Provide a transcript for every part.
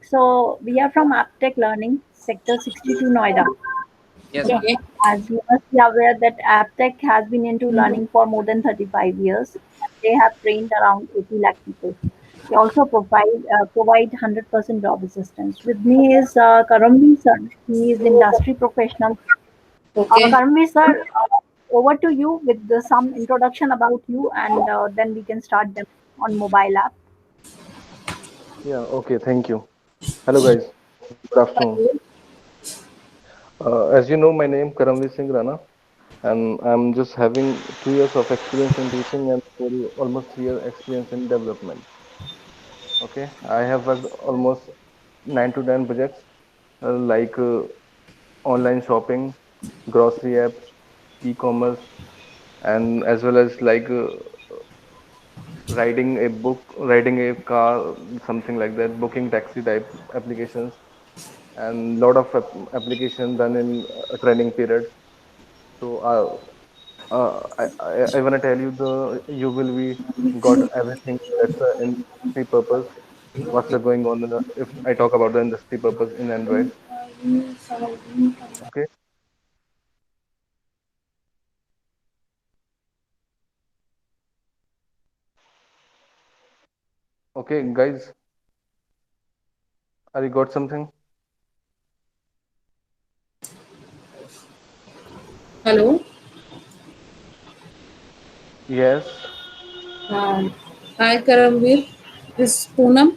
So we are from Aptech Learning, Sector 62 Noida. Yes, ma'am. Okay. As you must be aware that Aptech has been into learning for more than 35 years. They have trained around 80 lakh people. They also provide 100% job assistance. With me is Karamvi sir. He is industry professional. Okay. Karamvi sir, over to you with some introduction about you, and then we can start them on mobile app. Yeah, okay, thank you. Hello guys, good afternoon. As you know, my name Karamveer Singh Rana, and I'm just having 2 years of experience in teaching and almost 3 year experience in development. Okay, I have worked almost 9 to 10 projects like online shopping, grocery apps, e-commerce, and as well as like riding a book, riding a car, something like that, booking taxi type applications, and lot of application done in training periods. So I want to tell you you will be got everything that's the industry purpose. What's going on if I talk about the industry purpose in Android. Okay. Okay, guys, are you got something? Hello. Yes. Hi, Karamveer. This is Poonam.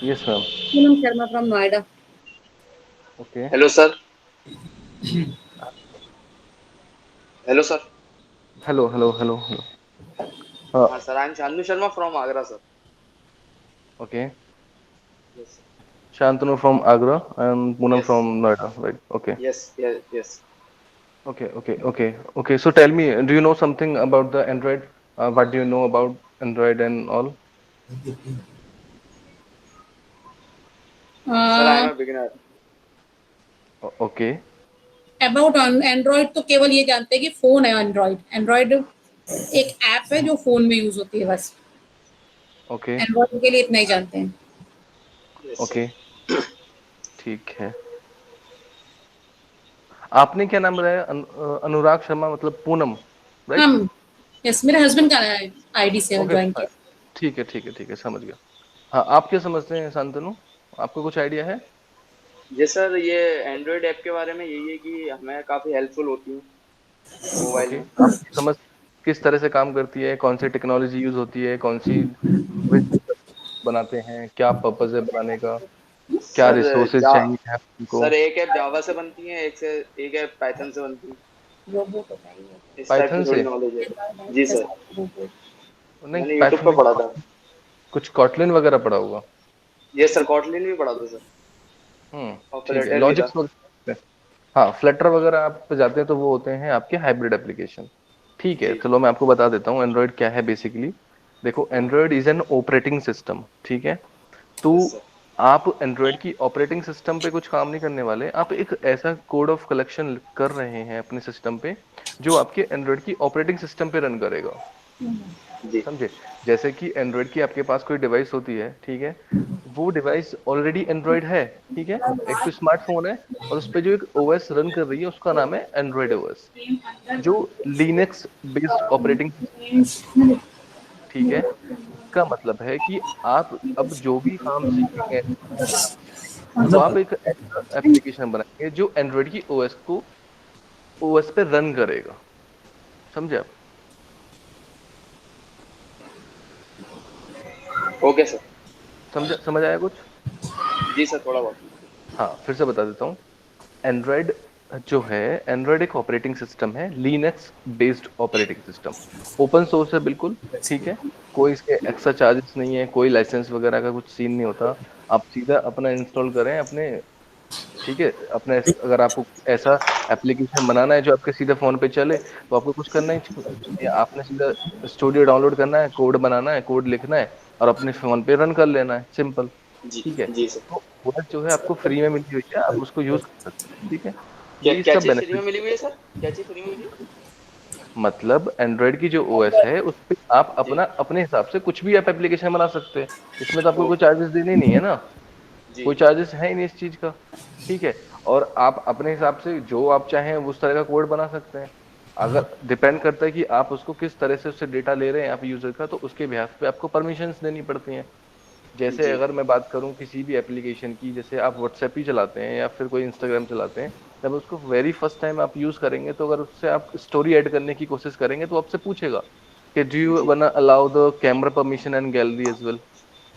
Yes, ma'am. Poonam Sharma from Noida. Okay. Hello, sir. Hello, sir. Hello, hello, hello, hello. Uh, Sir, I'm Shanu Sharma from Agra, sir. okay. Yes, sir. Shantanu from Agra and Poonam Yes, from Noida, right? Okay. yes, yes, yes. Okay, okay, okay, okay. So tell me, do you know something about the Android? What do you know about Android and all? Sir, I'm Uh, a beginner. Okay, about Android तो केवल ये जानते हैं कि phone है Android Android एक app है जो फोन में यूज होती है बस okay, एंड्रॉयड के लिए इतना ही जानते हैं Yes, sir. okay. ठीक है। आपने क्या नाम बताया? अनुराग शर्मा मतलब पूनम, राइट? हम यस मेरे हस्बैंड का आईडी से ओके, ज्वाइन किया ठीक है, ठीक है, ठीक है, समझ गया। हाँ, आप क्या समझते हैं शांतनु? आपको कुछ आइडिया है? जी सर, ये एंड्रॉयड ऐप के बारे में यही है कि हमें काफ़ी हेल्पफुल होती है मोबाइल ओके, में। आपकी समझ किस तरह से काम करती है? कौन सी टेक्नोलॉजी यूज होती है? कौन सी बनाते हैं? क्या पर्पज है बनाने का? क्या सर रिसोर्सेज जा चाहिए है उनको? सर एक ऐप जावा से बनती है, एक ऐप पाइथन से बनती है। रोबोट होता है ये इस टाइप की पाइथन थोड़ी से? नॉलेज है। जी बहुत सर, सारे रोबोट नहीं, मैंने यूट्यूब पाइथन पे नहीं, पढ़ा था। कुछ कॉटलिन वगैरह पड़ा होगा। ये सर कॉटलिन भी पढ़ा था सर, और ठीक है, फ्लटर भी था। लॉजिक्स वगैरह। हाँ, फ्लटर वगैरह आप पे जाते हैं तो वो होते हैं आपके हाइब्रिड एप्लीकेशन। ठीक है, जी चलो मैं आपको बता देता हूँ एंड्रॉयड क्या है बेसिकली। देखो, Android is an operating system, ठीक है? तो यस सर। आप एंड्रॉयड की ऑपरेटिंग सिस्टम पे कुछ काम नहीं करने वाले, आप एक ऐसा कोड ऑफ कलेक्शन कर रहे हैं अपने सिस्टम पे जो आपके एंड्रॉयड की ऑपरेटिंग सिस्टम पे रन करेगा। जी समझे? जैसे कि एंड्रॉयड की आपके पास कोई डिवाइस होती है, ठीक है? वो डिवाइस ऑलरेडी एंड्रॉयड है, ठीक है? एक तो स्मार्टफोन है और उस पे जो एक ओएस रन कर रही है उसका नाम है एंड्रॉयड ओएस, जो लिनक्स बेस्ड ऑपरेटिंग, ठीक है? इसका मतलब है कि आप अब जो भी काम सीखेंगे, तो आप एक ऐसा एप्लीकेशन बनाएंगे जो एंड्रॉयड की ओएस को ओएस पे रन करेगा। समझे आप? Okay sir. समझ आया कुछ? जी सर, थोड़ा बहुत। हाँ, फिर से बता देता हूँ। एंड्रॉयड जो है, एंड्रॉयड एक ऑपरेटिंग सिस्टम है, Linux based operating system. Open source है बिल्कुल, ठीक है? कोई इसके एक्स्ट्रा चार्जेस नहीं है, कोई लाइसेंस वगैरह का कुछ सीन नहीं होता। आप सीधा अपना इंस्टॉल करें अपने, ठीक है? अपने, अगर आपको ऐसा एप्लीकेशन बनाना है जो आपके सीधे फोन पे चले, तो आपको कुछ करना ही चाहिए, आपने सीधा स्टूडियो डाउनलोड करना है, कोड बनाना है, कोड लिखना है और अपने फोन पे रन कर लेना है, सिंपल। जी ठीक है? जी सर। तो वो जो है आपको फ्री में मिली हुई है, आप उसको यूज कर सकते हैं, ठीक है? क्या ये क्या इसका चीज़ फ्री में बेनिफिट। मिली हुई है सर? क्या चीज़ फ्री में मिली है? मतलब एंड्रॉयड की जो ओएस है उस पे आप जी। अपना अपने हिसाब से कुछ भी आप एप्लीकेशन बना सकते हैं, इसमें तो आपको ओ कोई चार्जेस देने नहीं है ना। जी कोई चार्जेस है ही नहीं इस चीज का, ठीक है। और आप अपने हिसाब से जो आप चाहें उस तरह का कोड बना सकते हैं। अगर डिपेंड करता है कि आप उसको किस तरह से उससे डेटा ले रहे हैं आप यूजर का, तो उसके बिहाफ पे आपको परमिशंस देनी पड़ती हैं। जैसे जी अगर मैं बात करूं किसी भी एप्लीकेशन की, जैसे आप व्हाट्सएप ही चलाते हैं या फिर कोई इंस्टाग्राम चलाते हैं, जब उसको वेरी फर्स्ट टाइम आप यूज करेंगे, तो अगर उससे आप स्टोरी ऐड करने की कोशिश करेंगे तो आपसे पूछेगा कि डू यू जी wanna allow the camera permission and gallery as well,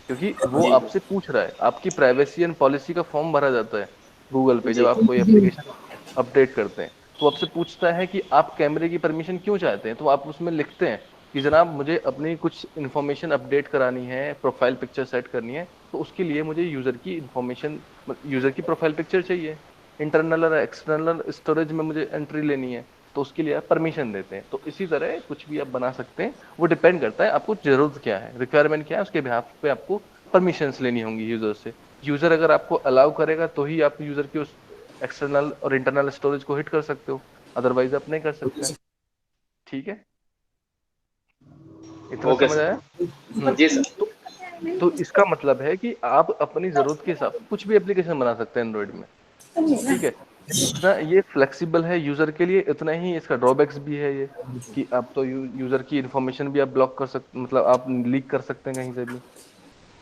क्योंकि वो जी आपसे पूछ रहा है। आपकी प्राइवेसी एंड पॉलिसी का फॉर्म भरा जाता है गूगल पे, जब जी आप कोई एप्लीकेशन अपडेट करते हैं, तो आपसे पूछता है कि आप कैमरे की परमिशन क्यों चाहते हैं। तो आप उसमें लिखते हैं कि जनाब मुझे अपनी कुछ इन्फॉर्मेशन अपडेट करानी है, प्रोफाइल पिक्चर सेट करनी है, तो उसके लिए मुझे यूजर की इन्फॉर्मेशन, यूजर की प्रोफाइल पिक्चर चाहिए, इंटरनल और एक्सटर्नल स्टोरेज में मुझे एंट्री लेनी है, तो उसके लिए आप परमिशन देते हैं। तो इसी तरह कुछ भी आप बना सकते हैं, वो डिपेंड करता है आपको जरूरत क्या है, रिक्वायरमेंट क्या है, उसके बिहाफ पे आपको परमिशंस लेनी होंगी यूजर से। यूजर अगर आपको अलाउ करेगा तो ही आप यूजर की उस एक्सटर्नल और इंटरनल स्टोरेज को हिट कर सकते हो, अदरवाइज आप नहीं कर सकते हैं। ठीक है, इतना ओके समझ आया? सर। जी सर। तो इसका मतलब है कि आप अपनी जरूरत के हिसाब से कुछ भी एप्लीकेशन बना सकते हैं एंड्रॉइड में, ठीक है। जितना ये फ्लेक्सिबल है यूजर के लिए, इतना ही इसका ड्रॉबैक्स भी है ये, कि आप तो यूजर की इन्फॉर्मेशन भी आप ब्लॉक कर सकते, मतलब आप लीक कर सकते हैं कहीं से भी,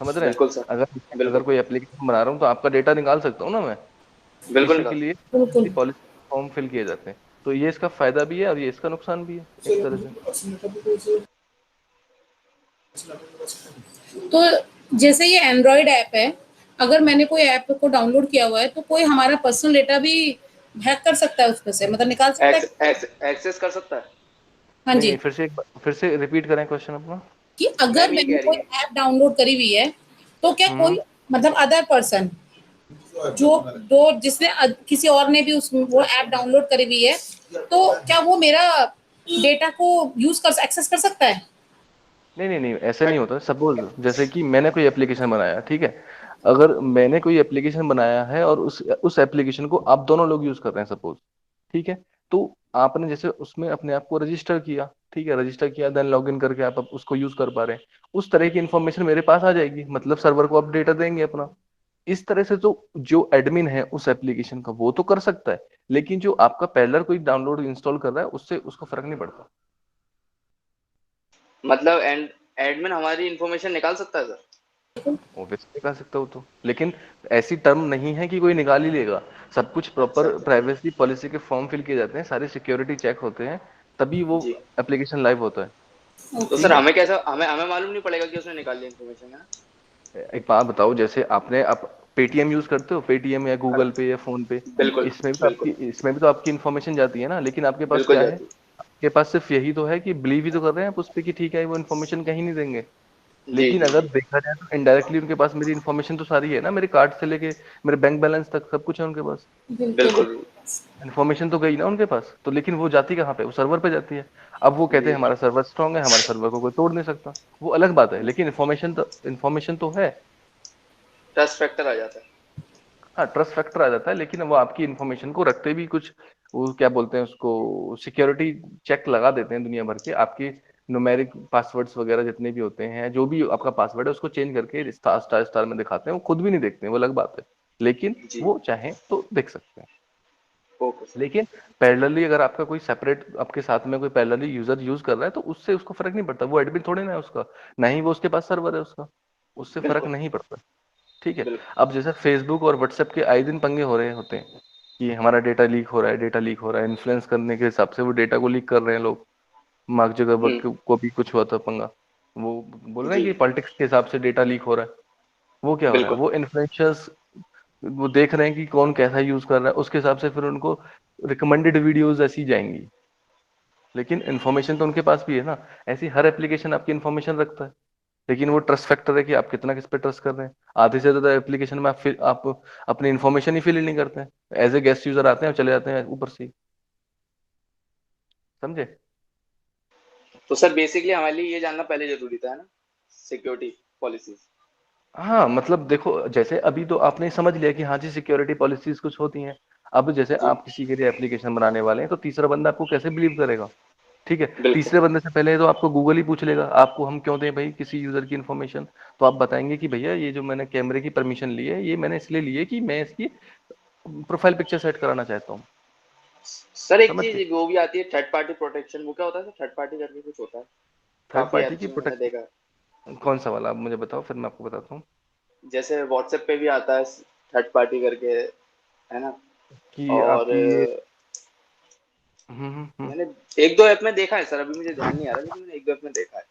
समझ रहे हैं। बिल्कुल सर। अगर अगर बिल्कुल कोई एप्लीकेशन बना रहा हूँ तो आपका डेटा निकाल सकता हूँ ना मैं, बिल्कुल इसी के निकाल लिए सकते बिल्कुल। पॉलिसी फॉर्म फिल किए जाते हैं। तो ये इसका फायदा भी है और ये इसका नुकसान भी है एक तरह से। तो जैसे ये एंड्रॉयड ऐप है, अगर मैंने कोई ऐप को डाउनलोड किया हुआ है तो कोई हमारा पर्सनल डेटा भी हैक कर सकता है उसमें से, मतलब निकाल सकता है। एक्सेस कर सकता है। हाँ नहीं नहीं, जी। फिर से रिपीट करें क्वेश्चन अपना। कि अगर मैम ये मैंने कह रही कोई हैं। ऐप डाउनलोड करी हुई है तो क्या हम्म कोई मतलब अदर पर्सन जो दो जिसने किसी और ने भी उस वो ऐप डाउनलोड करी हुई है, तो क्या वो मेरा डेटा को यूज कर एक्सेस कर सकता है? नहीं नहीं नहीं, ऐसे नहीं होता। सपोज जैसे कि मैंने कोई एप्लीकेशन बनाया, ठीक है। अगर मैंने कोई एप्लीकेशन बनाया है और उस एप्लीकेशन को आप दोनों लोग यूज कर रहे हैं सपोज, ठीक है। तो आपने जैसे उसमें अपने आप को रजिस्टर किया, ठीक है, रजिस्टर किया, देन लॉग इन करके आप उसको यूज कर पा रहे हैं, उस तरह की इन्फॉर्मेशन मेरे पास आ जाएगी, मतलब सर्वर को आप डेटा देंगे अपना। इस तरह से तो जो एडमिन है उस एप्लीकेशन का वो तो कर सकता है, लेकिन जो आपका पहले कोई डाउनलोड इंस्टॉल कर रहा है उससे उसको फर्क नहीं पड़ता। मतलब एडमिन हमारी इंफॉर्मेशन निकाल सकता है सर। ऑब्वियसली निकाल सकता हो तो, लेकिन ऐसी टर्म नहीं है कि कोई निकाल ही लेगा। सब कुछ अच्छा प्रॉपर अच्छा। प्राइवेसी पॉलिसी के फॉर्म फिल किए जाते हैं, सारे सिक्योरिटी चेक होते हैं, तभी वो जी। एप्लीकेशन लाइव होता है। तो ठीक सर है। हमें कैसा, हमें हमें मालूम नहीं पड़ेगा कि उसने निकाल ली इंफॉर्मेशन है। एक बात बताओ, जैसे आपने आप पेटीएम यूज करते हो, पेटीएम या गूगल पे या फोन पे, बिल्कुल बिल्कुल। इसमें भी तो आपकी इन्फॉर्मेशन जाती है ना, लेकिन आपके पास बिल्कुल क्या है, जाती आपके पास सिर्फ यही तो है कि बिलीव ही तो कर रहे हैं आप उस पे कि ठीक है वो इन्फॉर्मेशन कहीं नहीं देंगे। है। जी लेकिन जी अगर जी। देखा जाए तो इनडायरेक्टली उनके पास मेरी इन्फॉर्मेशन तो सारी है ना, मेरे कार्ड से लेके मेरे बैंक बैलेंस तक सब कुछ है उनके पास। बिल्कुल। बिल्कुल। इन्फॉर्मेशन तो गई ना उनके पास, तो लेकिन वो जाती कहाँ पे, वो सर्वर पे जाती है। अब वो कहते जी। हैं हमारा सर्वर स्ट्रांग है, हमारे सर्वर को कोई तोड़ नहीं सकता, वो अलग बात है, लेकिन इन्फॉर्मेशन तो है। ट्रस्ट फैक्टर आ जाता है। हाँ, ट्रस्ट फैक्टर आ जाता है, लेकिन वो आपकी इन्फॉर्मेशन को रखते भी कुछ, वो क्या बोलते हैं उसको, सिक्योरिटी चेक लगा देते हैं दुनिया भर के, आपके न्यूमेरिक पासवर्ड्स वगैरह जितने भी होते हैं, जो भी आपका पासवर्ड है उसको चेंज करके स्टार स्टार स्टार में दिखाते हैं। वो खुद भी नहीं देखते हैं, वो अलग बात है, लेकिन जी। वो चाहें तो देख सकते हैं। Okay sir. लेकिन पैरेलली अगर आपका कोई सेपरेट आपके साथ में कोई पैरेलली यूजर यूज कर रहा है, तो उससे उसको फर्क नहीं पड़ता, वो एडमिन थोड़े ना है उसका, ना ही वो उसके पास सर्वर है उसका, उससे फर्क बिल्कुल नहीं पड़ता। ठीक है। बिल्कुल। अब जैसे फेसबुक और व्हाट्सएप के आए दिन पंगे हो रहे होते हैं कि हमारा डेटा लीक हो रहा है, डेटा लीक हो रहा है, इन्फ्लुएंस करने के हिसाब से वो डेटा को लीक कर रहे हैं लोग। मार्क जगरबर्ग हम्म। को भी कुछ हुआ था पंगा, वो बोल रहे जी। हैं कि पॉलिटिक्स के हिसाब से डेटा लीक हो रहा है। वो क्या हो रहा है, बिल्कुल वो इन्फ्लुएंसर्स वो देख रहे हैं कि कौन कैसा यूज कर रहा है, उसके हिसाब से फिर उनको रिकमेंडेड वीडियोस ऐसी जाएंगी, लेकिन इन्फॉर्मेशन तो उनके पास भी है ना। ऐसी हर एप्लीकेशन आपकी इन्फॉर्मेशन रखता है, लेकिन वो ट्रस्ट फैक्टर है कि आप कितना किस पे ट्रस्ट कर रहे हैं। आधे से ज्यादा एप्लीकेशन में आप अपनी इन्फॉर्मेशन ही फिल नहीं करते हैं, एज ए गेस्ट यूजर आते हैं और चले जाते हैं ऊपर से ही। समझे? तो सर बेसिकली हमारे लिए ये जानना पहले जरूरी था, है ना, सिक्योरिटी पॉलिसीज। हाँ, मतलब देखो, जैसे अभी तो आपने समझ लिया कि हाँ जी सिक्योरिटी पॉलिसीज कुछ होती हैं। अब जैसे जी। आप किसी के लिए एप्लीकेशन बनाने वाले हैं, तो तीसरा बंदा आपको कैसे बिलीव करेगा? ठीक है। बिल्कुल। तीसरे बंदे से पहले तो आपको गूगल ही पूछ लेगा, आपको हम क्यों दें भाई किसी यूजर की इन्फॉर्मेशन, तो आप बताएंगे कि भैया ये जो मैंने कैमरे की परमिशन ली है, ये मैंने इसलिए ली है कि मैं इसकी प्रोफाइल पिक्चर सेट कराना चाहता हूँ। सर एक समझ गए? चीज वो भी आती है थर्ड पार्टी प्रोटेक्शन, वो क्या होता है? थर्ड पार्टी करके कुछ होता है, थर्ड काफी पार्टी की एप्स में मैंने देखा है। प्रोटेक्ट कौन सा वाला, आप मुझे बताओ फिर मैं आपको बताता हूँ जैसे व्हाट्सएप पे भी आता है थर्ड पार्टी करके, है ना? कि और आपकी ये मैंने एक दो ऐप में देखा है सर, अभी मुझे ध्यान नहीं आ रहा, लेकिन मैंने एक दो ऐप में देखा है।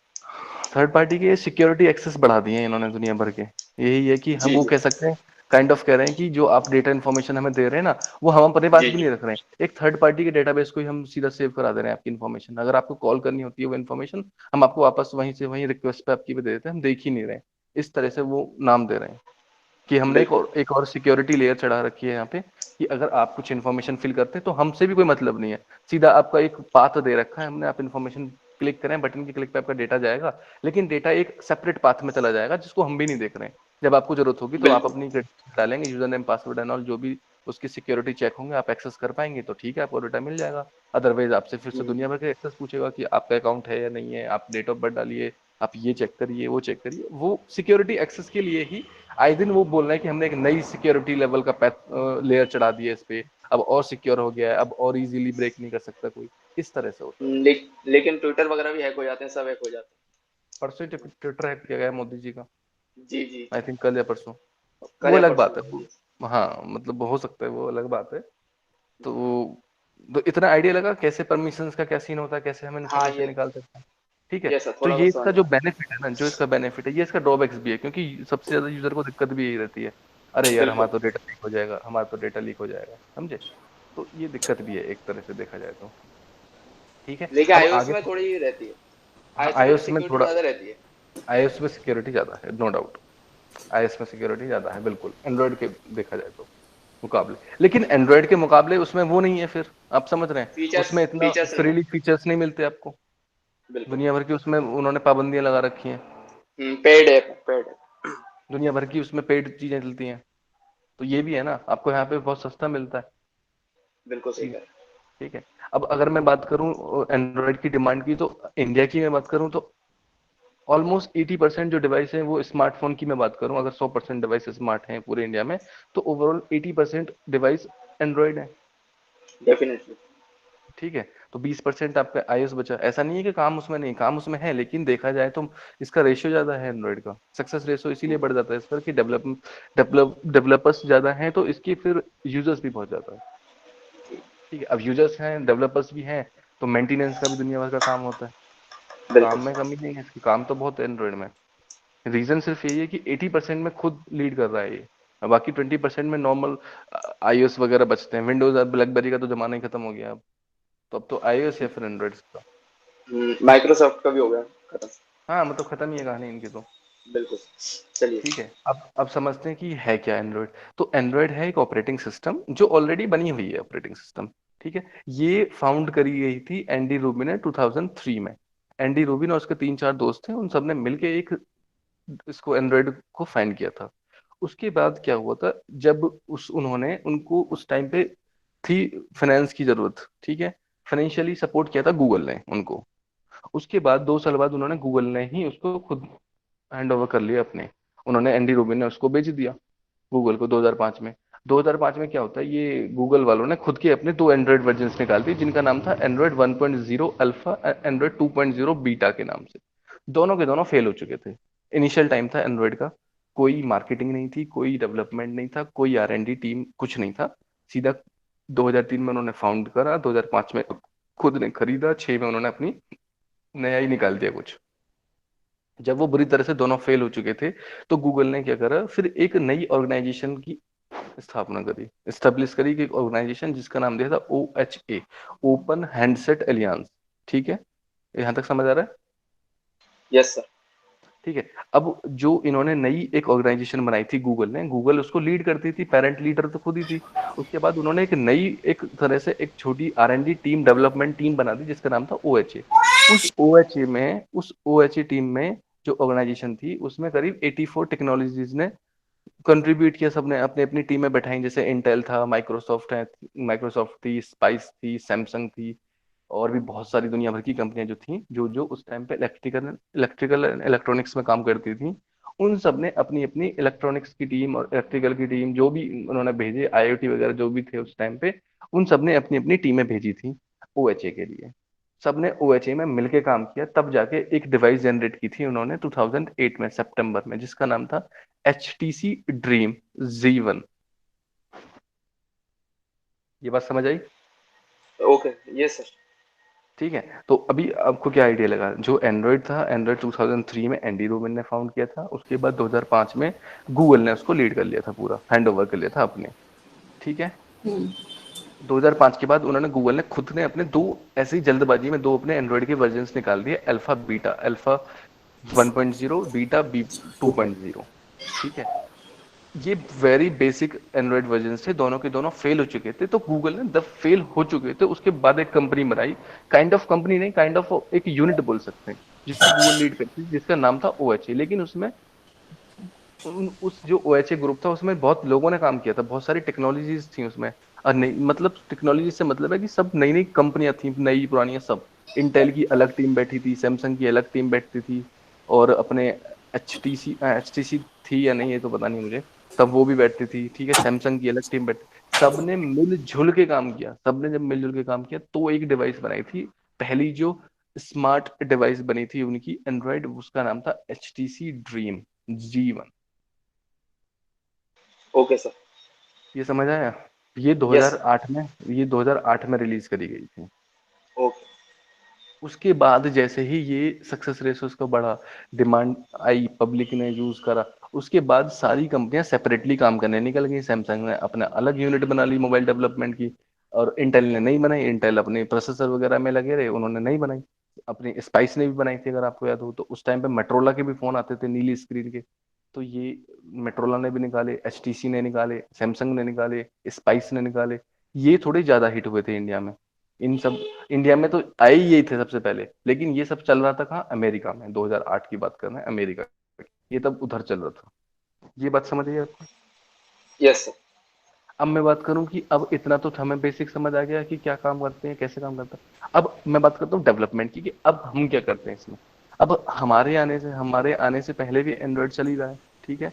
थर्ड पार्टी के सिक्योरिटी एक्सेस बढ़ा दिए हैं इन्होंने दुनिया भर के। यही है कि हम जी वो जी कह सकते हैं, काइंड ऑफ कह रहे हैं कि जो आप डेटा इन्फॉर्मेशन हमें दे रहे हैं ना, वो हम अपने पास जी भी जी। नहीं रख रहे हैं, एक थर्ड पार्टी के डेटाबेस को ही हम सीधा सेव करा दे रहे हैं आपकी इन्फॉर्मेशन। अगर आपको कॉल करनी होती है वो इन्फॉर्मेशन, हम आपको वापस वहीं से वहीं रिक्वेस्ट पे आपकी भी दे देते हैं, हम देख ही नहीं रहे हैं। इस तरह से वो नाम दे रहे हैं कि हमने बिल्कुल एक और सिक्योरिटी लेयर चढ़ा रखी है यहाँ पे, कि अगर आप कुछ इन्फॉर्मेशन फिल करते हैं तो हमसे भी कोई मतलब नहीं है, सीधा आपका एक पाथ दे रखा है हमने, आप इन्फॉर्मेशन क्लिक करें, बटन के क्लिक पे आपका डेटा जाएगा, लेकिन डेटा एक सेपरेट पाथ में चला जाएगा जिसको हम भी नहीं देख रहे हैं। जब आपको जरूरत होगी तो आप बिल्कुल। अपनी credentials डालेंगे, user name password and all, जो भी उसकी सिक्योरिटी चेक होंगे आप एक्सेस कर पाएंगे तो ठीक है, आपको डेटा मिल जाएगा। अदरवाइज आपसे फिर से हम्म, दुनिया भर के एक्सेस पूछेगा कि आपका अकाउंट है या नहीं है, आप डेट ऑफ बर्थ डालिए, आप ये चेक करिए वो चेक करिए। वो सिक्योरिटी एक्सेस के लिए ही आए दिन वो बोल रहे हैं कि हमने एक नई सिक्योरिटी लेवल का लेयर चढ़ा दिया इस पे, अब और सिक्योर हो गया है, अब और इजीली ब्रेक नहीं कर सकता कोई। इस तरह से होता है। लेकिन ट्विटर वगैरह भी हैक हो जाते हैं, सब हैक हो जाते परसों ही ट्विटर हैक किया गया है मोदी जी का, हैं। जी जी आई जी। थिंक कल या परसों। कल वो या अलग परसों बात है हुआ वो, ये। हाँ मतलब हो सकता है, वो अलग बात है। तो इतना आइडिया लगा कैसे परमिशंस का क्या सीन होता है, कैसे हम हाँ इन्फॉर्मेशन ये निकाल सकते हैं। ठीक है। ये सर तो थोड़ा ये बहुत समझ इसका में जो आया। बेनिफिट है ना, जो इसका बेनिफिट है, ये इसका ड्रॉबैक्स भी है, क्योंकि सबसे ज्यादा यूजर को दिक्कत भी यही रहती है, अरे यार बिल्कुल। हमारा तो डेटा लीक हो जाएगा, हमारा तो डेटा लीक हो जाएगा, समझे? तो ये दिक्कत भी है एक तरह से देखा जाए तो। ठीक है। लेकिन अब आईओएस आगे में थोड़ी रहती है, हाँ आईओएस में थोड़ी iOS में सिक्योरिटी थोड़ा, ज्यादा रहती है। iOS में सिक्योरिटी ज्यादा है, नो डाउट। iOS में सिक्योरिटी ज्यादा है बिल्कुल, एंड्रॉइड के देखा जाए तो मुकाबले। लेकिन एंड्रॉइड के मुकाबले उसमें वो नहीं है, फिर आप समझ रहे हैं, फीचर्स उसमें इतना फीचर्स नहीं है। फ्रीली फीचर्स नहीं मिलते आपको। बिल्कुल। दुनिया भर की उसमें उन्होंने पाबंदियां लगा रखी हैं, पेड है, पेड है। दुनिया भर की उसमें पेड चीजें चलती हैं। तो ये भी है ना, आपको यहाँ पे बहुत सस्ता मिलता है बिल्कुल सही चीज। कह रहे ठीक है। अब अगर मैं बात करूं एंड्रॉइड की डिमांड की, तो इंडिया की मैं बात करूं तो ऑलमोस्ट 80% जो डिवाइस है वो स्मार्टफोन की मैं बात करूं, अगर 100% डिवाइस स्मार्ट हैं पूरे इंडिया में, तो ओवरऑल 80% डिवाइस एंड्रॉइड है। हैं, डेफिनेटली। ठीक है। तो 20% आपका iOS बचा। ऐसा नहीं है कि काम उसमें नहीं, काम उसमें है, लेकिन देखा जाए तो इसका रेशियो ज्यादा है एंड्रॉइड का, सक्सेस रेशियो इसीलिए बढ़ जाता है इस पर कि डेवलपर्स ज्यादा हैं, तो इसकी फिर यूजर्स भी बहुत ज्यादा है। ठीक है। अब यूजर्स हैं, डेवलपर्स भी हैं, तो मेंटेनेंस का भी दुनिया भर का काम होता है। काम बिल्कुल। में कमी नहीं है इसकी, काम तो बहुत है एंड्रॉइड में। रीजन सिर्फ यही है कि 80% में खुद लीड कर रहा है ये, और बाकी 20% में नॉर्मल iOS वगैरह बचते हैं। विंडोज और ब्लैकबेरी का तो जमाना ही खत्म हो गया अब। तो अब तो iOS या फिर एंड्रॉइड का। माइक्रोसॉफ्ट का भी हो गया खत्म। हाँ मतलब खत्म ही है कहानी इनकी तो। बिल्कुल। चलिए। ठीक है। अब समझते हैं कि है क्या एंड्रॉइड। तो एंड्रॉइड है एक ऑपरेटिंग सिस्टम जो ऑलरेडी बनी हुई है ऑपरेटिंग सिस्टम। ठीक है। ये फाउंड करी गई थी एंडी रूबिन ने 2003 में। एंडी रूबिन और उसके तीन चार दोस्त थे, उन सबने मिलके एक इसको एंड्रॉइड को फाइंड किया था। उसके बाद क्या हुआ था, जब उस उन्होंने उनको उस टाइम पे थी फाइनेंस की जरूरत, ठीक है, फाइनेंशियली सपोर्ट किया था गूगल ने उनको। उसके बाद 2 साल बाद उन्होंने गूगल ने ही उसको खुद हैंड ओवर कर लिया अपने, उन्होंने एंडी रूबिन ने उसको बेच दिया गूगल को 2005 में। 2005 में क्या होता है, ये गूगल वालों ने खुद के अपने दो एंड्रॉइड वर्जन निकाल दिए, जिनका नाम था एंड्रॉइड 1.0 अल्फा, एंड्रॉइड 2.0 बीटा के नाम से। दोनों के दोनों फेल हो चुके थे। इनिशियल टाइम था एंड्रॉइड का, कोई मार्केटिंग नहीं थी, कोई डेवलपमेंट नहीं था, कोई R&D टीम कुछ नहीं था। सीधा 2003 में उन्होंने फाउंड करा, 2005 में खुद ने खरीदा, 6 में उन्होंने अपनी नया ही निकाल दिया कुछ। जब वो बुरी तरह से दोनों फेल हो चुके थे, तो गूगल ने क्या करा, फिर एक नई ऑर्गेनाइजेशन की स्थापना करी, स्टेब्लिश करी कि एक ऑर्गेनाइजेशन जिसका नाम दिया था OHA, ओपन हैंडसेट एलियंस। ठीक है। यहाँ तक समझ आ रहा है? Yes sir. ठीक है। अब जो इन्होंने नई एक ऑर्गेनाइजेशन बनाई थी गूगल ने, गूगल उसको लीड करती थी, पेरेंट लीडर तो खुद ही थी। उसके बाद उन्होंने एक नई एक तरह से एक छोटी R&D टीम, डेवलपमेंट टीम बना दी जिसका नाम था OHA। उस OHA टीम में जो ऑर्गेनाइजेशन थी उसमें करीब 84 टेक्नोलॉजीज ने कंट्रीब्यूट किया, सबने अपनी अपनी टीम में बैठाई, जैसे इंटेल था, माइक्रोसॉफ्ट है, माइक्रोसॉफ्ट थी, स्पाइस थी, सैमसंग थी, और भी बहुत सारी दुनिया भर की कंपनियां जो थी, जो जो उस टाइम पे इलेक्ट्रिकल इलेक्ट्रॉनिक्स में काम करती थी, उन सब ने अपनी अपनी इलेक्ट्रॉनिक्स की टीम और इलेक्ट्रिकल की टीम जो भी उन्होंने भेजे, आईओटी वगैरह जो भी थे उस टाइम पे, उन सब ने अपनी अपनी टीमें भेजी थी ओएचए के लिए। सब ने ओएचए में मिलके काम किया, तब जाके एक डिवाइस जनरेट की थी उन्होंने 2008 में सितंबर में, जिसका नाम था HTC ड्रीम Z1। ये बात समझ आई? Okay, yes sir. ठीक है, तो अभी आपको क्या आइडिया लगा? जो एंड्रॉयड था, एंड्रॉयड 2003 में एंडी रोबिन ने फाउंड किया था, उसके बाद 2005 में गूगल ने उसको लीड कर लिया था, पूरा हैंड ओवर कर लिया था अपने। ठीक है, 2005 के बाद उन्होंने, गूगल ने खुद ने अपने दो, ऐसी जल्दबाजी में दो अपने एंड्रॉयड के वर्जन निकाल दिए, alpha beta, alpha 1.0, beta B 2.0। ठीक है, ये वेरी बेसिक एंड्रॉयड वर्जन थे, दोनों के दोनों फेल हो चुके थे। तो गूगल ने जब फेल हो चुके थे उसके बाद एक कंपनी बनाई, काइंड ऑफ कंपनी नहीं, काइंड ऑफ एक यूनिट बोल सकते हैं, जिसको गूगल लीड करती थी, जिसका नाम था ओएचए। लेकिन उसमें उस जो ओएचए ग्रुप था उसमें बहुत लोगों ने काम किया था, बहुत सारी टेक्नोलॉजीज थी उसमें। और नई, मतलब टेक्नोलॉजी से मतलब है कि सब नई नई कंपनियां थी, नई पुरानी सब। इंटेल की अलग टीम बैठी थी, सैमसंग की अलग टीम बैठती थी, और अपने एचटीसी थी या नहीं ये तो पता नहीं मुझे, तब वो भी बैठती थी। ठीक है, सैमसंग की अलग टीम बैठती, सबने मिलजुल के काम किया। सबने जब मिलजुल के काम किया तो एक डिवाइस बनाई थी, पहली जो स्मार्ट डिवाइस बनी थी उनकी एंड्रॉइड, उसका नाम था HTC dream G1। Okay sir. ये समझ आया? ये यस 2008 में, ये 2008 में रिलीज करी गई थी। सर। ओके। उसके बाद जैसे ही ये सक्सेस रेस उसका बढ़ा, डिमांड आई, पब्लिक ने यूज करा, उसके बाद सारी कंपनियां सेपरेटली काम करने निकल गई। सैमसंग ने अपना अलग यूनिट बना ली मोबाइल डेवलपमेंट की, और इंटेल ने नहीं बनाई। इंटेल अपने प्रोसेसर वगैरह में लगे रहे, उन्होंने नहीं बनाई। अपनी स्पाइस ने भी बनाई थी, अगर आपको याद हो तो। उस टाइम पे मेट्रोला के भी फोन आते थे नीली स्क्रीन के, तो ये मेट्रोला ने भी निकाले, HTC ने निकाले, सैमसंग ने निकाले, स्पाइस ने निकाले। ये थोड़े ज्यादा हिट हुए थे इंडिया में। इन सब, इंडिया में तो आए ही यही थे सबसे पहले, लेकिन ये सब चल रहा था कहाँ? अमेरिका में। 2008 की बात कर रहे हैं, अमेरिका की। ये तब उधर चल रहा था। ये बात समझ आई आपको? Yes sir. अब मैं बात करूं कि अब इतना तो हमें बेसिक समझ आ गया कि क्या काम करते हैं, कैसे काम करता है। अब मैं बात करता हूँ डेवलपमेंट की, कि अब हम क्या करते हैं इसमें। अब हमारे आने से पहले भी एंड्रॉयड चल ही रहा है। ठीक है,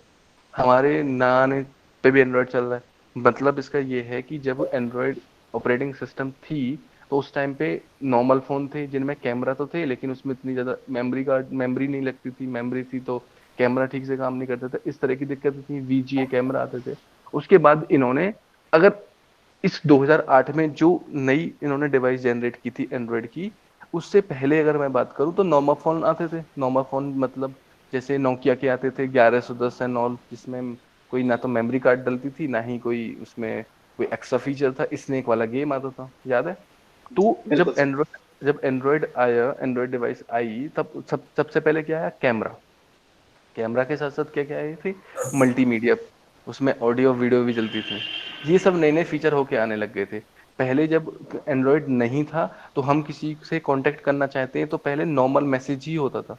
हमारे ना आने पे भी एंड्रॉयड चल रहा है। मतलब इसका ये है कि जब एंड्रॉयड ऑपरेटिंग सिस्टम थी, तो उस टाइम पे नॉर्मल फोन थे जिनमें कैमरा तो थे, लेकिन उसमें इतनी ज्यादा मेमोरी नहीं लगती थी। मेमोरी थी तो कैमरा ठीक से काम नहीं करता था, इस तरह की दिक्कत थी। VGA कैमरा आते थे। उसके बाद इन्होंने, अगर इस 2008 में जो नई इन्होंने डिवाइस जनरेट की थी एंड्रॉयड की, उससे पहले अगर मैं बात करूं तो नॉर्मल फोन आते थे। नॉर्मल फोन मतलब जैसे नोकिया के आते थे 1110 एंड ऑल, जिसमें कोई ना तो मेमोरी कार्ड डलती थी, ना ही कोई उसमें कोई एक्स्ट्रा फीचर था। स्नेक वाला गेम आता था, याद है? तो बिल्कुल सर। जब एंड्रॉयड आया, एंड्रॉयड डिवाइस आई, तब सबसे पहले क्या आया? कैमरा। कैमरा के साथ साथ क्या क्या आई थी? मल्टीमीडिया, उसमें ऑडियो वीडियो भी चलती थी। ये सब नए नए फीचर होके आने लग गए थे। पहले जब एंड्रॉयड नहीं था, तो हम किसी से कांटेक्ट करना चाहते हैं तो पहले नॉर्मल मैसेज ही होता था।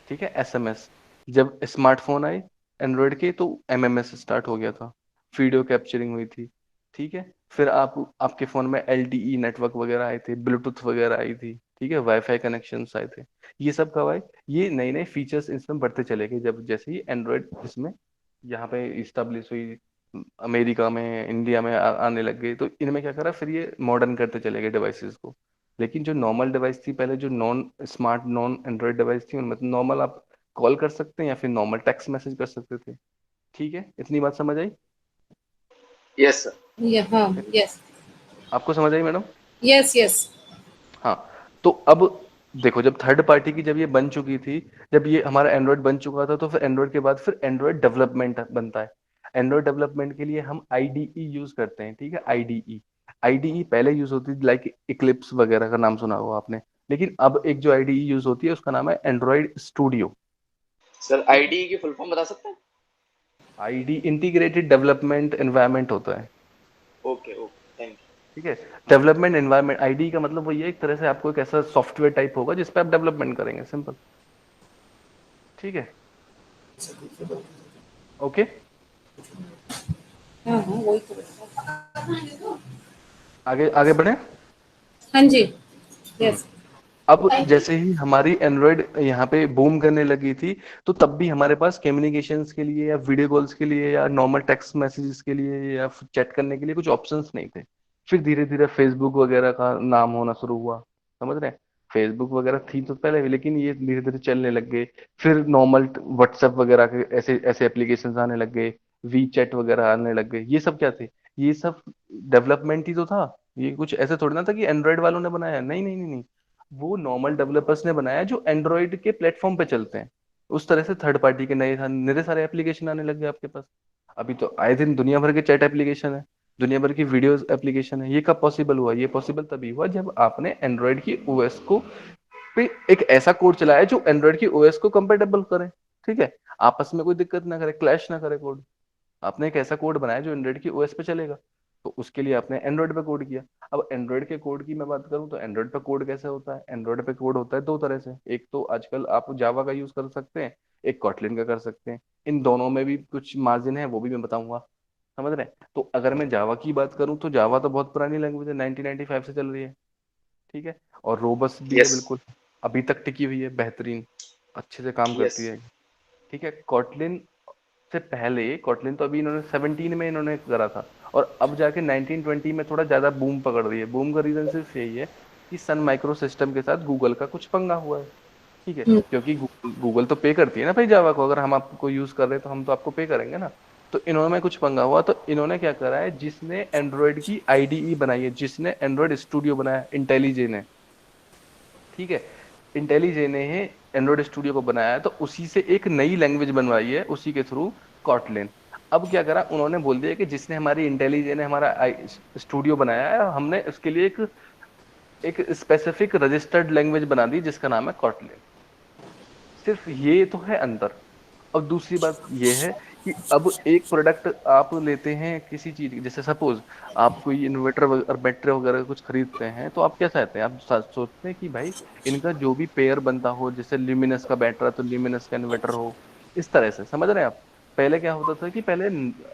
ठीक है, SMS। जब स्मार्टफोन आए एंड्रॉयड के, तो MMS स्टार्ट हो गया था, वीडियो कैप्चरिंग हुई थी। ठीक है, फिर आपके फोन में LTE नेटवर्क वगैरह आए थे, ब्लूटूथ वगैरह आई थी। ठीक है, वाईफाई कनेक्शन आए थे। ये सब कब आए? ये नए नए फीचर्स इसमें बढ़ते चले गए, जब जैसे ही एंड्रॉयड इसमें यहाँ पे इस्टेब्लिश हुई, अमेरिका में, इंडिया में आने लग गई, तो इनमें क्या करा, फिर ये मॉडर्न करते चले गए डिवाइसेस को। लेकिन जो नॉर्मल डिवाइस थी पहले, जो non smart non Android device थी, उनमें तो नॉर्मल आप कॉल कर सकते हैं या फिर नॉर्मल टेक्स्ट मैसेज कर सकते थे। ठीक है, इतनी बात समझ आई? Yes sir. हाँ, यस, आपको समझ आई मैडम? Yes, yes. हाँ, तो अब देखो, जब थर्ड पार्टी की, जब ये बन चुकी थी, जब ये हमारा एंड्रॉयड बन चुका था, तो फिर एंड्रॉयड के बाद फिर एंड्रॉयड डेवलपमेंट बनता है। एंड्रॉयड डेवलपमेंट के लिए हम IDE यूज करते हैं। ठीक है, IDE पहले यूज होती थी, लाइक इक्लिप्स वगैरह का नाम सुना होगा आपने। लेकिन अब एक जो IDE यूज होती है उसका नाम है एंड्रॉयड स्टूडियो। सर ठीक है, आईडी की फुल फॉर्म बता सकते हैं? IDE इंटीग्रेटेड डेवलपमेंट एनवायरनमेंट होता है। ओके ओके, थैंक ठीक है, डेवलपमेंट एनवायरनमेंट, IDE का मतलब वही है, एक तरह से आपको एक ऐसा सॉफ्टवेयर टाइप होगा जिसपे आप डेवलपमेंट करेंगे, सिंपल। ठीक है, ओके। हाँ, हाँ, वही तो। आगे आगे बढ़े। हाँ जी। यस अब जैसे ही हमारी एंड्रॉयड यहाँ पे बूम करने लगी थी, तो तब भी हमारे पास कम्युनिकेशंस के लिए या वीडियो कॉल्स के लिए या नॉर्मल टेक्स्ट मैसेजेस के लिए या चैट करने के लिए कुछ ऑप्शंस नहीं थे। फिर धीरे धीरे फेसबुक वगैरह का नाम होना शुरू हुआ, समझ रहे हैं? फेसबुक वगैरह थी तो पहले भी, लेकिन ये धीरे धीरे चलने लग गए। फिर नॉर्मल व्हाट्सएप वगैरह के ऐसे ऐसे एप्लीकेशंस आने लग गए, वी चैट वगैरह आने लग गए। ये सब क्या थे? ये सब डेवलपमेंट ही तो था। ये कुछ ऐसे थोड़ी ना था कि एंड्रॉयड वालों ने बनाया, नहीं नहीं नहीं नहीं। वो नॉर्मल डेवलपर्स ने बनाया जो एंड्रॉयड के प्लेटफॉर्म पे चलते हैं। उस तरह से थर्ड पार्टी के नए नए सारे एप्लीकेशन आने लग गए आपके पास। अभी तो आए दिन दुनिया भर के चैट एप्लीकेशन है, दुनिया भर की वीडियो एप्लीकेशन है। ये कब पॉसिबल हुआ? ये पॉसिबल तभी हुआ जब आपने एंड्रॉयड की ओएस को पे एक ऐसा कोड चलाया जो एंड्रॉयड की ओएस को कंपेटेबल करे। ठीक है, आपस में कोई दिक्कत ना करे, क्लैश ना करे कोड। आपने एक ऐसा कोड बनाया जो एंड्रॉइड की ओएस पे चलेगा, तो उसके लिए आपने एंड्रॉइड पे कोड किया। अब एंड्रॉइड के कोड की मैं बात करूं तो एंड्रॉइड पे कोड कैसे होता है? एंड्रॉइड पे कोड होता है दो तरह से। एक तो आजकल आप जावा का यूज कर सकते हैं, एक कॉटलिन का कर सकते हैं। इन दोनों में भी कुछ मार्जिन है, वो भी मैं बताऊंगा, समझ रहे हैं? तो अगर मैं जावा की बात करूं तो जावा तो बहुत पुरानी लैंग्वेज है, 1995 से चल रही है। ठीक है, और रोबस्ट भी है यस बिल्कुल, अभी तक टिकी हुई है, बेहतरीन, अच्छे से काम यस करती है। ठीक है, कॉटलिन से पहले, कॉटलिन तो अभी इन्होंने 17 में इन्होंने करा था, और अब जाके 1920 में थोड़ा ज्यादा बूम पकड़ रही है। बूम का रीजन सिर्फ यही है कि सन माइक्रो सिस्टम के साथ गूगल का कुछ पंगा हुआ है। ठीक है, क्योंकि गूगल तो पे करती है ना भाई जावा को, अगर हम आपको यूज कर रहे हैं तो हम तो आपको पे करेंगे ना। तो इन्होंने कुछ पंगा हुआ, तो इन्होंने क्या करा है, जिसने एंड्रॉइड की आईडीई बनाई है, जिसने एंड्रॉइड स्टूडियो बनाया, इंटेलिजे ने, ठीक है, इंटेलिजे ने एंड्रॉइड स्टूडियो को बनाया है, तो उसी से एक नई लैंग्वेज बनवाई है, उसी के थ्रू, कॉटलिन। अब क्या करा उन्होंने, बोल दिया कि जिसने हमारी इंटेलिजे ने हमारा स्टूडियो बनाया है, हमने उसके लिए एक एक स्पेसिफिक रजिस्टर्ड लैंग्वेज बना दी जिसका नाम है कॉटलिन। सिर्फ ये तो है अंतर। अब दूसरी बात ये है कि अब एक प्रोडक्ट आप लेते हैं किसी चीज की, जैसे सपोज आप कोई इन्वर्टर और बैटरी वगैरह कुछ खरीदते हैं, तो आप क्या चाहते हैं? आप सोचते हैं कि भाई इनका जो भी पेयर बनता हो, जैसे ल्यूमिनस का बैटरा तो ल्यूमिनस का इन्वर्टर हो, इस तरह से, समझ रहे हैं आप? पहले क्या होता था कि पहले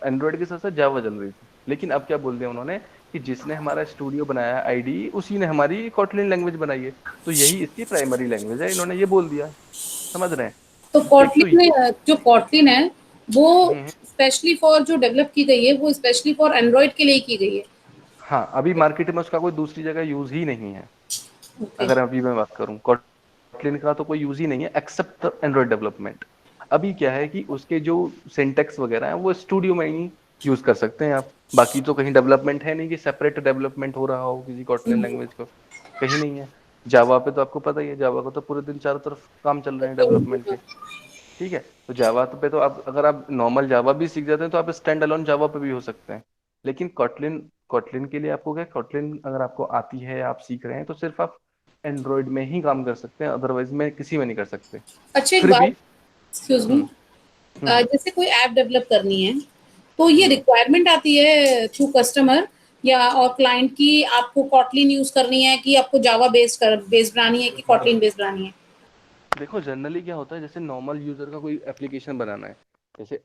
एंड्रॉइड के साथ साथ जावा चल रही थी, लेकिन अब क्या बोल दिया उन्होंने कि जिसने हमारा स्टूडियो बनाया आईडी, उसी ने हमारी कॉटलिन लैंग्वेज बनाई है, तो यही इसकी प्राइमरी लैंग्वेज है, इन्होंने ये बोल दिया, समझ रहे हैं? तो एक तो कॉटलिन में जो कॉटलिन है वो हम्म, स्पेशली फॉर जो डेवलप की गई है वो स्पेशली फॉर एंड्रॉइड के लिए की गई है। हाँ, अभी मार्केट में उसका कोई दूसरी जगह यूज ही नहीं है। ओके अगर अभी मैं बात करूं, कॉटलिन का तो कोई यूज ही नहीं है एक्सेप्ट एंड्रॉइड डेवलपमेंट। अभी क्या है कि उसके जो सिंटेक्स वगैरह है वो स्टूडियो में ही यूज कर सकते हैं आप। बाकी तो कहीं डेवलपमेंट है नहीं कि सेपरेट डेवलपमेंट हो रहा हो किसी कॉटलिन लैंग्वेज को, कहीं नहीं है। जावा पे तो आपको पता ही है, जावा को तो पूरे दिन चारों तरफ काम चल रहे हैं डेवलपमेंट के। ठीक है, तो जावा तो पे तो आप, अगर आप नॉर्मल जावा भी सीख जाते हैं तो आप स्टैंड अलोन जावा पे भी हो सकते हैं। लेकिन कॉटलिन, कॉटलिन के लिए आपको क्या, कॉटलिन अगर आपको आती है, आप सीख रहे हैं, तो सिर्फ आप एंड्रॉइड में ही काम कर सकते हैं, अदरवाइज में किसी में नहीं कर सकते। अच्छा एक फिर बात, भी एक्सक्यूज मी, हम्म हम्म जैसे कोई ऐप डेवलप करनी है तो ये हम्म रिक्वायरमेंट आती है थ्रू कस्टमर या और क्लाइंट की आपको कॉटलिन यूज करनी है कि आपको जावा बेस्ड बनानी है कि कॉटलिन बेस्ड बनानी है? देखो जनरली क्या होता है, जैसे नॉर्मल यूजर का कोई एप्लीकेशन बनाना है, जैसे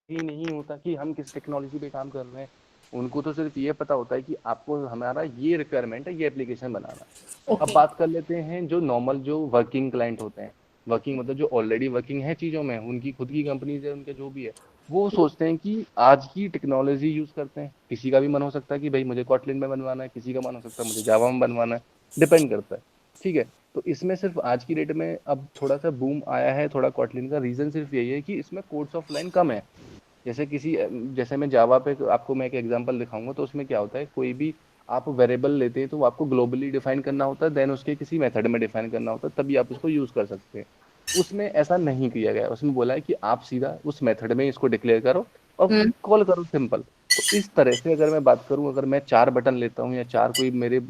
ही नहीं होता कि हम किस टेक्नोलॉजी पे काम कर रहे हैं। उनको तो सिर्फ ये पता होता है कि आपको हमारा ये रिक्वायरमेंट है, ये एप्लीकेशन बनाना है। अब ओके बात कर लेते हैं जो नॉर्मल जो वर्किंग क्लाइंट होते हैं, वर्किंग मतलब जो ऑलरेडी वर्किंग है चीजों में, उनकी खुद की कंपनीज है, उनके जो भी है, वो सोचते हैं कि आज की टेक्नोलॉजी यूज करते हैं। किसी का भी मन हो सकता है कि भाई मुझे कॉटलिन में बनवाना है, किसी का मन हो सकता है मुझे जावा में बनवाना है, डिपेंड करता है। ठीक है, तो इसमें सिर्फ आज की डेट में अब थोड़ा सा बूम आया है थोड़ा कॉटलिन का, रीजन सिर्फ यही है कि इसमें कोड्स ऑफ लाइन कम है। जैसे किसी, जैसे मैं जावा पे आपको मैं एक एग्जांपल दिखाऊंगा, तो उसमें क्या होता है, कोई भी आप वेरिएबल लेते हैं तो वो आपको ग्लोबली डिफाइन करना होता है, देन उसके किसी मेथड में डिफाइन करना होता है, तभी आप उसको यूज कर सकते हैं। उसमें ऐसा नहीं किया गया, उसमें बोला है कि आप सीधा उस मेथड में इसको डिक्लेयर करो और हम्म कॉल करो, सिंपल। तो इस तरह से अगर मैं बात करूं, अगर मैं 4 बटन लेता हूं या 4 कोई मेरे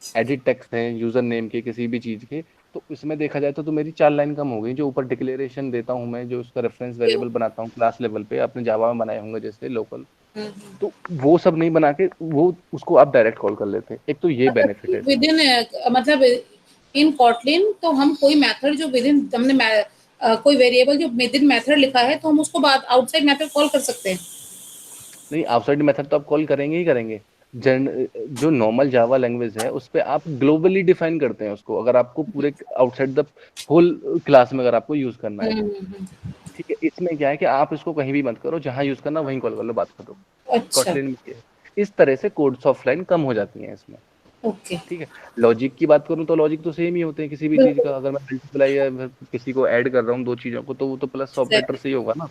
एडिट टेक्स्ट हैं यूजर नेम के किसी भी चीज के, तो इसमें देखा जाए तो मेरी 4 लाइन कम हो गई। जो ऊपर डिक्लेरेशन देता हूँ मैं, जो उसका रेफरेंस वेरिएबल बनाता हूँ क्लास लेवल पे, अपने जावा में बनाए होंगे जैसे लोकल, तो वो सब नहीं बना के वो उसको आप डायरेक्ट कॉल कर लेते हैं। एक तो ये बेनिफिट है इसमें। विद इन मतलब इन कॉटलिन तो हम कोई मेथड जो विद इन हमने कोई वेरिएबल जो विद इन मेथड लिखा है तो हम उसको बाद आउटसाइड मेथड कॉल कर सकते हैं। नहीं, आउटसाइड मेथड तो आप कॉल करेंगे ही करेंगे, जो नॉर्मल जावा लैंग्वेज है उस पे आप ग्लोबली डिफाइन करते हैं उसको, अगर आपको पूरे आउटसाइड द होल क्लास में अगर आपको यूज करना है तो। ठीक है, इसमें क्या है कि आप इसको कहीं भी मत करो, जहां यूज करना वहीं कॉल कर लो, बात करो। अच्छा, कॉटलिन में ये है। इस तरह से कोड्स ऑफलाइन कम हो जाती हैं इसमें। ओके, ठीक है, लॉजिक की बात करूं तो लॉजिक तो सेम ही होते हैं किसी भी चीज बिल्कुल, का। अगर मैं मल्टीप्लाई या फिर किसी को ऐड कर रहा हूँ दो चीजों को, तो वो तो प्लस ऑपरेटर एग्ज़ैक्टली, से ही होगा ना।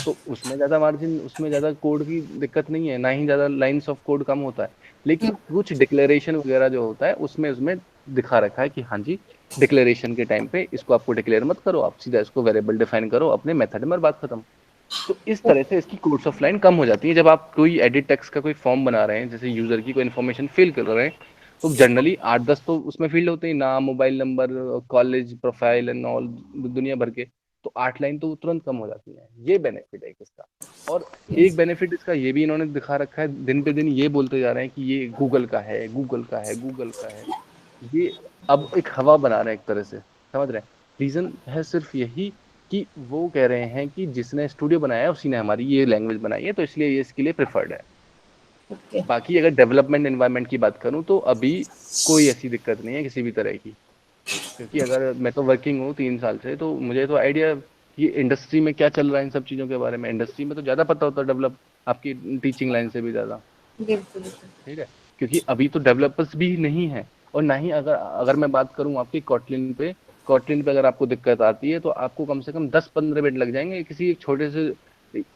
तो उसमें ज्यादा मार्जिन, उसमें ज्यादा कोड की दिक्कत नहीं है, ना ही ज्यादा लाइंस ऑफ कोड कम होता है। हुँ, लेकिन कुछ डिक्लेरेशन वगैरह जो होता है उसमें उसमें दिखा रखा है कि हाँ जी, डिक्लेरेशन के टाइम पे इसको आपको डिक्लेयर मत करो, आप सीधा इसको वेरिएबल डिफाइन करो अपने मेथड में और बात खत्म। तो इस तरह से इसकी कोर्स ऑफ लाइन कम हो जाती है। जब आप कोई एडिट टेक्स्ट का कोई फॉर्म बना रहे हैं, जैसे यूजर की कोई इन्फॉर्मेशन फिल कर रहे हैं, तो जनरली 8-10 तो उसमें फील्ड होते हैं, नाम, mobile number, college profile and all, दुनिया भर के। तो 8 लाइन तो तुरंत कम हो जाती है। ये बेनिफिट है इसका। और एक यस, बेनिफिट इसका ये भी इन्होंने दिखा रखा है, दिन पे दिन ये बोलते जा रहे हैं कि ये गूगल का है, गूगल का है, गूगल का है। ये अब एक हवा बना रहे हैं एक तरह से, समझ रहे हैं। रीजन है सिर्फ यही कि वो कह रहे हैं कि जिसने स्टूडियो बनाया है उसी ने हमारी ये लैंग्वेज बनाई है, तो इसलिए ये इसके लिए प्रेफर्ड है। ओके, बाकी अगर डेवलपमेंट एनवायरनमेंट की बात करूं तो अभी कोई ऐसी दिक्कत नहीं है किसी भी तरह की। क्योंकि अगर मैं तो वर्किंग हूँ 3 साल से, तो मुझे तो आइडिया कि इंडस्ट्री में क्या चल रहा है इन सब चीज़ों के बारे में, इंडस्ट्री में तो ज़्यादा पता होता है डेवलप आपकी टीचिंग लाइन से भी ज़्यादा। बिल्कुल, बिल्कुल, ठीक है, क्योंकि अभी तो डेवलपर्स भी नहीं है। और ना ही अगर अगर मैं बात करूं आपकी कॉटलिन पे अगर आपको दिक्कत आती है तो आपको कम से कम 10-15 मिनट लग जाएंगे किसी एक छोटे से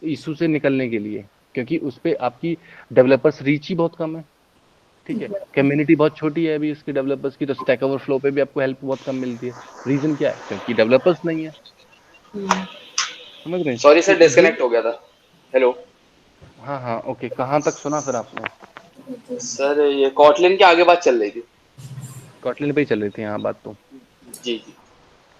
इशू से निकलने के लिए, क्योंकि उस पे आपकी डेवलपर्स रीच ही बहुत कम है। ठीक है, एग्ज़ैक्टली, कम्युनिटी बहुत छोटी है अभी इसकी डेवलपर्स की, तो स्टैक ओवरफ्लो पे भी आपको हेल्प बहुत कम मिलती है। रीजन क्या है? क्योंकि डेवलपर्स नहीं है। हुँ, समझ रहे हैं? सॉरी तो सर, ये, डिस्कनेक्ट हो गया था। हेलो हाँ हाँ ओके, कहाँ तक सुना फिर आपने? सर, ये कॉटलिन की आगे बात चल रही थी। कॉटलिन पे ही चल रही थी हाँ बात तो। जी जी,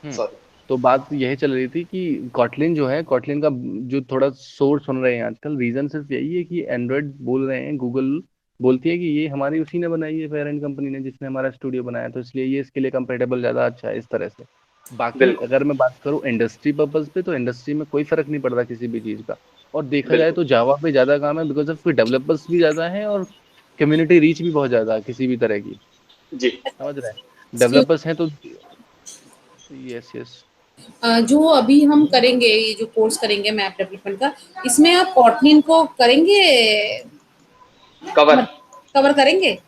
हम्म। सॉरी। तो बात यही चल रही थी कि कॉटलिन जो है, कॉटलिन का जो थोड़ा सोर्स सुन रहे हैं आजकल, रीजन सिर्फ यही है कि एंड्रॉयड बोल रहे हैं, गूगल बोलती है कि ये हमारी उसी ने बनाई है, पेरेंट कंपनी ने, जिसने हमारा स्टूडियो बनाया, तो इसलिए ये इसके लिए कंपेटेबल ज्यादा अच्छा है, इस तरह से। बाकी बिल्कुल अगर मैं बात करूं इंडस्ट्री पर्पज पे, तो इंडस्ट्री में कोई फर्क नहीं पड़ता किसी भी चीज का। और देखा जाए बिल्कुल। तो जावा पे ज्यादा काम है, बिकॉज ऑफ डेवलपर्स भी ज्यादा है और कम्युनिटी रीच भी बहुत ज्यादा है किसी भी तरह की। जी। समझ रहे हैं, एक्सक्यूज़ डेवलपर्स हैं तो। Yes yes. जो अभी हम करेंगे, ये जो कोर्स करेंगे मैप डेवलपमेंट का, इसमें आप कॉटलिन को करेंगे, कवर। मत कवर करेंगे?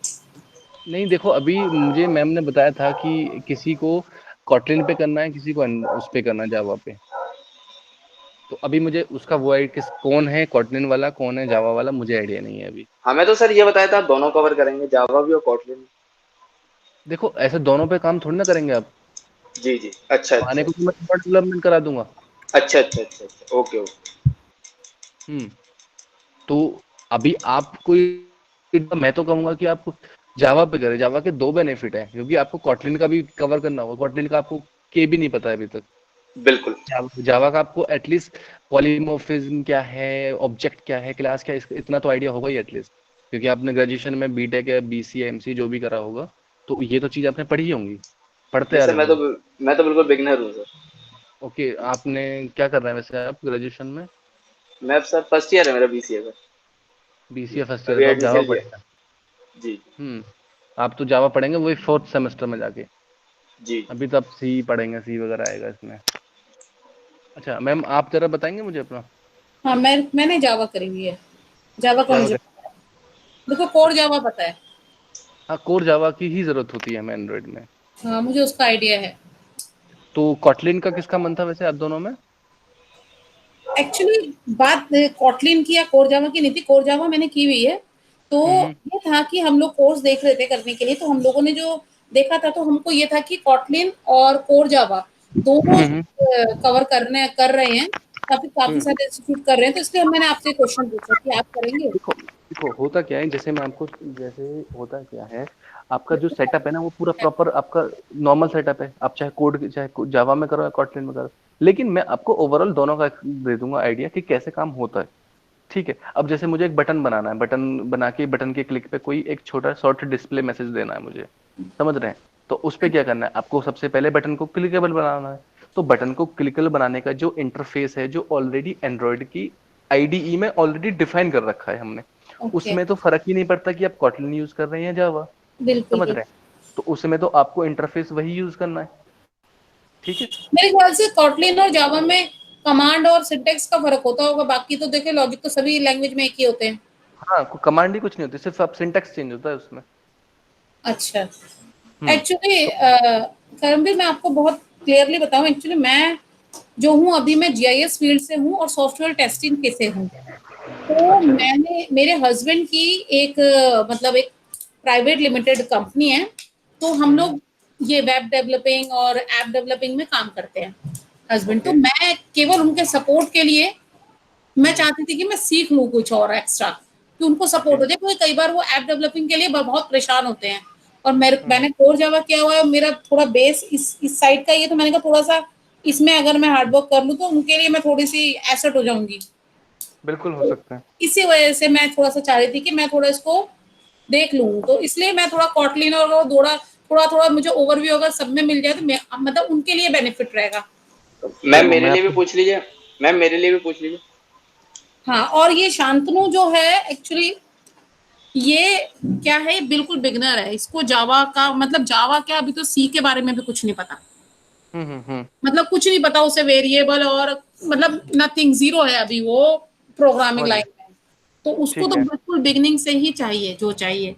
नहीं देखो, अभी मुझे मैम ने बताया था कि किसी को कॉटलिन पे करना है, किसी को उस पे करना है, जावा पे। तो अभी मुझे उसका वो है किस कौन है कॉटलिन वाला, कौन है जावा वाला, मुझे आइडिया नहीं है अभी। हमें तो सर ये बताया था, आप दोनों कवर करेंगे, जावा भी और कॉटलिन। देखो ऐसे दोनों पे काम थोड़ी ना करेंगे आप। जी जी, अच्छा आने अच्छा को तो मैं डेवलपमेंट करा दूंगा। अच्छा अच्छा अच्छा अच्छा, ओके ओके। हम्म। तो अभी आप कोई, मैं तो कहूंगा कि आप जावा पे करें। जावा के दो बेनिफिट है, क्योंकि आपको कॉटलिन का भी कवर करना होगा। कॉटलिन का आपको के भी नहीं पता है अभी तक। बिल्कुल। जावा का आपको एटलीस्ट पॉलीमॉर्फिज्म क्या है, ऑब्जेक्ट क्या है, क्लास क्या है, इतना तो आइडिया होगा ही एटलीस्ट। क्योंकि आपने ग्रेजुएशन में बीटेक या बीसीए एमसी जो भी करा होगा, तो ये तो चीज आपने पढ़ी ही होंगी, पढ़ते जी आ सर, रहे होंगे। मैं तो बिल्कुल बिगनर हूँ सर। ओके, आपने क्या कर रहे हैं वैसे आप ग्रेजुएशन में? मैं अब सर फर्स्ट ईयर है मेरा, बीसीए का। बीसीए फर्स्ट ईयर, अभी तो आप एडमिशन जावा लिया। पढ़ेंगे। जी हम्म। आप तो जावा पढ़ेंगे वही फोर्थ सेमेस्टर में जाके। जी जी। अभी तो आप सी पढ़ेंगे, सी वगैरह आएगा इसमें। अच्छा मैम, आप जरा बताएंगे मुझे अपना। हाँ, मैंने जावा करी हुई है। जावा का जावा मुझे का। पता है। देखो, कोर अच्छा। जावा पता है। हाँ, कोर जावा की ही जरूरत होती है हमें एंड्रॉइड में। हाँ, मुझे उसका आइडिया है। तो कॉटलिन का किसका मन था वैसे आप दोनों में? एक्चुअली बात कॉटलिन की या कोर जावा की नहीं थी, कोर जावा मैंने की हुई है। तो हम्म ये था कि हम लोग कोर्स देख रहे थे करने के लिए, तो हम लोगों ने जो देखा था, तो हमको ये था कि कॉटलिन और कोर जावा दोनों हम्म कवर कर रहे हैं, काफी काफी हम्म। सारे इंस्टीट्यूट कर रहे हैं, तो इसलिए मैंने आपसे क्वेश्चन पूछा कि आप करेंगे। देखो देखो, होता क्या है, जैसे मैं आपको, जैसे होता क्या है, आपका जो सेटअप है ना वो पूरा प्रॉपर आपका नॉर्मल सेटअप है। आप चाहे जावा में करो या कॉटलिन में करो, लेकिन मैं आपको ओवरऑल दोनों का दे दूंगा आइडिया कि कैसे काम होता है। ठीक है, अब जैसे मुझे एक बटन बनाना है, बटन बना के बटन के क्लिक पे कोई एक छोटा शॉर्ट डिस्प्ले मैसेज देना है मुझे, समझ रहे हैं? तो उस पे क्या करना है, आपको सबसे पहले बटन को क्लिकेबल बनाना है। तो बटन को क्लिकेबल बनाने का जो इंटरफेस है, जो ऑलरेडी एंड्रॉयड की आईडीई में ऑलरेडी डिफाइन कर रखा है हमने, ओके, उसमें तो फर्क ही नहीं पड़ता कि आप कॉटलिन यूज कर रहे हैं या जावा, बिल्कुल समझ बिल्कुल। रहे हैं? तो उसमें तो आपको इंटरफेस वही यूज करना है, ठीक है। मेरे ख्याल से कॉटलिन और जावा में कमांड और सिंटेक्स का फर्क होता होगा, बाकी तो देखिए लॉजिक तो सभी लैंग्वेज में एक ही होते हैं। हाँ, कमांड ही कुछ नहीं होती, सिर्फ आप सिंटेक्स चेंज होता है उसमें। अच्छा, हम्म। एक्चुअली तो करमवीर मैं आपको बहुत क्लियरली बताऊं, एक्चुअली मैं जो हूँ अभी मैं जीआईएस फील्ड से हूँ और सॉफ्टवेयर टेस्टिंग के से हूँ। तो अच्छा। मैंने मेरे हस्बैंड की एक मतलब एक प्राइवेट लिमिटेड कंपनी है, तो हम हम्म। लोग ये वेब डेवलपिंग और ऐप डेवलपिंग में काम करते हैं हस्बैंड। तो ओके। मैं केवल उनके सपोर्ट के लिए मैं हम्म। चाहती थी कि मैं सीख लूँ कुछ और एक्स्ट्रा, कि उनको सपोर्ट ओके। हो जाए, क्योंकि कई बार वो ऐप डेवलपिंग के लिए बहुत परेशान होते हैं। और हम्म। मैंने कोर जावा किया हुआ है, मेरा थोड़ा बेस इस साइड का ही है, तो मैंने कहा थोड़ा सा इसमें अगर मैं हार्डवर्क कर लूँ तो उनके लिए मैं थोड़ी सी एसेट हो जाऊंगी। बिल्कुल हो तो सकता है। इसी वजह से मैं थोड़ा सा चाह रही थी कि मैं थोड़ा इसको देख लूँ, तो इसलिए मैं थोड़ा कॉटलिन और वो थोड़ा थोड़ा थोड़ा मुझे ओवरव्यू अगर सब में मिल जाए तो मतलब उनके लिए बेनिफिट रहेगा। मैम देखो मेरे मैं लिए भी आपको पूछ लीजिए, मैम मेरे लिए भी पूछ लीजिए। हाँ, और ये शांतनु जो है एक्चुअली ये क्या है, ये बिल्कुल बिगनर है, इसको जावा का मतलब जावा क्या, अभी तो सी के बारे में भी कुछ नहीं पता, हम्म। मतलब कुछ नहीं पता उसे वेरिएबल और मतलब नथिंग, जीरो है अभी वो प्रोग्रामिंग समझ गया। लाइन में। तो उसको ठीक तो है। बिल्कुल बिगनिंग से ही चाहिए जो चाहिए,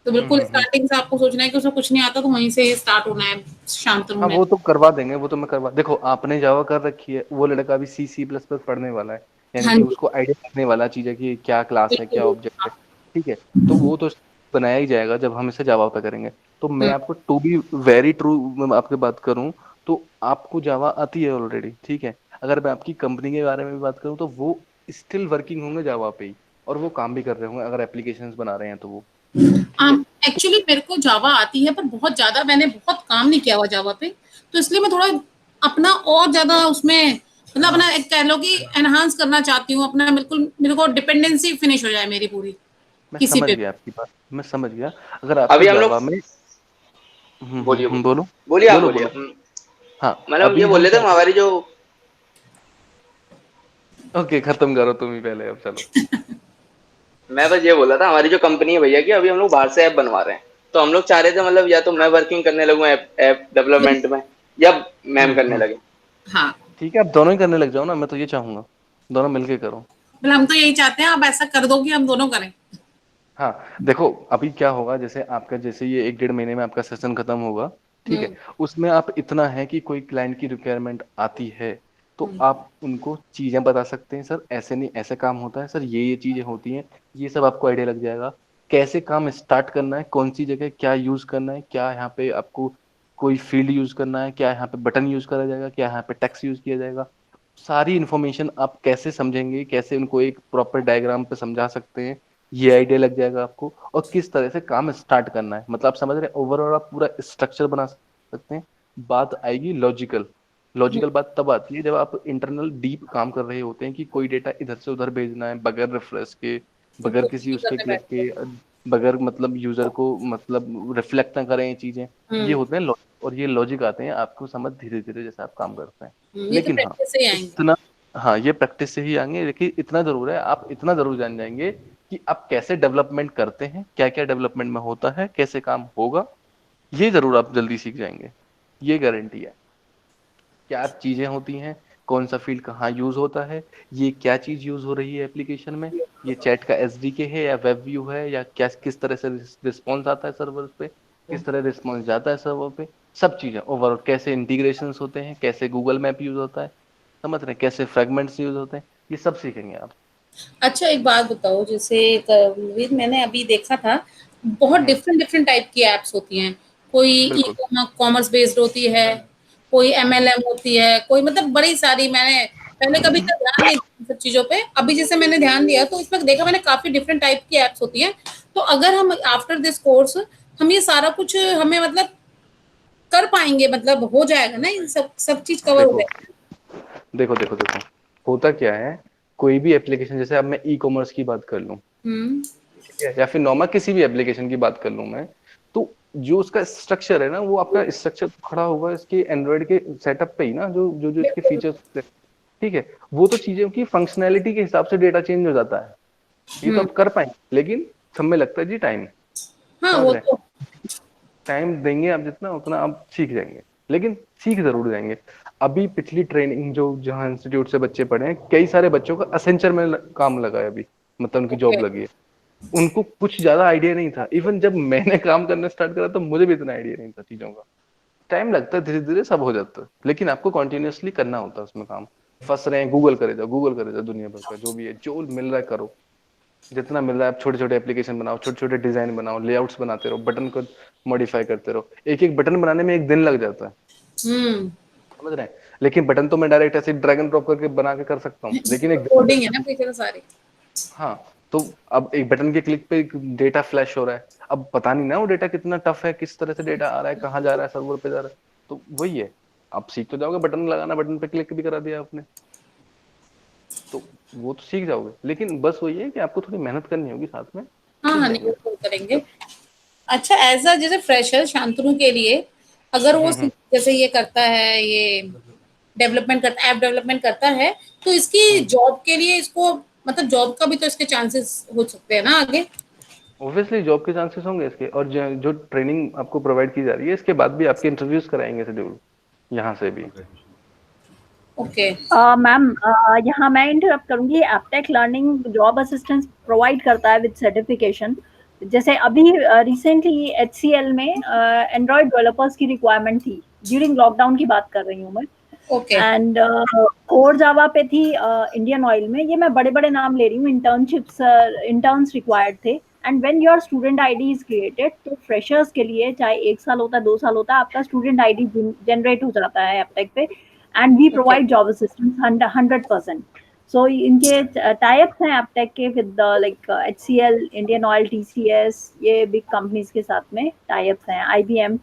तो बिल्कुल हम्म। स्टार्टिंग से आपको सोचना है कि उसे कुछ नहीं आता, तो वहीं से स्टार्ट होना है शांतनु हाँ, में। वो तो करवा देंगे, वो तो मैं करवा, देखो आपने जावा कर रखी है, वो लड़का भी C++ पढ़ने वाला है, यानी हाँ कि जी, उसको आइडिया लगने वाला चीज है कि क्या क्लास है, क्या बिल्कुल। ऑब्जेक्ट है, ठीक है। तो वो तो बनाया ही जाएगा जब हम इसे जावा पे करेंगे। तो मैं हम्म, आपको टू बी वेरी ट्रू मैं आपकी बात करूं, तो आपको जावा आती है ऑलरेडी, ठीक है। अगर मैं आपकी कंपनी के बारे में भी बात करूं तो वो स्टिल वर्किंग होंगे जावा पे ही, और वो काम भी कर रहे होंगे अगर एप्लीकेशंस बना रहे हैं तो वो, ठीक है। तो एक्चुअली मेरे को जावा आती है, पर बहुत ज्यादा मैंने बहुत काम नहीं किया हुआ जावा पे, तो इसलिए मैं थोड़ा अपना और ज्यादा उसमें मतलब अपना एक कह लो कि एनहांस करना चाहती हूँ अपना, बिल्कुल मेरे को डिपेंडेंसी फिनिश हो जाए मेरी पूरी मैं किसी समझ पे भी। गया आपकी बात, मैं समझ गया। अगर आपको अभी हम लोग, जावा में बोलिए बोलिए, बोलो बोलिए आप बोलो बोलिए। बोलो। हाँ, मतलब हम ये अभी बोल हम रहे थे क्या, हमारी जो, ओके खत्म करो तुम ही पहले, अब चलो। मैं बस ये बोला था हमारी जो कंपनी है भैया की, अभी हम लोग बाहर से ऐप बनवा रहे हैं। तो हम लोग चाह रहे थे मतलब या तो मैं वर्किंग करने लगूं ऐप ऐप डेवलपमेंट में, या मैम करने हम्म। लगे। हाँ, ठीक है, आप दोनों ही करने लग जाओ ना, मैं तो ये चाहूंगा दोनों मिलके करो। मतलब हम तो यही चाहते हैं, आप ऐसा कर दो कि हम दोनों करें। हाँ देखो, अभी क्या होगा, जैसे आपका जैसे ये 1 डेढ़ महीने में आपका सेशन खत्म होगा, ठीक है। हम्म, उसमें आप इतना है कि कोई क्लाइंट की रिक्वायरमेंट आती है तो हम्म, आप उनको चीजें बता सकते हैं, सर ऐसे नहीं ऐसे काम होता है, सर ये चीजें होती हैं, ये सब आपको आइडिया लग जाएगा। कैसे काम स्टार्ट करना है, कौन सी जगह क्या यूज करना है, क्या यहाँ पे आपको कोई फील्ड यूज करना है, क्या यहाँ पे बटन यूज करा जाएगा, क्या यहाँ पे टेक्स्ट यूज किया जाएगा, सारी इन्फॉर्मेशन आप कैसे समझेंगे, कैसे उनको एक प्रॉपर डायग्राम पे समझा सकते हैं, ये आइडिया लग जाएगा आपको। और किस तरह से काम स्टार्ट करना है, मतलब आप समझ रहे हैं, ओवरऑल आप पूरा स्ट्रक्चर बना सकते हैं। बात आएगी लॉजिकल, हम्म, लॉजिकल बात तब आती है जब आप इंटरनल डीप काम कर रहे होते हैं कि कोई डेटा इधर से उधर भेजना है बगैर रेफरेंस के, तो बगैर खुद किसी ही उसके करने क्लिक बैठते के, हैं। बगैर मतलब यूजर को मतलब रिफ्लेक्ट ना करें ये चीजें। ये हम्म, होते हैं लॉजिक, और ये लॉजिक आते हैं आपको समझ धीरे धीरे जैसे आप काम करते हैं। ये तो लेकिन हाँ, प्रैक्टिस से ही आएंगे। इतना, हाँ ये प्रैक्टिस से ही आएंगे, लेकिन इतना जरूर है, आप इतना जरूर जान जाएंगे कि आप कैसे डेवलपमेंट करते हैं, क्या क्या डेवलपमेंट में होता है, कैसे काम होगा, ये जरूर आप जल्दी सीख जाएंगे, ये गारंटी है। क्या चीजें होती हैं, कौन सा फील्ड कहाँ यूज होता है, ये क्या चीज यूज हो रही है एप्लीकेशन में, ये चैट का एसडीके है या वेब व्यू है, या क्या किस तरह से रिस्पॉन्स आता है सर्वर पे, किस तरह रिस्पॉन्स जाता है सर्वर पे, सब चीजें ओवरऑल कैसे इंटीग्रेशंस होते हैं, कैसे गूगल मैप यूज होता है, समझ रहे हैं, कैसे फ्रेगमेंट्स यूज होते हैं, ये सब सीखेंगे आप। अच्छा, एक बात बताओ, जैसे वीर मैंने अभी देखा था बहुत हम्म। डिफरेंट डिफरेंट टाइप की एप्स होती हैं, कोई ई बिल्कुल। कॉमर्स बेस्ड होती है, कोई एमएलएम होती है, कोई मतलब बड़ी सारी, मैंने पहले कभी इतना ध्यान नहीं दिया इन सब चीजों पे, अभी जैसे मैंने ध्यान दिया तो इसमें देखा मैंने काफी डिफरेंट टाइप की एप्स होती हैं। तो अगर हम आफ्टर दिस कोर्स हम ये सारा कुछ हमें मतलब कर पाएंगे, मतलब हो जाएगा ना, ये सब सब चीज कवर हो देखो जाएगा। देखो होता क्या है, कोई भी एप्लीकेशन, जैसे अब मैं ई कॉमर्स की बात कर लूं, हम्म, ठीक है, या फिर नॉर्मल किसी भी एप्लीकेशन की बात कर लूं मैं, तो जो उसका स्ट्रक्चर है ना, वो आपका स्ट्रक्चर खड़ा होगा इसके एंड्रॉइड के सेटअप पे ही ना, जो जो जो इसके बिल्कुल। फीचर्स, ठीक है। वो तो चीजें की फंक्शनैलिटी के हिसाब से डेटा चेंज हो जाता है, ये तो आप कर पाएंगे, लेकिन सब में लगता है जी टाइम। हाँ समझ वो रहे हैं? तो। टाइम देंगे आप जितना, उतना आप सीख जाएंगे, लेकिन सीख जरूर जाएंगे। अभी पिछली ट्रेनिंग जो जहाँ इंस्टीट्यूट से बच्चे पढ़े हैं, कई सारे बच्चों का असेंचर में काम लगा है अभी, मतलब उनकी ओके। जॉब लगी है। उनको कुछ ज्यादा आइडिया नहीं था, इवन जब मैंने काम करना स्टार्ट करा तो मुझे भी इतना आइडिया नहीं था चीजों का। टाइम लगता है, धीरे धीरे सब हो जाता है, लेकिन आपको कॉन्टिन्यूअसली करना होता है उसमें काम। फंस रहे हैं, गूगल करे जाओ, गूगल करे जाओ, दुनिया भर का जो भी है, जो मिल रहा है करो। जितना मिल रहा है आप छोटे छोटे एप्लीकेशन बनाओ, छोटे छोटे डिजाइन बनाओ, लेआउट्स बनाते रहो, बटन को मॉडिफाई करते रहो। एक एक बटन बनाने में 1 दिन लग जाता है, हम्म। समझ रहे हैं? लेकिन बटन तो मैं डायरेक्ट ऐसे ड्रैग एंड ड्रॉप करके बना के कर सकता हूँ, लेकिन एक दिन कोडिंग है लगता ना है। पीछे तो सारी। हाँ, तो अब एक बटन के क्लिक पे डेटा फ्लैश हो रहा है, अब पता नहीं ना वो डेटा कितना टफ है, किस तरह से डेटा आ रहा है, कहाँ जा रहा है, सर्वर पे जा रहा है। तो वही है, आप सीख तो जाओगे, बटन लगाना, बटन पे क्लिक भी करा दिया आपने, तो वो तो सीख जाओगे। लेकिन बस वही है कि आपको थोड़ी मेहनत करनी होगी साथ में, हाँ सीख हाँ, नहीं जाएंगे। वो तो करेंगे। अच्छा, एज अ जैसे फ्रेशर शांतनु के लिए, अगर वो हम्म। जैसे ये करता है, ये डेवलपमेंट करता, ऐप डेवलपमेंट करता है, तो इसकी हम्म। जॉब के लिए इसको, मतलब जॉब का भी तो इसके चांसेस हो सकते हैं ना आगे। ऑब्वियसली जॉब के चांसेस होंगे इसके, और जो ट्रेनिंग आपको प्रोवाइड की जा रही है, इसके बाद भी आपके इंटरव्यूज कराएंगे शेड्यूल, यहाँ से भी। ओके। मैम, यहाँ मैं इंटरप्ट करूंगी। Aptech learning job assistance provide करता है विद सर्टिफिकेशन। जैसे अभी रिसेंटली एचसीएल में एंड्रॉयड डेवलपर्स की रिक्वायरमेंट थी, ड्यूरिंग लॉकडाउन की बात कर रही हूँ मैं। ओके। एंड कोर जावा पे थी इंडियन ऑयल में। ये मैं बड़े बड़े नाम ले रही हूँ। इंटर्नशिप्स, इंटर्न्स रिक्वायर्ड थे। And when your student ID is created, तो फ्रेशर्स के लिए चाहे 1 साल होता है 2 साल होता है, आपका स्टूडेंट आईडी जनरेट हो जाता है एपटेक पे। And we okay. Provide job assistance 100%। So इनके टाइप्स हैं एपटेक के विद लाइक एचसीएल, इंडियन ऑयल, टीसीएस, ये बिग कंपनीज के साथ में टाइप्स हैं, आईबीएम।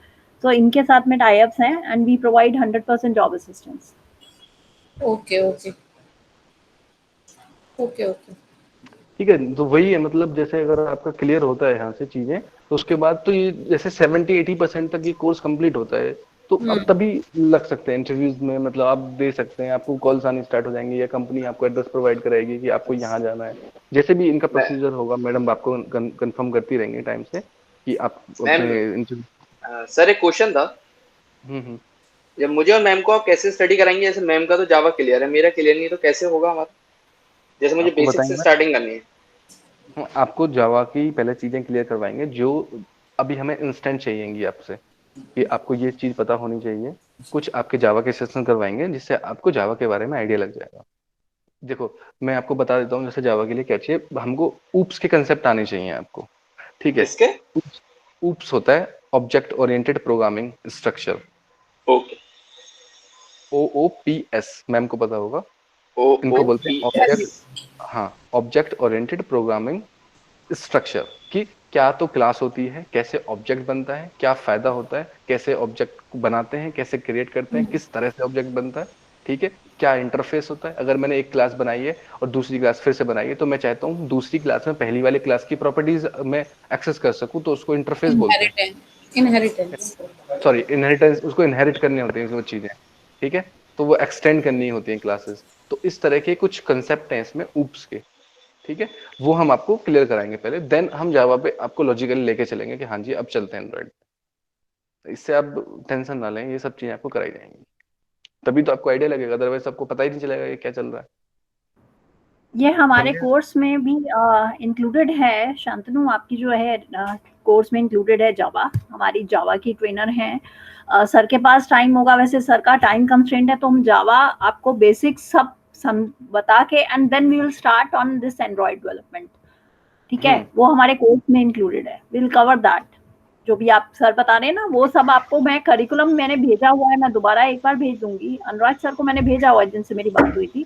तो इनके साथ में टाइप्स हैं and we provide 100% job assistance. Okay. Okay. Okay. Okay. ठीक है, तो वही है, मतलब जैसे अगर आपका क्लियर होता है यहाँ से चीजें, तो उसके बाद तो ये जैसे 70-80% तक ये कोर्स कंप्लीट होता है, तो अब तभी लग सकते हैं इंटरव्यूज में, मतलब आप दे सकते हैं, आपको कॉल्स आनी स्टार्ट हो जाएंगे, या कंपनी आपको एड्रेस प्रोवाइड कराएगी कि आपको यहाँ जाना है। जैसे भी इनका मैं प्रोसीजर होगा, मैडम आपको कंफर्म करती रहेंगे टाइम से कि आप मैम, अपने इंटरव्यू। सर एक क्वेश्चन था। हम्म। जब मुझे और मैम को आप कैसे स्टडी कराएंगे? जैसे मैम का तो जावा क्लियर है, मेरा क्लियर नहीं है, तो कैसे होगा हमारा? जैसे मुझे आपको बेसिक से बताएंगे स्टार्टिंग करनी है। आपको जावा की पहले चीजें क्लियर करवाएंगे, जो अभी हमें इंस्टेंट चाहिएंगी आपसे, कि आपको ये चीज पता होनी चाहिए। कुछ आपके जावा के सेशन करवाएंगे, जिससे आपको जावा के बारे में आइडिया लग जाएगा। देखो, मैं आपको बता देता हूँ, जैसे जावा के लिए क्या चाहिए हमको, ऊप्स के कंसेप्ट आने चाहिए आपको। ठीक है? किसके? ऊप्स होता है object oriented programming structure, okay. OOPS, ma'am को पता होगा। ओ ओ इनको बोलते हैं पी हाँ एस जी। ऑब्जेक्ट, हाँ, ऑब्जेक्ट ओरिएंटेड प्रोग्रामिंग स्ट्रक्चर, कि क्या तो क्लास होती है, कैसे ऑब्जेक्ट बनता है, क्या फायदा होता है, कैसे ऑब्जेक्ट बनाते हैं, कैसे क्रिएट करते हैं, किस तरह से ऑब्जेक्ट बनता है। ठीक है? क्या इंटरफेस होता है, अगर मैंने एक क्लास बनाई है और दूसरी क्लास फिर से बनाई है, तो मैं चाहता हूँ दूसरी क्लास में पहली वाली क्लास की प्रॉपर्टीज मैं एक्सेस कर सकूं, तो उसको इंटरफेस बोलते हैं। इनहेरिटेंस। इनहेरिटेंस। सॉरी, इनहेरिटेंस, उसको इनहेरिट करने होते हैं वो चीजें। ठीक है? तो वो एक्सटेंड करनी होती है क्लासेस। तो इस तरह के कुछ कंसेप्ट हैं इसमें ऊप्स के। ठीक है? वो हम आपको क्लियर कराएंगे पहले, देन हम जावा पे आपको लॉजिकली लेके चलेंगे कि हाँ जी अब चलते हैं एंड्रॉइड। इससे आप टेंशन ना लें, ये सब चीजें आपको कराई जाएंगी, तभी तो आपको आइडिया लगेगा, अदरवाइज आपको पता ही नहीं चलेगा कि क्या चल रहा है। ये हमारे समझे? कोर्स में भी इंक्लूडेड है शांतनु। आपकी जो है कोर्स में इंक्लूडेड है जावा। हमारी जावा की ट्रेनर हैं। सर के पास टाइम होगा, वैसे सर का टाइम कंस्ट्रेंट है, तो हम जावा आपको बेसिक्स सब बता के and then we will start on this android development. ठीक है? हम्म। वो हमारे कोर्स में इंक्लूडेड है। Will cover that. जो भी आप सर बता रहे हैं ना, वो सब आपको मैं करिकुलम मैंने भेजा हुआ है, मैं दोबारा एक बार भेज दूंगी। अनुराग सर को मैंने भेजा हुआ है, जिनसे मेरी बात हुई थी।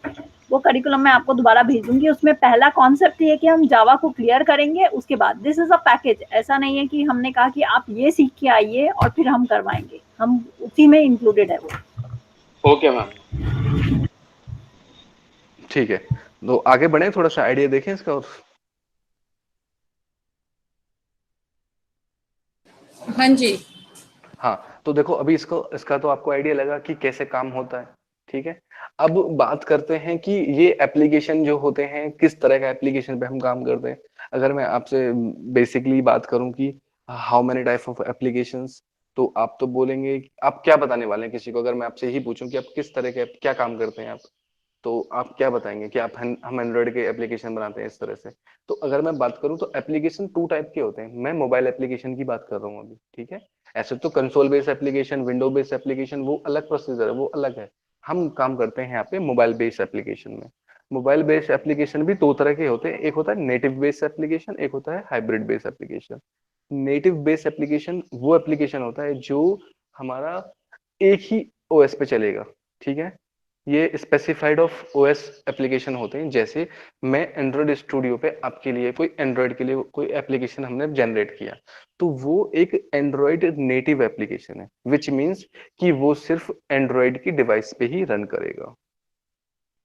वो करिकुलम मैं आपको दोबारा भेज दूंगी। उसमें पहला कॉन्सेप्ट ये कि हम जावा को क्लियर करेंगे, उसके बाद दिस इज अ पैकेज। ऐसा नहीं है कि हमने कहा कि आप ये सीख के आइए और फिर हम करवाएंगे। हम उसी में इंक्लूडेड है वो। Okay ma'am. ठीक है, तो आगे बढ़े, थोड़ा सा आइडिया देखें इसका। और हाँ जी। हाँ, तो देखो अभी इसको, इसका तो आपको आइडिया लगा कि कैसे काम होता है। ठीक है। अब बात करते हैं कि ये एप्लीकेशन जो होते हैं किस तरह का एप्लीकेशन पे हम काम करते हैं। अगर मैं आपसे बेसिकली बात करूं कि how many type of applications, तो आप तो बोलेंगे, आप क्या बताने वाले हैं किसी को अगर मैं आपसे यही पूछूं कि आप किस तरह के क्या काम करते हैं आप, तो आप क्या बताएंगे कि आप हम एंड्रॉइड के एप्लीकेशन बनाते हैं इस तरह से। तो अगर मैं बात करूं तो एप्लीकेशन टू टाइप के होते हैं, मैं मोबाइल एप्लीकेशन की बात कर रहा हूं अभी, ठीक है। ऐसे तो console based application, window based application वो अलग प्रोसीजर है, वो अलग है। हम काम करते हैं यहाँ पे मोबाइल बेस्ड एप्लीकेशन में। मोबाइल बेस्ड एप्लीकेशन भी दो तरह के होते हैं, एक होता है नेटिव बेस्ड एप्लीकेशन, एक होता है hybrid based application. Native based application वो एप्लीकेशन होता है जो हमारा एक ही ओएस पे चलेगा, ठीक है। ये स्पेसिफाइड ऑफ ओएस एप्लीकेशन होते हैं। जैसे मैं एंड्रॉइड स्टूडियो पे आपके लिए कोई एंड्रॉइड के लिए कोई एप्लीकेशन हमने जनरेट किया, तो वो एक एंड्रॉइड नेटिव एप्लीकेशन है, विच मींस कि वो सिर्फ एंड्रॉइड की डिवाइस पे ही रन करेगा।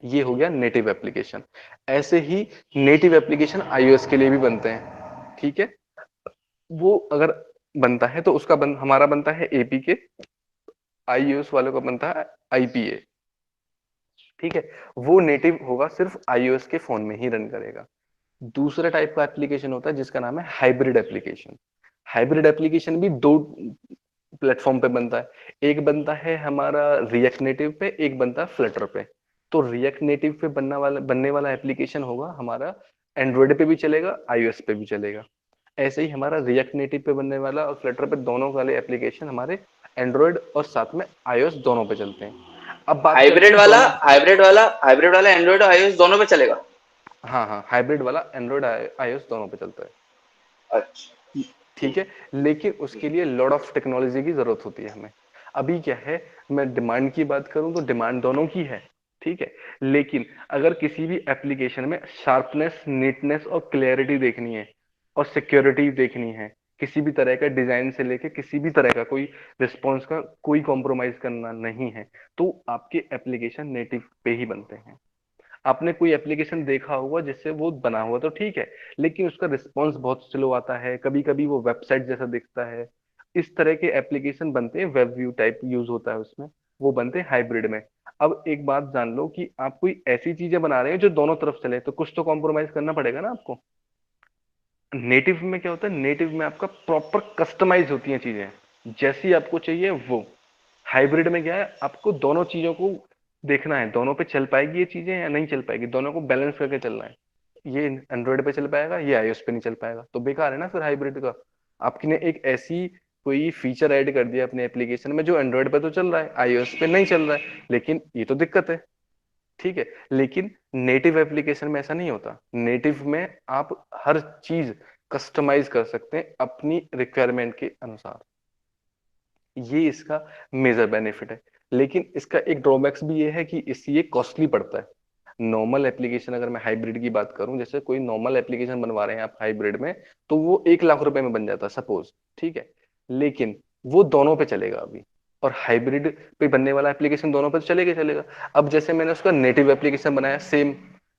ये हो गया नेटिव एप्लीकेशन। ऐसे ही नेटिव एप्लीकेशन आईओएस के लिए भी बनते हैं, ठीक है। वो अगर बनता है तो उसका हमारा बनता है एपीके, आईओएस वालों का बनता है आईपीए, ठीक है। वो नेटिव होगा, सिर्फ आईओएस के फोन में ही रन करेगा। दूसरा टाइप का एप्लीकेशन होता है जिसका नाम है हाइब्रिड एप्लीकेशन। हाइब्रिड एप्लीकेशन भी दो प्लेटफॉर्म पे बनता है, एक बनता है हमारा रिएक्ट नेटिव पे, एक बनता है फ्लटर पे। तो रिएक्ट नेटिव पे बनने वाला एप्लीकेशन होगा हमारा एंड्रॉइड पे भी चलेगा, आईओएस पे भी चलेगा। ऐसे ही हमारा रिएक्ट नेटिव पे बनने वाला और फ्लटर पे दोनों वाले एप्लीकेशन हमारे एंड्रॉइड और साथ में आईओएस दोनों पे चलते हैं। अब बात करते हाइब्रिड हैं वाला दोनों। हाइब्रिड वाला एंड्रॉइड और आईओएस दोनों पे चलेगा? हाँ हाँ, हाइब्रिड वाला एंड्रॉइड आईओएस दोनों पे चलता है, अच्छा। ठीक है। लेकिन उसके लिए लॉट ऑफ टेक्नोलॉजी की जरूरत होती है हमें। अभी क्या है, मैं डिमांड की बात करूं तो डिमांड दोनों की है, ठीक है। लेकिन अगर किसी भी एप्लीकेशन में शार्पनेस, नीटनेस और क्लैरिटी देखनी है और सिक्योरिटी देखनी है, किसी भी तरह का डिजाइन से लेके किसी भी तरह का कोई रिस्पॉन्स का कोई कॉम्प्रोमाइज करना नहीं है, तो आपके एप्लीकेशन नेटिव पे ही बनते हैं। आपने कोई एप्लीकेशन देखा होगा जिससे वो बना हुआ तो ठीक है, लेकिन उसका रिस्पॉन्स बहुत स्लो आता है, कभी कभी वो वेबसाइट जैसा दिखता है। इस तरह के एप्लीकेशन बनते हैं, वेब व्यू टाइप यूज होता है उसमें, वो बनते हैं हाइब्रिड में। अब एक बात जान लो कि आप कोई ऐसी चीजें बना रहे हैं जो दोनों तरफ चले, तो कुछ तो कॉम्प्रोमाइज करना पड़ेगा ना आपको। नेटिव में क्या होता है, नेटिव में आपका प्रॉपर कस्टमाइज होती हैं चीजें, जैसी आपको चाहिए वो। हाइब्रिड में क्या है, आपको दोनों चीजों को देखना है, दोनों पे चल पाएगी ये चीजें या नहीं चल पाएगी, दोनों को बैलेंस करके चलना है। ये एंड्रॉइड पे चल पाएगा, ये आईओएस पे नहीं चल पाएगा, तो बेकार है ना फिर हाइब्रिड का। आपने एक ऐसी कोई फीचर ऐड कर दिया अपने एप्लीकेशन में जो एंड्रॉइड पे तो चल रहा है, आईओएस पे नहीं चल रहा है, लेकिन ये तो दिक्कत है, ठीक है। लेकिन नेटिव एप्लीकेशन में ऐसा नहीं होता। नेटिव में आप हर चीज कस्टमाइज कर सकते हैं अपनी रिक्वायरमेंट के अनुसार। ये इसका मेजर बेनिफिट है। लेकिन इसका एक ड्रॉबैक्स भी ये है कि इससे ये कॉस्टली पड़ता है। नॉर्मल एप्लीकेशन, अगर मैं हाइब्रिड की बात करूं, जैसे कोई नॉर्मल एप्लीकेशन बनवा रहे हैं आप हाइब्रिड में, तो वो 1 लाख रुपए में बन जाता है सपोज, ठीक है। लेकिन वो दोनों पे चलेगा अभी, और हाइब्रिड पे बनने वाला एप्लीकेशन दोनों पे चलेगा चलेगा। अब जैसे मैंने उसका नेटिव एप्लीकेशन बनाया, सेम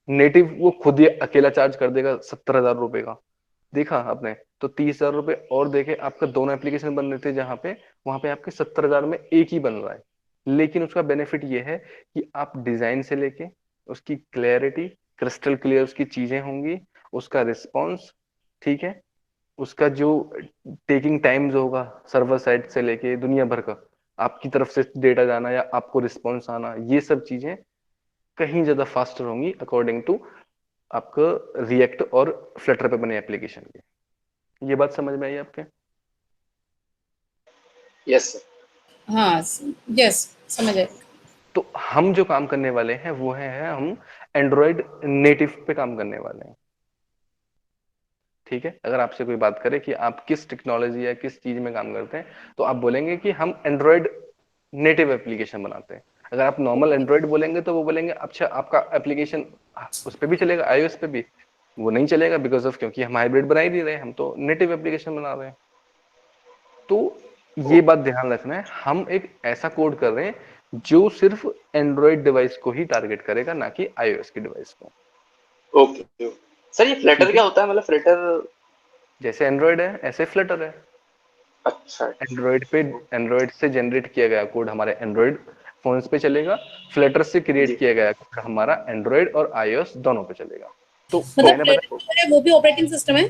नेटिव वो खुद ही अकेला चार्ज कर देगा 70,000 रुपए का, देखा आपने, तो 30,000 रुपए और देखे आपका दोनों एप्लीकेशन बन रहे थे जहां पे, वहां पे आपके 70,000 में एक ही बन रहा है। लेकिन उसका बेनिफिट ये है कि आप डिजाइन से लेके उसकी क्लैरिटी, क्रिस्टल क्लियर उसकी चीजें होंगी, उसका रिस्पॉन्स, ठीक है, उसका जो टेकिंग टाइम्स होगा सर्वर साइड से लेके दुनिया भर का, आपकी तरफ से डेटा जाना या आपको रिस्पॉन्स आना, ये सब चीजें कहीं ज्यादा फास्टर होंगी अकॉर्डिंग टू आपका रिएक्ट और फ्लटर पे बने एप्लीकेशन के। ये बात समझ में आई आपके? Yes sir. हाँ, यस, समझ आए। तो हम जो काम करने वाले हैं वो है हम एंड्रॉइड नेटिव पे काम करने वाले हैं, ठीक है। अगर आपसे कोई बात करे कि आप किस टेक्नोलॉजी या किस चीज में काम करते हैं, तो आप बोलेंगे कि हम एंड्रॉइड नेटिव एप्लीकेशन बनाते हैं। अगर आप नॉर्मल एंड्रॉइड बोलेंगे तो वो बोलेंगे अच्छा आपका एप्लीकेशन उस पर भी चलेगा, आईओएस पे भी। वो नहीं चलेगा बिकॉज ऑफ, क्योंकि हम हाइब्रिड बना ही नहीं रहे, हम तो नेटिव एप्लीकेशन बना रहे हैं। तो ये बात ध्यान रखना है, हम एक ऐसा कोड कर रहे हैं जो सिर्फ एंड्रॉइड डिवाइस को ही टारगेट करेगा, ना कि आईओएस की डिवाइस को। ओके सर, ये फ्लटर ठीक है, क्या होता है, मतलब फ्लटर? जैसे एंड्रॉइड है ऐसे फ्लटर है। अच्छा। एंड्रॉइड पे, एंड्रॉइड से जनरेट किया गया कोड हमारे एंड्रॉइड फोन्स पे चलेगा, फ्लटर से जी क्रिएट किया गया हमारा एंड्रॉइड और iOS दोनों पे चलेगा। तो मतलब मैंने फ्लटर बताया जो है वो भी ऑपरेटिंग सिस्टम है?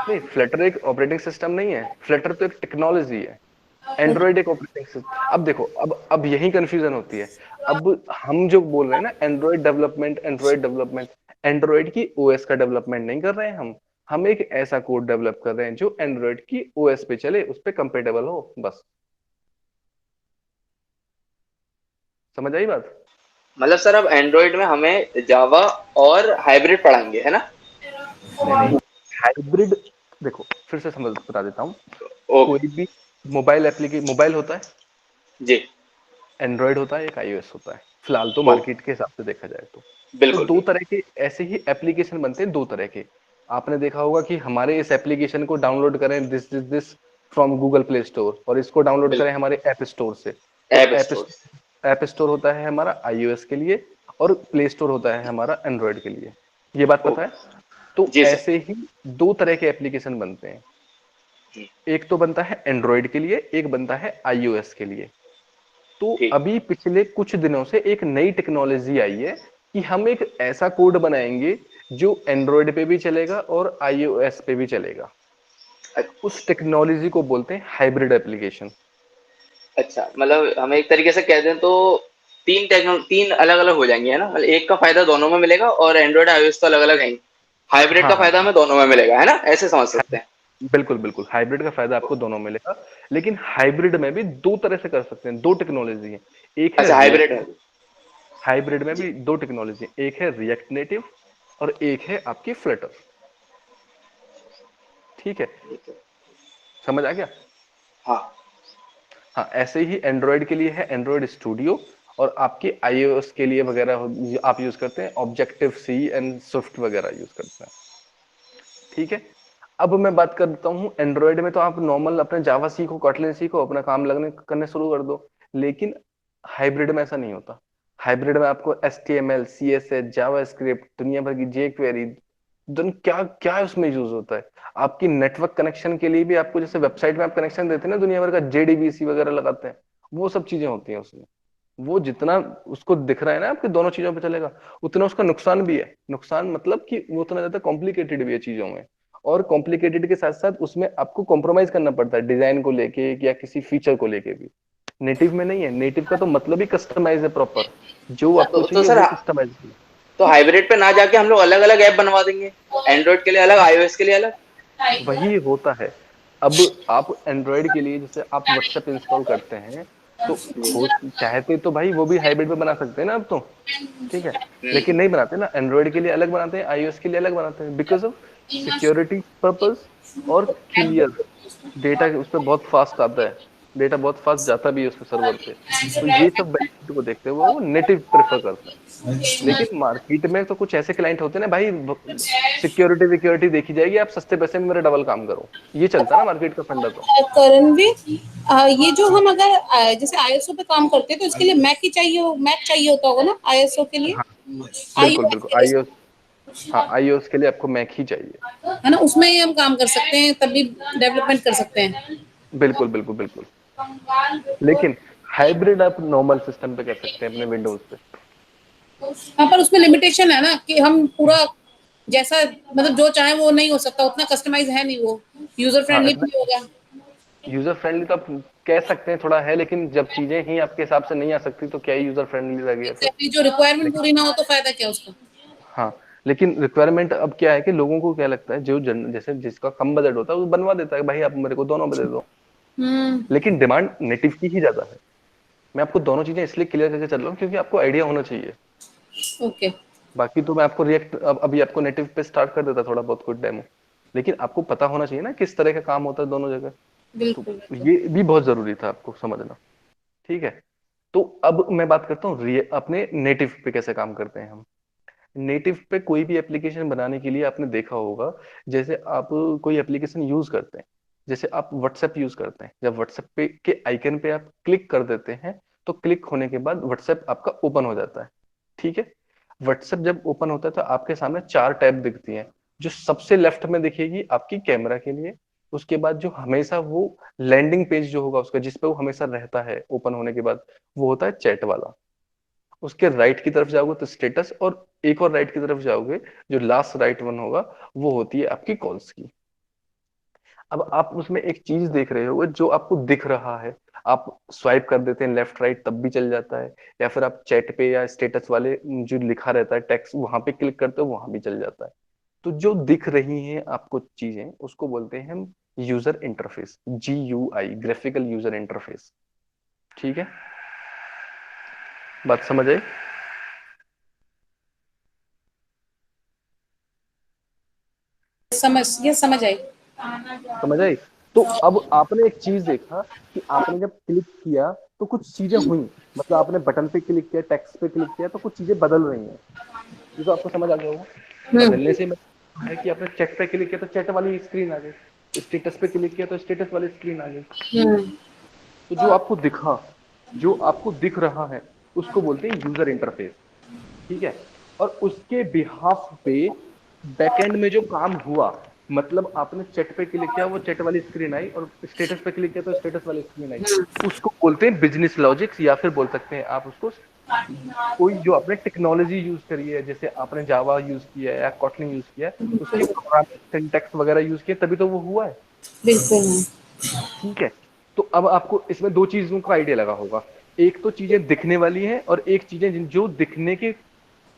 नहीं, फ्लटर एक ऑपरेटिंग सिस्टम नहीं है, फ्लटर तो एक टेक्नोलॉजी है, ओके। एंड्रॉइड एक ऑपरेटिंग सिस्टम। अब देखो, अब यही कंफ्यूजन होती है। अब हम जो बोल रहे हैं ना एंड्रॉइड डेवलपमेंट, एंड्रॉइड की ओएस का डेवलपमेंट नहीं कर रहे हैं हम एक ऐसा कोड डेवलप कर रहे हैं जो एंड्रॉइड की ओएस पे चले, उस पे कंपेटेबल हो, बस। समझ आई बात? मतलब सर अब एंड्रॉइड में हमें जावा और हाइब्रिड पढ़ाएंगे है ना? नहीं नहीं, हाइब्रिड देखो, फिर से समझ बता देता हूँ। ओके। कोई भी मोबाइल एप्लीकेशन, मोबाइल होता है, जी। एंड्रॉइड होता है, एक iOS होता है, फिलहाल तो ओ मार्केट के हिसाब से देखा जाए तो बिल्कुल दो बिल्कुल। तरह के ऐसे ही एप्लीकेशन बनते हैं, दो तरह के। आपने देखा होगा कि हमारे इस एप्लीकेशन को डाउनलोड करें this from Google play store, और इसको डाउनलोड करें बिल्कुल हमारे ऐप स्टोर से। तो ऐप स्टोर। ऐप स्टोर होता है हमारा iOS के लिए, और प्ले स्टोर होता है हमारा एंड्रॉइड के लिए। ये बात पता है? ओके। तो जी सर। ऐसे ही दो तरह के एप्लीकेशन बनते हैं, एक तो बनता है एंड्रॉइड के लिए, एक बनता है iOS के लिए। तो ठीक। अभी पिछले कुछ दिनों से एक नई टेक्नोलॉजी आई है कि हम एक ऐसा कोड बनाएंगे जो एंड्रॉइड पे भी चलेगा और iOS पे भी चलेगा। उस टेक्नोलॉजी को बोलते हैं हाइब्रिड एप्लीकेशन। अच्छा, मतलब हमें एक तरीके से कह दें तो तीन अलग अलग हो जाएंगे है ना? मतलब एक का फायदा दोनों में मिलेगा और एंड्रॉइड आईओएस तो अलग अलग है ही। हाइब्रिड हाँ का हाँ फायदा हाँ, हमें दोनों में मिलेगा है ना? ऐसे समझ सकते हैं। बिल्कुल बिल्कुल, हाइब्रिड का फायदा आपको दोनों मिलेगा। लेकिन हाइब्रिड में भी दो तरह से कर सकते हैं, दो टेक्नोलॉजी है। एक है अच्छा, हाइब्रिड रिएक्ट में भी। हाइब्रिड में जी। भी दो टेक्नोलॉजी है, एक है रिएक्ट नेटिव और एक है आपकी फ्लटर। ठीक है, ठीक है। समझ आ गया? हाँ। हाँ, ऐसे ही एंड्रॉयड के लिए है एंड्रॉयड स्टूडियो, और आपकी iOS के लिए वगैरह आप यूज करते हैं ऑब्जेक्टिव सी एंड स्विफ्ट वगैरह यूज करते हैं। ठीक है, अब मैं बात करता हूँ एंड्रॉयड में, तो आप नॉर्मल अपने जावा सीखो, कॉटलिन सीखो, अपना काम लगने करने शुरू कर दो। लेकिन हाइब्रिड में ऐसा नहीं होता। हाइब्रिड में आपको HTML, CSS, जावा स्क्रिप्ट, दुनिया भर की जे क्वेरी, क्या क्या उसमें यूज होता है। आपकी नेटवर्क कनेक्शन के लिए भी आपको, जैसे वेबसाइट में आप कनेक्शन देते हैं ना, दुनिया भर का JDBC वगैरह लगाते हैं, वो सब चीजें होती हैं उसमें। वो जितना उसको दिख रहा है ना आपके दोनों चीजों पे चलेगा, उतना उसका नुकसान भी है। नुकसान मतलब कि वो उतना ज्यादा कॉम्प्लिकेटेड भी है चीजों में, और कॉम्प्लिकेटेड के साथ साथ उसमें आपको कॉम्प्रोमाइज करना पड़ता है डिजाइन को लेके या किसी फीचर को लेके भी। नेटिव में नहीं है, नेटिव का तो मतलब ही कस्टमाइज है प्रॉपर, जो आपको तो चाहिए सर, वो कस्टमाइज है। तो हाइब्रिड पे ना जाके हम लोग अलग अलग ऐप बनवा देंगे, एंड्रॉइड के लिए अलग, आईओएस के लिए अलग। वही होता है। अब आप एंड्रॉयड के लिए जैसे आप व्हाट्सएप इंस्टॉल करते हैं, तो हो चाहते तो भाई वो भी हाइब्रिड पे बना सकते हैं ना आप तो, ठीक है। लेकिन नहीं बनाते ना, एंड्रॉयड के लिए अलग बनाते हैं, iOS के लिए अलग बनाते हैं, बिकॉज ऑफ सिक्योरिटी पर्पस, और क्लियर डेटा उस पर बहुत फास्ट आता है, डेटा बहुत फास्ट जाता भी है उसके सर्वर पे। तो ये सब बेनिफिट को देखते हुए वो नेटिव प्रेफर करता है। लेकिन मार्केट में तो कुछ ऐसे क्लाइंट होते हैं ना भाई, सिक्योरिटी विक्योरिटी देखी जाएगी, आप सस्ते पैसे में मेरा डबल काम करो, ये चलता है ना मार्केट का फंडा तो। करणवीर, ये जो हम अगर जैसे आईएसओ पे काम करते हैं तो इसके लिए मैक चाहिए होता होगा ना आईएसओ के लिए? हाँ, बिल्कुल आईओएस बिल्कुल, के लिए, iOS, हाँ iOS के लिए आपको मैक ही चाहिए। है ना? उसमें ही हम काम कर सकते हैं, तभी डेवलपमेंट कर सकते हैं। बिल्कुल बिल्कुल बिल्कुल। लेकिन हाइब्रिड आप नॉर्मल सिस्टम पे कर सकते हैं अपने विंडोज पे। हाँ, पर उसमें लिमिटेशन है ना कि हम पूरा जैसा मतलब जो चाहे वो नहीं हो सकता, उतना कस्टमाइज है नहीं वो, यूजर हाँ, फ्रेंडली इतना भी होगा। यूजर फ्रेंडली तो आप कह सकते हैं थोड़ा है, लेकिन जब चीजें ही आपके हिसाब से नहीं आ सकती तो क्या ही यूजर फ्रेंडली लगेगा फिर। एग्जैक्टली, जो रिक्वायरमेंट लेकिन पूरी ना हो तो फायदा क्या उसका? हाँ, लेकिन रिक्वायरमेंट अब क्या है कि लोगों को क्या लगता है, जो जैसे जिसका कम बजट होता है वो बनवा देता है, भाई आप मेरे को दोनों में दे दो। हम्म। लेकिन डिमांड नेटिव की ही ज्यादा है। मैं आपको दोनों चीजें इसलिए क्लियर करके चल रहा हूँ क्योंकि आपको आइडिया होना चाहिए। ओके। बाकी तो मैं आपको रिएक्ट अभी आपको नेटिव पे स्टार्ट कर देता थोड़ा बहुत कुछ डेमो, लेकिन आपको पता होना चाहिए ना किस तरह का काम होता है दोनों जगह। तो बिल्कुल बिल्कुल। ये भी बहुत जरूरी था आपको समझना। ठीक है, तो अब मैं बात करता हूँ अपने नेटिव पे कैसे काम करते हैं हम। नेटिव पे कोई भी एप्लीकेशन बनाने के लिए आपने देखा होगा, जैसे आप कोई एप्लीकेशन यूज करते हैं, जैसे आप व्हाट्सएप यूज करते हैं, जब व्हाट्सएप पे के आइकन पे आप क्लिक कर देते हैं, तो क्लिक होने के बाद व्हाट्सएप आपका ओपन हो जाता है। ठीक है, व्हाट्सएप जब ओपन होता है तो आपके सामने चार टैब दिखती हैं। जो सबसे लेफ्ट में दिखेगी आपकी कैमरा के लिए, उसके बाद जो हमेशा वो लैंडिंग पेज जो होगा उसका, जिसपे वो हमेशा रहता है ओपन होने के बाद, वो होता है चैट वाला। उसके राइट की तरफ जाओगे तो स्टेटस, और एक और राइट की तरफ जाओगे, जो लास्ट राइट वन होगा, वो होती है आपकी कॉल्स की। अब आप उसमें एक चीज देख रहे हो जो आपको दिख रहा है, आप स्वाइप कर देते हैं लेफ्ट राइट तब भी चल जाता है, या फिर आप चैट पे या स्टेटस वाले जो लिखा रहता है टेक्स्ट वहां पे क्लिक करते हो वहां भी चल जाता है। तो जो दिख रही हैं आपको चीजें, उसको बोलते हैं हम user interface, GUI, graphical user interface. ठीक है, बात समझ आई? समझ आई। समझ आई? तो अब आपने एक चीज देखा कि आपने जब क्लिक किया तो कुछ चीजें हुई, मतलब आपने बटन पे क्लिक किया, टेक्स्ट पे क्लिक किया, तो कुछ चीजें बदल रही हैं। ये तो आपको समझ आ गया होगा। हम्म। बदलने से मतलब है कि आपने चैट पे क्लिक किया तो चैट वाली स्क्रीन आ गई, स्टेटस पे क्लिक किया तो स्टेटस वाली स्क्रीन आ गई। हम्म। तो जो आपको दिखा, जो आपको दिख रहा है, उसको बोलते हैं यूजर इंटरफेस। ठीक है, और उसके बिहाफ पे बैकएंड में जो काम हुआ, मतलब आपने चैट पे क्लिक किया वो चैट वाली स्क्रीन आई, और स्टेटस पे क्लिक किया तो स्टेटस वाली स्क्रीन आई, उसको बोलते हैं बिजनेस लॉजिक्स, या फिर बोल सकते हैं आप उसको कोई जो आपने टेक्नोलॉजी यूज करी है, जैसे आपने जावा यूज किया है या कॉटलिन यूज किया है, उसकी प्रोग्रामिंग सिंटैक्स वगैरह यूज किया, तभी तो वो हुआ है। बिल्कुल। ठीक है, तो अब आपको इसमें दो चीजों का आइडिया लगा होगा, एक तो चीजें दिखने वाली हैं, और एक चीजें जो दिखने के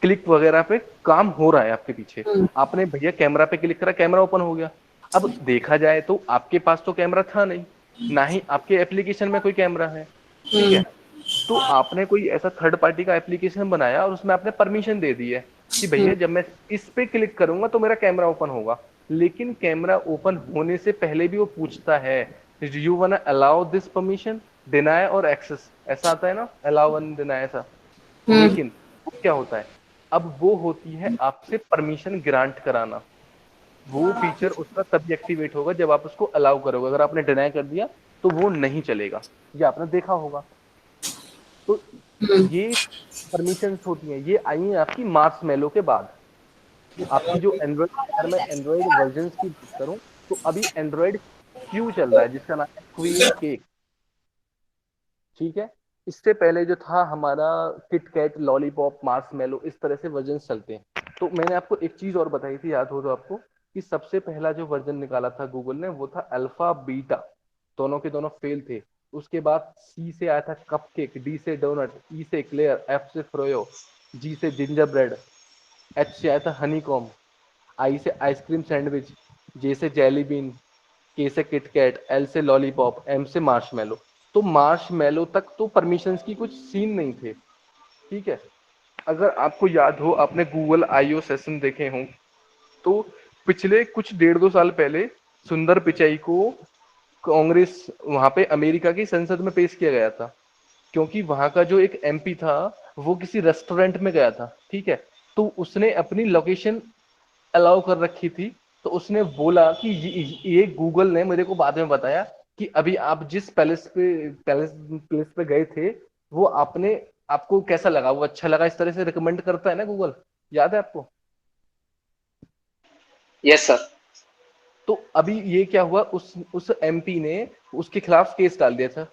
क्लिक वगैरह पे काम हो रहा है आपके पीछे। हम्म। आपने भैया कैमरा पे क्लिक करा, कैमरा ओपन हो गया। अब देखा जाए तो आपके पास तो कैमरा था नहीं, ना ही आपके एप्लीकेशन में कोई कैमरा है। ठीक हम्म। है, तो आपने कोई ऐसा थर्ड पार्टी का एप्लीकेशन बनाया और उसमें आपने परमिशन दे दी है कि भैया जब मैं इस पे क्लिक करूंगा तो मेरा कैमरा ओपन होगा। लेकिन कैमरा ओपन होने से पहले भी वो पूछता है, you वांना allow this permission, deny और एक्सेस, ऐसा आता है ना, अलाउ एंड डिनाई ऐसा। हम्म। लेकिन वो क्या होता है, अब वो होती है आपसे परमिशन ग्रांट कराना। वो फीचर उसका तभी एक्टिवेट होगा जब आप उसको अलाउ करोगे, अगर आपने डिनाई कर दिया तो वो नहीं चलेगा, ये आपने देखा होगा। तो हम्म। ये परमिशंस होती हैं, ये आई हैं आपकी मार्स मेलो के बाद। आपकी जो एंड्रॉइड, अगर मैं एंड्रॉइड वर्जन की बात करूं, तो अभी एंड्रॉइड क्यू चल रहा है, जिसका नाम है क्वीन केक। ठीक है, इससे पहले जो था हमारा किटकैट, लॉलीपॉप, मार्स मेलो, इस तरह से वर्जन चलते हैं। तो मैंने आपको एक चीज और बताई थी, याद हो तो आपको, कि सबसे पहला जो वर्जन निकाला था गूगल ने वो था अल्फा बीटा, दोनों के दोनों फेल थे। उसके बाद सी से आया था कपकेक, डी से डोनट, ई से क्लेयर, एफ से फ्रोयो, जी से जिंजर ब्रेड, एच से आया था हनी कॉम, आई से आइसक्रीम सैंडविच, जे से जेली बीन, के से किटकैट, एल से लॉलीपॉप, एम से मार्शमेलो। तो मार्शमेलो तक तो परमिशंस की कुछ सीन नहीं थे। ठीक है, अगर आपको याद हो, आपने गूगल आईओ सेशन देखे हों, तो पिछले कुछ 1.5-2 साल पहले सुंदर पिचाई को कांग्रेस वहां पे अमेरिका की संसद में पेश किया गया था, क्योंकि वहां का जो एक एमपी था वो किसी रेस्टोरेंट में गया था। ठीक है, तो उसने अपनी लोकेशन अलाउ कर रखी थी, तो उसने बोला कि ये गूगल ने मेरे को बाद में बताया कि अभी आप जिस पैलेस पे गए थे, वो आपने, आपको कैसा लगा, वो अच्छा लगा, इस तरह से रिकमेंड करता है ना गूगल, याद है आपको? Yes sir. तो अभी ये क्या हुआ, उस एमपी ने उसके खिलाफ केस डाल दिया था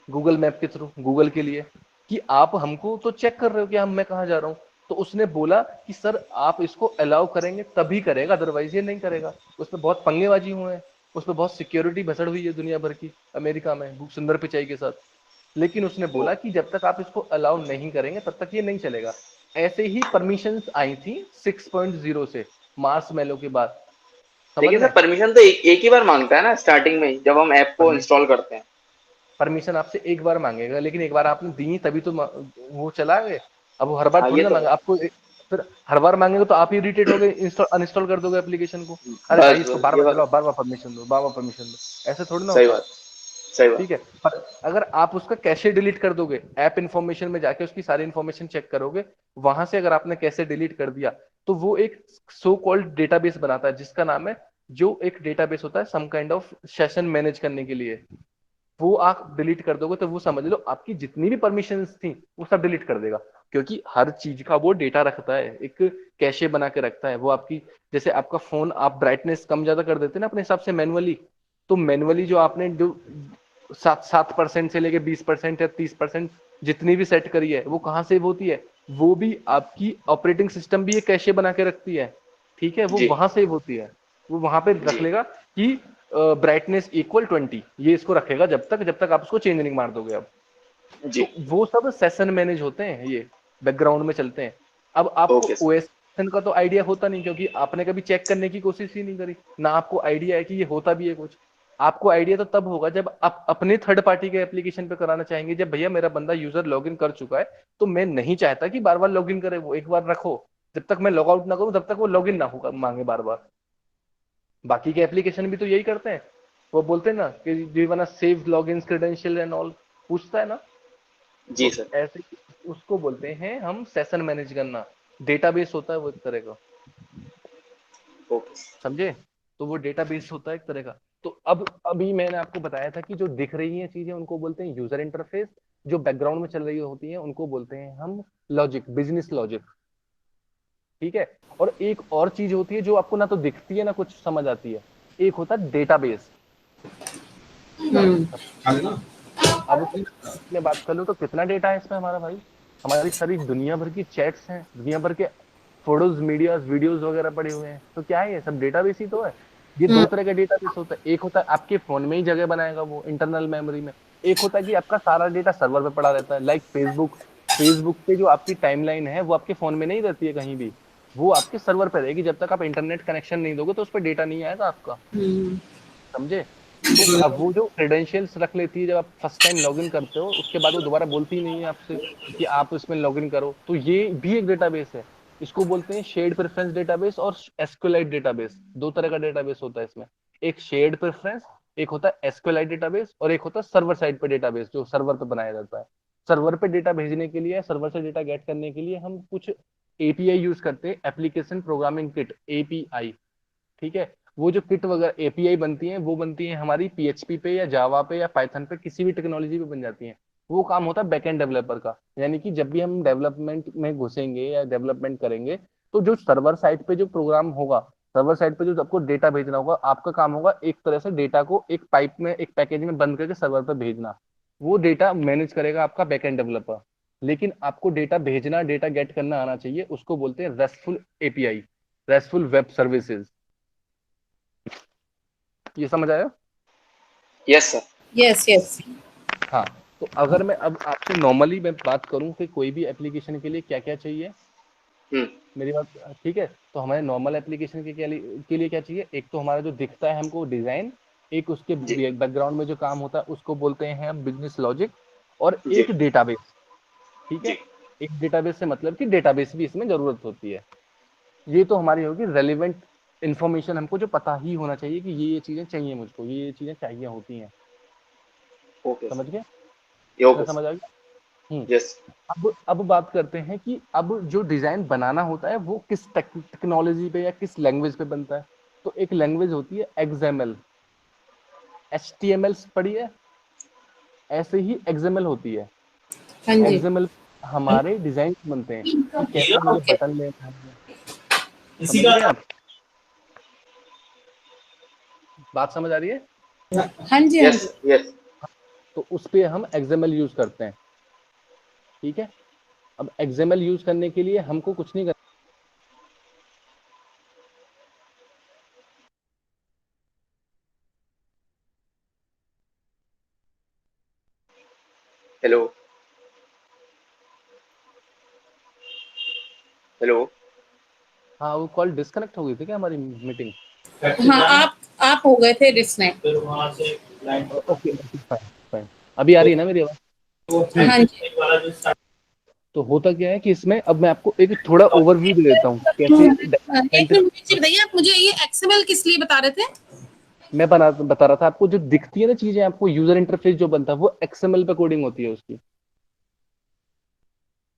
गूगल मैप के थ्रू, गूगल के लिए, कि आप हमको तो चेक कर रहे हो कि हम मैं कहाँ जा रहा हूँ। तो उसने बोला कि सर आप इसको अलाउ करेंगे तभी करेगा, अदरवाइज ये नहीं करेगा। उसमें बहुत पंगेबाजी हुए हैं, उसमें बहुत सिक्योरिटी भसड़ हुई है दुनिया भर की, अमेरिका में सुंदर पिचाई के साथ। लेकिन उसने बोला कि जब तक आप इसको अलाउ नहीं करेंगे तब तक ये नहीं चलेगा। ऐसे ही परमिशंस आई थी 6.0 से, मार्स मेलो के बाद, समझ लेकिन रहे सर हैं? परमिशन तो एक ही बार मांगता है ना स्टार्टिंग में ही, जब हम ऐप को परमिशन इंस्टॉल करते हैं। परमिशन आपसे एक बार मांगेगा, लेकिन एक बार आपने दी तभी तो वो चला गए। अब वो हर बार हाँ थोड़ी ये ना तो मांगे आपको फिर हर बार मांगेगा तो आप इरिटेट हो गए, इंस्टॉल अनइंस्टॉल कर दोगे एप्लीकेशन को। अरे भाई बस इसको बस बार ये बार बात। चलाओ, बार बार परमिशन दो, बार बार परमिशन दो, ऐसे थोड़ी ना सही होता है। बात। सही बात। ठीक है, पर अगर आप उसका कैशे डिलीट कर दोगे, ऐप इन्फॉर्मेशन में जाके उसकी सारी इन्फॉर्मेशन चेक करोगे, वहां से अगर आपने कैशे डिलीट कर दिया, तो वो एक सो कॉल्ड डेटाबेस बनाता है, जिसका नाम है, जो एक डेटाबेस होता है some kind of session manage करने के लिए, वो आप डिलीट कर दोगे तो वो समझ लो आपकी जितनी भी परमिशंस थी वो सब डिलीट कर देगा। क्योंकि हर चीज का वो डेटा रखता है, एक कैशे बना के रखता है वो आपकी। जैसे आपका फोन आप ब्राइटनेस कम ज्यादा कर देते हैं ना अपने हिसाब से मैनुअली, तो मैनुअली जो आपने जो 7% से लेके 20% या 30% जितनी भी सेट करी है, वो कहाँ सेव होती है? वो भी आपकी ऑपरेटिंग सिस्टम भी एक कैशे बना के रखती है, ठीक है, वो जी वहां सेव होती है। वो वहां पे रख जी लेगा कि ब्राइटनेस इक्वल 20, ये इसको रखेगा जब तक आप उसको चेंज नहीं मार दोगे। अब जी। तो वो सब सेशन मैनेज होते हैं, ये बैकग्राउंड में चलते हैं। अब आपको ओके सर। ओएस का तो आइडिया होता नहीं, क्योंकि आपने कभी चेक करने की कोशिश ही नहीं करी, ना आपको आइडिया है कि ये होता भी है कुछ। आपको आइडिया तो तब होगा जब आप अपने थर्ड पार्टी के एप्लीकेशन पे कराना चाहेंगे, जब भैया मेरा बंदा यूजर लॉगिन कर चुका है, तो मैं नहीं चाहता कि बार बार लॉगिन करे, वो एक बार रखो, जब तक मैं लॉग आउट ना करूं तब तक वो लॉगिन ना होगा मांगे बार बार। बाकी के एप्लीकेशन भी तो यही करते हैं, वो बोलते हैं ना कि do you want save login credential and all, पूछता है ना। जी तो सर। ऐसे उसको बोलते हैं हम सेशन मैनेज करना। डेटाबेस होता है वो एक तरह का, ओके। समझे? तो वो डेटाबेस होता है एक तरह का। तो अब अभी मैंने आपको बताया था कि जो दिख रही हैं चीजें उनको बोलते हैं यूजर इंटरफेस, जो बैकग्राउंड में चल रही होती हैं उनको बोलते हैं हम लॉजिक, बिजनेस लॉजिक, ठीक है। और एक और चीज होती है जो आपको ना तो दिखती है ना कुछ समझ आती है, एक होता है डेटाबेस। अब मैं बात कर लूं तो कितना डेटा है इसमें हमारा भाई, हमारी सारी दुनिया भर की चैट्स हैं, दुनिया भर के फोटोज, मीडियाज, वीडियोस वगैरह पड़े हुए हैं, तो क्या है ये सब डेटाबेस ही तो है। ये दो तरह का डेटाबेस होता है, एक होता है आपके फोन में ही जगह बनाएगा वो इंटरनल मेमोरी में, एक होता है कि आपका सारा डेटा सर्वर पे पड़ा रहता है, लाइक फेसबुक। फेसबुक पे जो आपकी टाइमलाइन है वो आपके फोन में नहीं रहती है कहीं भी, वो आपके सर्वर पे रहेगी, जब तक आप इंटरनेट कनेक्शन नहीं दोगे तो उस पर डेटा नहीं आएगा आपका, समझे? तो अब वो जो क्रेडेंशियल्स रख लेती है जब आप फर्स्ट टाइम लॉगिन करते हो, उसके बाद वो दोबारा बोलती ही नहीं है आपसे कि आप इसमें लॉगिन करो, तो ये भी एक डेटाबेस है। इसको बोलते हैं शेयर्ड प्रेफरेंस डेटाबेस और एसक्यूएलाइट डेटाबेस। दो तरह का डेटाबेस होता है इसमें, एक शेयर्ड प्रेफरेंस, एक होता है एसक्यूएलाइट डेटाबेस, और एक होता है सर्वर साइड पे डेटाबेस जो सर्वर पे बनाया जाता है। सर्वर पे डेटा भेजने के लिए, सर्वर से डेटा गेट करने के लिए हम कुछ एपीआई यूज करते हैं, एप्लीकेशन प्रोग्रामिंग किट, एपीआई, ठीक है। वो जो किट वगैरह एपीआई बनती है वो बनती है हमारी पीएचपी पे या जावा पे या पाइथन पे, किसी भी टेक्नोलॉजी पे बन जाती है। वो काम होता है बैकएंड डेवलपर का, यानी कि जब भी हम डेवलपमेंट में घुसेंगे या डेवलपमेंट करेंगे, तो जो सर्वर साइड पे जो प्रोग्राम होगा, सर्वर साइड पे जो आपको डेटा भेजना होगा, आपका काम होगा एक तरह से डेटा को एक पाइप में, एक पैकेज में बंद करके सर्वर पर भेजना। वो डेटा मैनेज करेगा आपका बैकएंड डेवलपर। लेकिन आपको डेटा भेजना, डेटा गेट करना आना चाहिए, उसको बोलते हैं restful API, restful web services. ये समझ आया? Yes sir. Yes yes. हाँ। तो अगर मैं अब आपसे नॉर्मली मैं बात करूं कि कोई भी एप्लीकेशन के लिए क्या क्या चाहिए, हम्म। मेरी बात ठीक है? तो हमारे नॉर्मल एप्लीकेशन के लिए क्या चाहिए? एक तो हमारा जो दिखता है हमको डिजाइन, एक उसके जी बैकग्राउंड में जो काम होता है उसको बोलते हैं हम बिजनेस लॉजिक, और जी एक डेटाबेस, ठीक जी। है। एक डेटाबेस से मतलब कि डेटाबेस भी इसमें जरूरत होती है। ये तो हमारी होगी रेलिवेंट इंफॉर्मेशन, हमको जो पता ही होना चाहिए कि ये चीजें चाहिए मुझको, ये चीजें चाहिए होती हैं, ओके समझ गए? सर। इतना ओके समझ सर। आ गया? यस। अब बात करते हैं कि अब जो डिजाइन बनाना होता है वो किस टेक्नोलॉजी पे या किस लैंग्वेज पे बनता है। तो एक लैंग्वेज होती है एक्सएमएल, एचटीएमएल पढ़ी है, ऐसे ही एक्सएमएल होती है। हाँ जी। एक्सएमएल हमारे डिजाइन बनते हैं कि कैसे मुझे ओके। बटन लेना है, समझ गए आप? बात समझ आ रही है? हाँ जी हाँ यस जी। यस। तो उस पे हम एक्सएमएल यूज करते हैं, ठीक है। अब एक्सएमएल यूज करने के लिए हमको कुछ नहीं करना। हेलो। हेलो। हाँ, वो कॉल डिस्कनेक्ट हो गई थी क्या हमारी मीटिंग? हाँ, आप हो गए थे disconnect. Okay okay, fine fine. अभी आ रही है ना मेरी आवाज? हाँ जी। तो होता क्या है कि इसमें अब मैं आपको एक थोड़ा ओवरव्यू दे देता हूँ कैसे एक डेवलपमेंट। मिनट मुझे बताइए, आप मुझे ये एक्सएमएल किस लिए बता रहे थे? मैं बता रहा था आपको, जो दिखती है ना चीजें आपको, यूजर इंटरफेस जो बनता है वो एक्सएमएल पे कोडिंग होती है उसकी।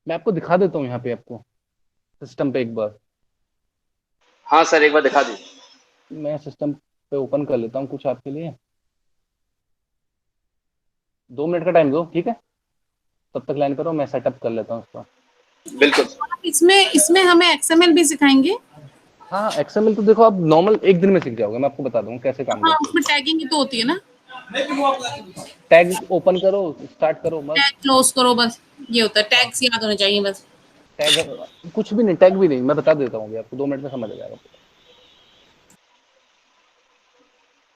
मैं आपको दिखा देता हूँ यहाँ पे आपको सिस्टम पे एक बार। हाँ सर, एक बार दिखा दीजिए। मैं सिस्टम पे ओपन कर लेता हूँ कुछ आपके लिए, 2 मिनट का टाइम दो, ठीक है? तब तक लाइन पर रहो, मैं सेटअप कर लेता हूँ उसका। बिल्कुल। आप इसमें इसमें हमें एक्सएमएल भी सिखाएंगे? हाँ, एक्सएमएल तो देखो आप नॉर्मल एक दिन में सीख जाओगे, मैं आपको बता दूंगा कैसे काम हाँ, करता है। उसमें टैगिंग ही तो होती है ना? टैग ओपन करो, स्टार्ट करो, बस। टैग क्लोज करो, बस ये होता है। टैग्स याद होने चाहिए बस। टैग कुछ भी नहीं, टैग भी नहीं, मैं बता देता हूँ, अभी आपको 2 मिनट में समझ आ जाएगा।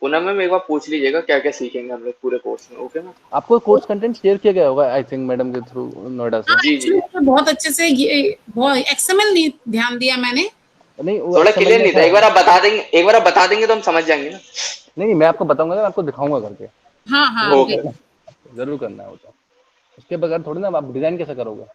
पूनम मैम एक बार पूछ लीजिएगा क्या क्या सीखेंगे हम लोग पूरे कोर्स में, ओके मैम? आपको कोर्स कंटेंट शेयर किया गया होगा आई थिंक मैडम के थ्रू, नोएडा से। हाँ, जी जी। एक्चुअली बहुत अच्छे से ये बहुत एक्सएमएल नहीं ध्यान दिया मैंने। नहीं, वो थोड़ा एक्सएमएल क्लियर में नहीं था, ऐसा एक है। बार आप बता देंगे, एक बार आप बता देंगे तो हम समझ जाएंगे ना। नहीं, मैं आपको बताऊंगा, मैं आपको दिखाऊंगा करके। हाँ हाँ, ओके। जरूर करना है वो तो, उसके बगैर थोड़ी ना आप डिजाइन कैसे करोगे।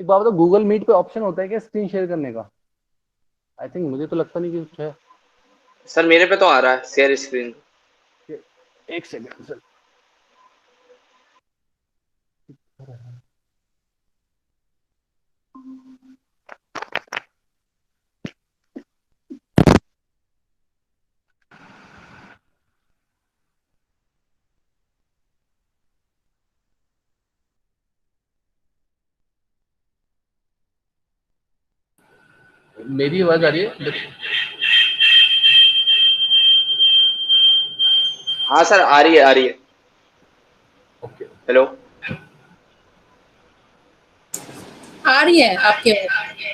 एक बात बताओ, गूगल मीट पे ऑप्शन होता है क्या स्क्रीन शेयर करने का? आई थिंक, मुझे तो लगता नहीं कि कुछ है। सर मेरे पे तो आ रहा है शेयर स्क्रीन। एक सेकंड सर। मेरी आवाज आ रही है? हाँ सर आ रही है, आ रही है। Okay, hello. आ रही है आपके आवाज।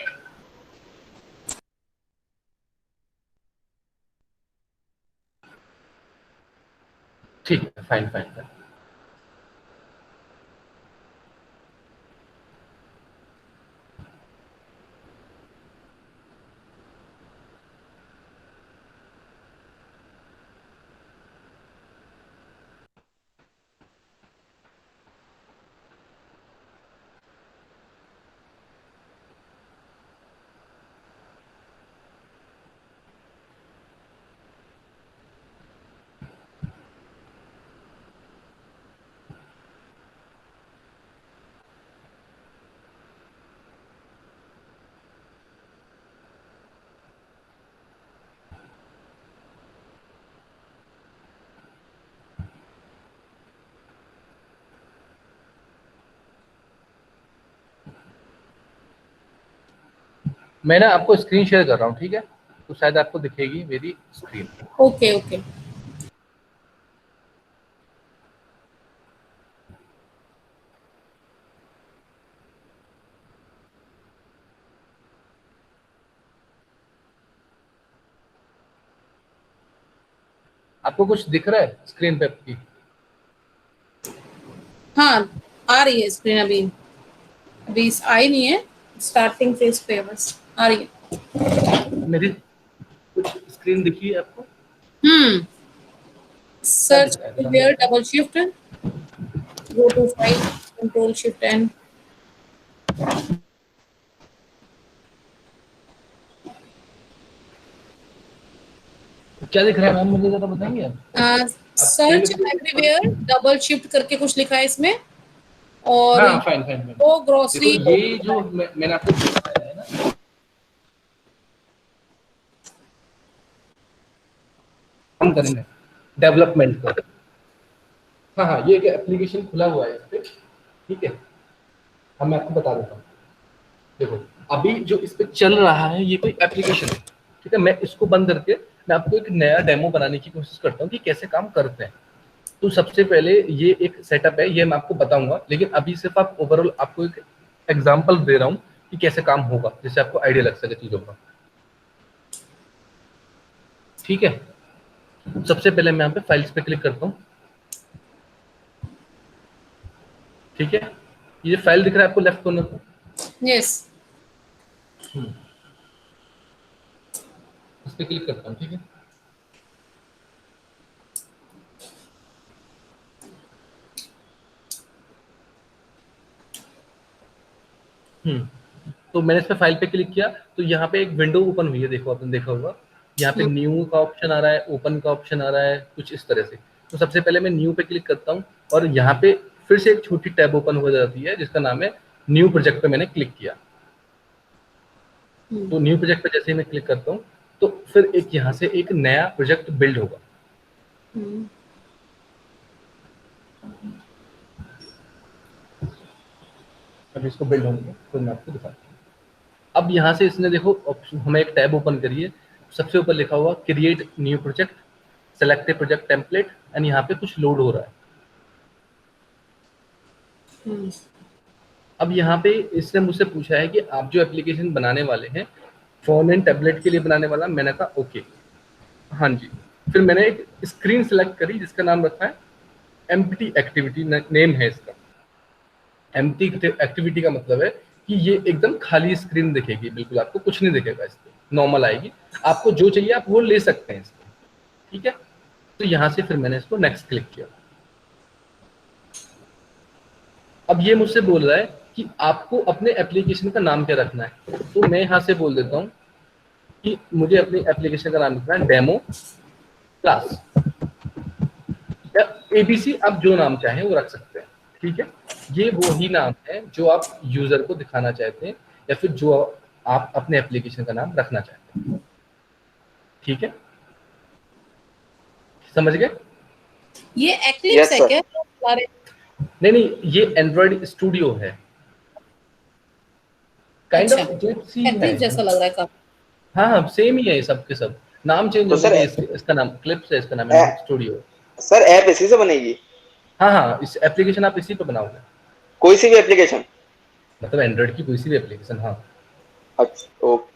ठीक है, फाइन फाइन। मैं ना आपको स्क्रीन शेयर कर रहा हूँ, ठीक है? तो शायद आपको दिखेगी मेरी स्क्रीन। Okay okay. आपको कुछ दिख रहा है स्क्रीन पे आपकी? हाँ, आ रही है स्क्रीन अभी। अभी आई नहीं है, स्टार्टिंग फेज पे है, बस आ रही है। मेरी कुछ स्क्रीन दिखी है आपको? हम्म। क्या दिख सर्च रहा है जरा? Where double shift, go to file, control shift and. क्या दिख रहा है मैम, मुझे जरा बताएंगे आप? सर्च एवरीवेयर डबल शिफ्ट करके कुछ लिखा है इसमें, और हाँ, फाइन फाइन फाइन। वो देखो ग्रोसरी। ये जो मैंने आपको दिखाया है ना, हम करेंगे डेवलपमेंट को। हाँ हाँ, ये एक एप्लीकेशन खुला हुआ है इस पे, ठीक है? हम मैं आपको बता देता हूँ। देखो, अभी जो इस पे चल रहा है ये कोई एप्लीकेशन है, ठीक है? मैं इसको बंद करके मैं आपको एक नया डेमो बनाने की कोशिश करता हूँ कि कैसे काम करते हैं। तो सबसे पहले ये एक सेटअप है, ये मैं आपको बताऊंगा, लेकिन अभी सिर्फ आप ओवरऑल आपको एक एग्जांपल दे रहा हूँ कि कैसे काम होगा, जिससे आपको आइडिया लग सके चीजों का। ठीक है, सबसे पहले मैं यहाँ पे फाइल्स पे क्लिक करता हूँ। ठीक है, ये फाइल दिख रहा है आपको लेफ्ट कॉर्नर पे? यस। इस पे क्लिक करता हूँ। ठीक है, तो मैंने इस पे फाइल पे क्लिक किया तो यहाँ पे एक विंडो ओपन हुई है, देखो आपने देखा होगा, यहाँ पे न्यू का ऑप्शन आ रहा है, ओपन का ऑप्शन आ रहा है, कुछ इस तरह से। तो सबसे पहले मैं न्यू पे क्लिक करता हूँ और यहाँ पे फिर से एक छोटी टैब ओपन हो जाती है जिसका नाम है न्यू प्रोजेक्ट पे मैंने क्लिक किया। तो न्यू प्रोजेक्ट पे जैसे ही मैं क्लिक करता हूँ तो फिर एक यहाँ से एक नया प्रोजेक्ट बिल्ड होगा। अब इसको बिल्ड होंगे तो मैं आपको दिखाता हूँ। अब यहाँ से इसने देखो हमें एक टैब ओपन करी है, सबसे ऊपर लिखा हुआ create new project, select A project template, and यहाँ पे कुछ लोड हो रहा है। अब यहाँ पे इसने मुझसे पूछा है कि आप जो एप्लीकेशन बनाने वाले हैं फोन एंड टैबलेट के लिए बनाने वाला, मैंने कहा ओके, हाँ जी। फिर मैंने एक स्क्रीन सेलेक्ट करी जिसका नाम रखा है एम्प्टी एक्टिविटी, नेम है इसका। एम्प्टी एक्टिविटी का मतलब है कि ये एकदम खाली स्क्रीन दिखेगी, बिल्कुल आपको कुछ नहीं दिखेगा, इस पे नॉर्मल आएगी, आपको जो चाहिए आप वो ले सकते हैं इस पे। ठीक है, तो यहाँ से फिर मैंने इसको नेक्स्ट क्लिक किया। अब ये मुझसे बोल रहा है कि आपको अपने एप्लीकेशन का नाम क्या रखना है, तो मैं यहाँ से बोल देता हूँ कि मुझे अपनी एप्लीकेशन का नाम रखना है डेमो क्लास, या एबीसी, आप जो नाम चाहें वो रख सकते हैं। ठीक है, ये वही नाम है जो आप यूजर को दिखाना चाहते हैं या फिर जो आप अपने एप्लीकेशन का नाम रखना चाहते हैं। ठीक है, समझ गए? ये एक्लिप्स Yes, है sir. क्या? नहीं, ये एंड्रॉइड स्टूडियो है, काइंड अच्छा, ऑफ Eclipse ही है। एक्लिप्स जैसा लग रहा है काफी। हाँ, सेम ही है ये सब के सब, नाम चेंज तो हो सर, गया, इसका नाम Eclipse है, इसका नाम एंड्रॉइड स्टूडियो। सर ऐप इसी से बनेगी? हाँ, इस एप्लीकेशन आप इसी पे बनाओगे, कोई सी भी एप्लीकेशन? मतलब एंड्रॉइड की कोई सी भी एप्लीकेशन। हाँ, अच्छा, ओके।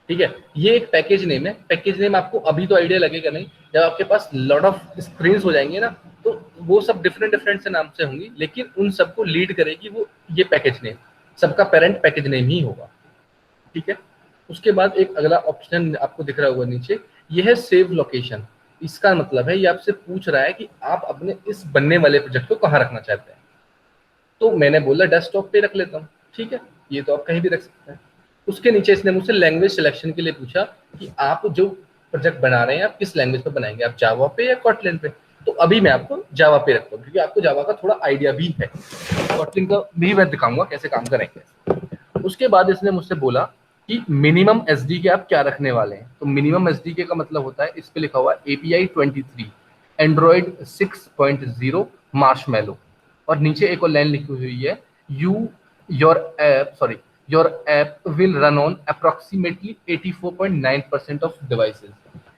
ठीक है, ये एक पैकेज नेम है। पैकेज नेम आपको अभी तो आइडिया लगेगा नहीं, जब आपके पास लॉट ऑफ स्क्रीन हो जाएंगे ना, तो वो सब डिफरेंट डिफरेंट से नाम से होंगी, लेकिन उन सबको लीड करेगी वो ये पैकेज नेम, सबका पेरेंट पैकेज नेम ही होगा। ठीक है, उसके बाद एक अगला ऑप्शन आपको दिख रहा होगा नीचे, ये है सेव लोकेशन। इसका मतलब है ये आपसे पूछ रहा है कि आप अपने इस बनने वाले प्रोजेक्ट को कहाँ रखना चाहते हैं। तो मैंने बोला डेस्कटॉप पे रख लेता हूँ। ठीक है, ये तो आप कहीं भी रख सकते हैं। उसके नीचे इसने मुझसे लैंग्वेज सिलेक्शन के लिए पूछा कि आप जो प्रोजेक्ट बना रहे हैं आप किस लैंग्वेज पे बनाएंगे, आप जावा पे या कॉटलिन पे। तो अभी मैं आपको जावा पे रखता हूँ क्योंकि आपको जावा का थोड़ा आइडिया भी है, कॉटलिन का भी मैं दिखाऊंगा कैसे काम करेंगे। उसके बाद इसने मुझसे बोला कि मिनिमम एसडीके आप क्या रखने वाले हैं। तो मिनिमम एसडीके का मतलब होता है, इस पे लिखा हुआ API 23 एंड्रॉइड 6.0 मार्शमैलो, और नीचे एक और लाइन लिखी हुई है your app will run on approximately 84.9% of devices.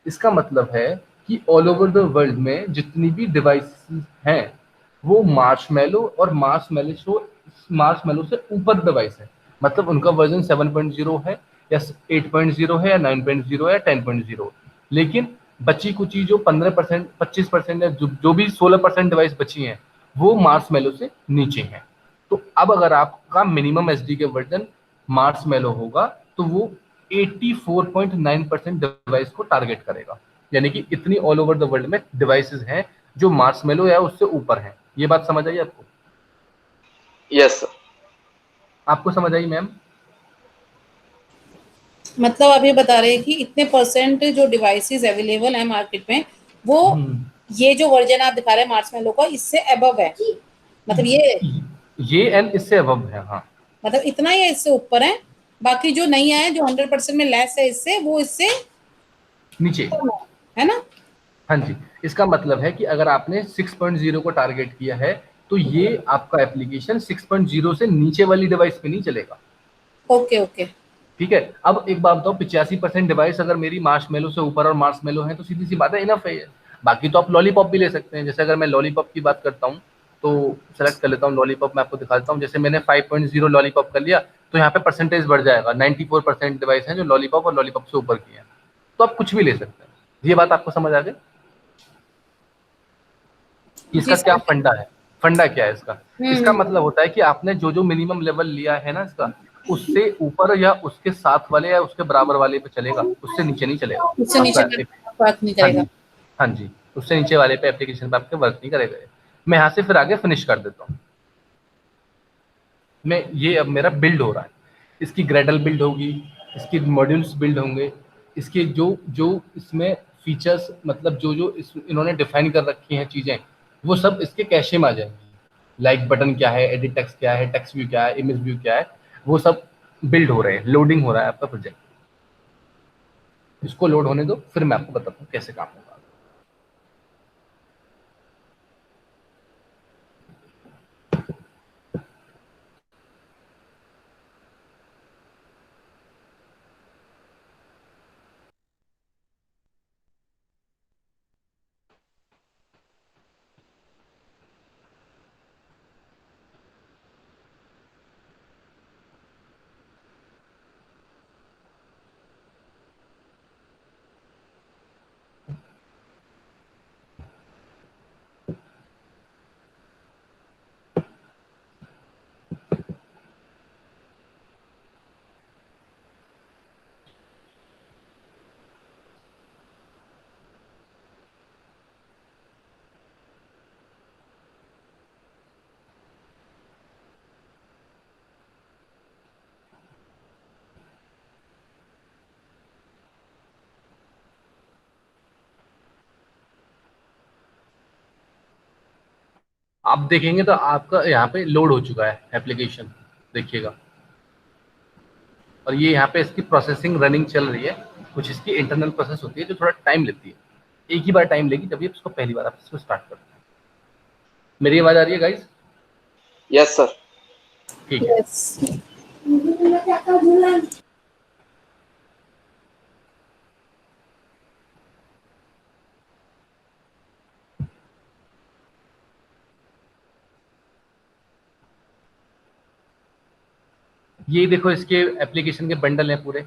इसका मतलब है कि ऑल ओवर द वर्ल्ड में जितनी भी डिवाइसेस हैं वो मार्शमैलो और मार्शमैलो से ऊपर डिवाइस है, मतलब उनका वर्जन 7.0 है या 8.0 है या 9.0 या 10.0। लेकिन बची कुची जो 15% 25% या जो भी 16% डिवाइस बची हैं वो मार्शमैलो से नीचे हैं। तो अब अगर आपका मिनिमम एसडी के वर्जन मार्शमैलो होगा तो वो 84.9% डिवाइस को टारगेट करेगा, यानी कि इतनी ऑल ओवर द वर्ल्ड में डिवाइसेस हैं जो मार्शमैलो या उससे ऊपर हैं। ये बात समझ आई आपको? Yes sir. आपको समझ आई मैम? मतलब आप ये बता रहे हैं कि इतने परसेंट जो डिवाइसेस अवेलेबल है मार्केट में वो ये जो वर्जन आप दिखा रहे हैं मार्शमैलो का इससे अबव है, मतलब ये एंड इससे अबव है। हाँ, मतलब इतना ही इससे ऊपर है, बाकी जो नहीं आया जो 100% में लेस है इससे, वो इससे नीचे है ना? हाँ जी, इसका मतलब है कि अगर आपने 6.0 को टारगेट किया है तो ये आपका एप्लीकेशन 6.0 से नीचे वाली डिवाइस पे नहीं चलेगा। ओके ओके, ठीक है, अब एक बात बताओ, 85% डिवाइस अगर मेरी मार्शमैलो से ऊपर और मार्शमैलो है तो सीधी सी बात है इनफ है। बाकी तो आप लॉलीपॉप भी ले सकते हैं। जैसे अगर मैं लॉलीपॉप की बात करता हूँ तो सेलेक्ट कर लेता हूँ लॉलीपॉप, मैं आपको दिखाता हूँ। जैसे मैंने 5.0 लॉलीपॉप कर लिया तो यहाँ पे परसेंटेज बढ़ जाएगा। 94% डिवाइस हैं जो लॉलीपॉप और लॉलीपॉप से ऊपर की हैं, तो आप कुछ भी ले सकते हैं। ये बात आपको समझ आ गई कि जी इसका क्या सर। फंडा है? फंडा क्या है इसका? इसका हम्म। मतलब होता है कि आपने जो जो मिनिमम लेवल लिया है ना इसका, उससे ऊपर या उसके साथ वाले या उसके बराबर वाले पे चलेगा, उससे नीचे नहीं चलेगा उससे नीचे आपका। वर्क नहीं हाँ करेगा। जी, हाँ जी, उससे नीचे वाले पे एप्लीकेशन पे आपके वर्क नहीं करेगा। मैं यहाँ से फिर आगे फिनिश कर देता हूँ। मैं ये अब मेरा बिल्ड हो रहा है, इसकी ग्रेडल बिल्ड होगी, इसकी मॉड्यूल्स बिल्ड होंगे, इसके जो जो इसमें फीचर्स मतलब जो जो इन्होंने डिफाइन कर रखी हैं चीज़ें, वो सब इसके कैशे में आ जाएंगी। लाइक बटन क्या है, एडिट टेक्स्ट क्या है, टेक्स्ट व्यू क्या है, इमेज व्यू क्या है, वो सब बिल्ड हो रहे हैं, लोडिंग हो रहा है आपका प्रोजेक्ट। इसको लोड होने दो, फिर मैं आपको बताता हूँ कैसे काम होगा। आप देखेंगे तो आपका यहाँ पे लोड हो चुका है एप्लीकेशन, देखिएगा। और ये यहाँ पे इसकी प्रोसेसिंग रनिंग चल रही है। कुछ इसकी इंटरनल प्रोसेस होती है जो थोड़ा टाइम लेती है, एक ही बार टाइम लेगी जब ये इसको पहली बार आप इसको स्टार्ट करते हैं। मेरी आवाज आ रही है गाइस? Yes sir. ठीक है। यस। ये देखो इसके एप्लीकेशन के बंडल हैं पूरे,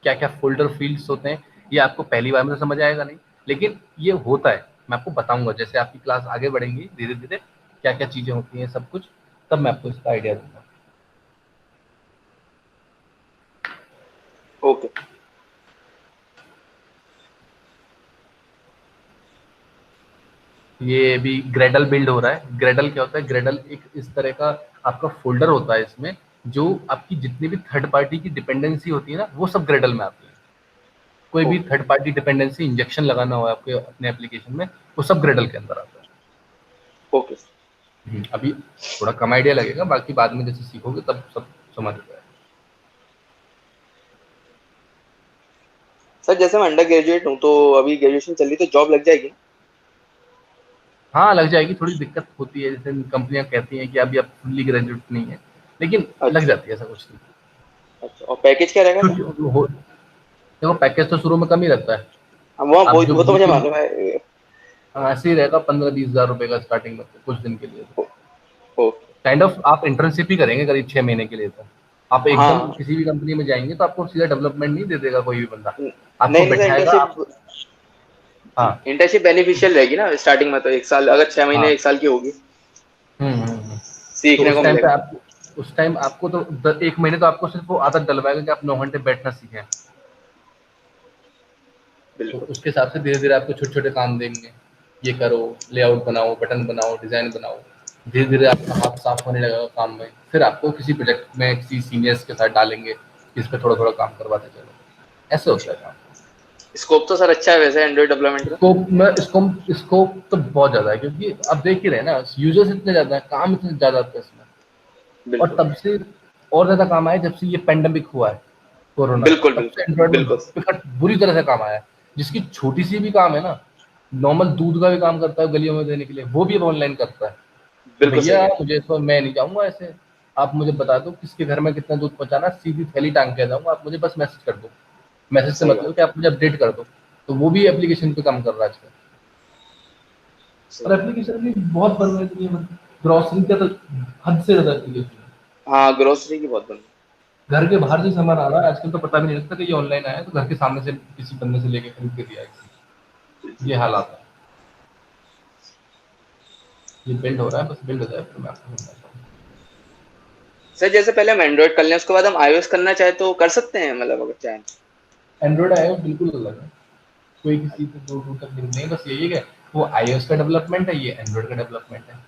क्या क्या फोल्डर फील्ड्स होते हैं। ये आपको पहली बार में तो समझ आएगा नहीं, लेकिन ये होता है। मैं आपको बताऊंगा जैसे आपकी क्लास आगे बढ़ेंगी धीरे धीरे क्या क्या चीजें होती हैं सब कुछ, तब मैं आपको इसका आइडिया दूंगा। ओके। ये भी ग्रेडल बिल्ड हो रहा है। ग्रेडल क्या होता है? ग्रेडल एक इस तरह का आपका फोल्डर होता है, इसमें जो आपकी जितनी भी थर्ड पार्टी की डिपेंडेंसी होती है ना, वो सब ग्रेडल में आती है। कोई भी थर्ड पार्टी डिपेंडेंसी इंजेक्शन लगाना हो आपके अपने एप्लीकेशन में, वो सब ग्रेडल के अंदर आता है। ओके। अभी थोड़ा कम आइडिया लगेगा, बाकी बाद में जैसे सीखोगे तब सब समझ आ जाएगा। सर जैसे मैं अंडर ग्रेजुएट हूँ तो अभी ग्रेजुएशन चल रही तो जॉब लग जाएगी? हाँ लग जाएगी, थोड़ी दिक्कत होती है, जैसे कंपनियां कहती हैं कि अभी आप फुल्ली ग्रेजुएट नहीं है, लेकिन लग अच्छा। जाती है, ऐसा कुछ नहीं। अच्छा, और पैकेज क्या रहेगा सर? देखो पैकेज तो शुरू में कम ही रहता है। हाँ, वो आप जो वो तो मुझे बिल्कुल मालूम है। ऐसे ही रहेगा, 15-20 हज़ार रुपए का स्टार्टिंग में तो, कुछ दिन के लिए। ओके। काइंड ऑफ आप इंटर्नशिप ही करेंगे करीब 6 महीने के लिए। तो आप एकदम हाँ। किसी भी कंपनी में जाएंगे तो आपको सीधा डेवलपमेंट नहीं दे देगा कोई भी बंदा, आपको नहीं नहीं सर, बैठाएगा आप। इंटर्नशिप। जी, हाँ इंटर्नशिप बेनिफिशियल रहेगी ना स्टार्टिंग में, तो 1 साल, अगर 6 महीने हाँ। 1 साल की होगी, तो सीखने को मिलेगा। उस टाइम आपको तो 1 महीने तो आपको सिर्फ वो आदत डलवाएगा कि आप 9 घंटे बैठना सीखें। तो बिल्कुल। उसके हिसाब से धीरे धीरे आपको छोटे छोटे काम देंगे, ये करो, लेआउट बनाओ, बटन बनाओ, डिजाइन बनाओ। धीरे धीरे आपका हाथ साफ होने लगेगा काम में, फिर आपको किसी प्रोजेक्ट में किसी सीनियर्स के साथ डालेंगे, इस पे थोड़ा थोड़ा काम करवाते चलो। ऐसे होता है काम। स्कोप तो सर अच्छा है वैसे एंड्रॉइड डेवलपमेंट का। स्कोप तो बहुत ज्यादा है, क्योंकि अब देख ही रहे हैं ना, यूजर्स इतने ज्यादा है, काम इतने ज्यादा आते हैं इसमें। और बिल्कुल तब से और ज्यादा काम आया जब से ये पेंडेमिक हुआ है, कोरोना का, बिल्कुल तब से बिल्कुल एंड्रॉइड में बिल्कुल बुरी तरह से काम आया है। जिसकी छोटी सी भी काम है ना, नॉर्मल दूध का भी काम करता है गलियों में देने के लिए, वो भी अब ऑनलाइन करता है कि बिल्कुल सही भैया है। मुझे तो, मैं नहीं जाऊंगा ऐसे, आप मुझे बता दो किसके घर में कितना दूध पहुंचाना, सीधी थैली टांग के आ जाऊंगा, आप मुझे बस मैसेज कर दो। मैसेज से सही मतलब बात। कि आप मुझे अपडेट कर दो। तो वो भी एप्लीकेशन पे काम कर रहा है आजकल। और एप्लीकेशन भी बहुत बन रही है, ग्रोसरी का तो हद से ज्यादा एप्लीकेशन है। हाँ, ग्रोसरी की बहुत बन। घर के बाहर से सामान आ रहा है आजकल, तो पता भी नहीं लगता कि ये ऑनलाइन आया है, तो घर के सामने से किसी बंदे से लेके खरीद के दिया है। ये हालात है। ये बिल्ड हो रहा है, बस बिल्ड हो जाए फिर मैं आपको बताता हूँ। सर जैसे पहले हम एंड्रॉइड कर लें, उसके बाद हम iOS करना चाहे तो कर सकते हैं, मतलब अगर चाहें? एंड्रॉइड iOS बिल्कुल अलग है, कोई किसी से दूर दूर तक लिंक नहीं, बस यही है कि वो iOS का डेवलपमेंट है, ये एंड्रॉइड का डेवलपमेंट है।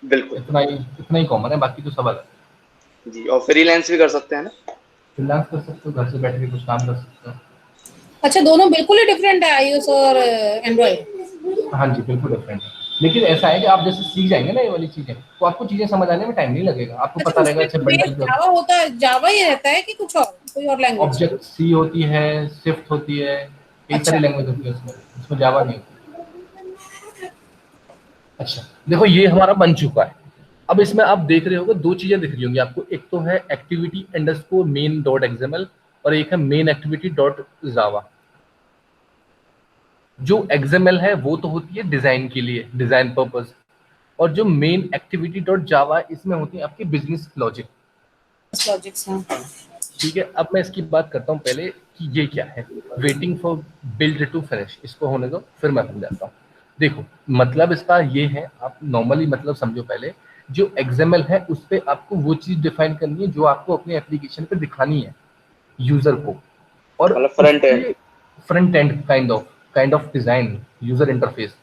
बिल्कुल। इतना ही कॉमन है, बाकी तो सब अलग है। जी, और फ्रीलांस भी कर सकते हैं ना? फ्रीलांस कर सकते हो, घर से बैठ के कुछ काम कर सकते हो। अच्छा, दोनों बिल्कुल ही डिफरेंट है, आईओएस और एंड्रॉइड। हाँ जी, बिल्कुल डिफरेंट है, लेकिन ऐसा है कि आप जैसे सीख जाएंगे ना ये वाली चीजें, तो आपको चीजें समझ आने में टाइम नहीं लगेगा, आपको अच्छा, पता रहेगा उसमें अच्छा भी बेस बंडल क्या जावा होता है, जावा ही रहता है कि कुछ और, कोई और लैंग्वेज? ऑब्जेक्ट सी होती है, स्विफ्ट होती है, कई सारी अच्छा। लैंग्वेज होती है उसमें जावा नहीं होती। अच्छा, देखो ये हमारा बन चुका है। अब इसमें आप देख रहे होगे दो चीजें दिख रही होंगी आपको, एक तो है activity underscore main dot XML और एक है मेन एक्टिविटी डॉट जावा। जो एक्सएमएल है वो तो होती है डिजाइन के लिए, डिजाइन पर्पस, और जो मेन एक्टिविटी डॉट जावा इसमें होती है आपकी बिजनेस लॉजिक। लॉजिक्स, हाँ। ठीक है, अब मैं इसकी बात करता हूँ पहले कि ये क्या है। Waiting for build to finish, इसको होने दो फिर मैं समझाता हूँ। देखो मतलब इसका ये है, आप नॉर्मली मतलब समझो पहले, जो एक्सएमएल है उस पर आपको वो चीज डिफाइन करनी है जो आपको अपने एप्लीकेशन पे दिखानी है यूजर को, और मतलब फ्रंट एंड। उसके front end kind of design, user interface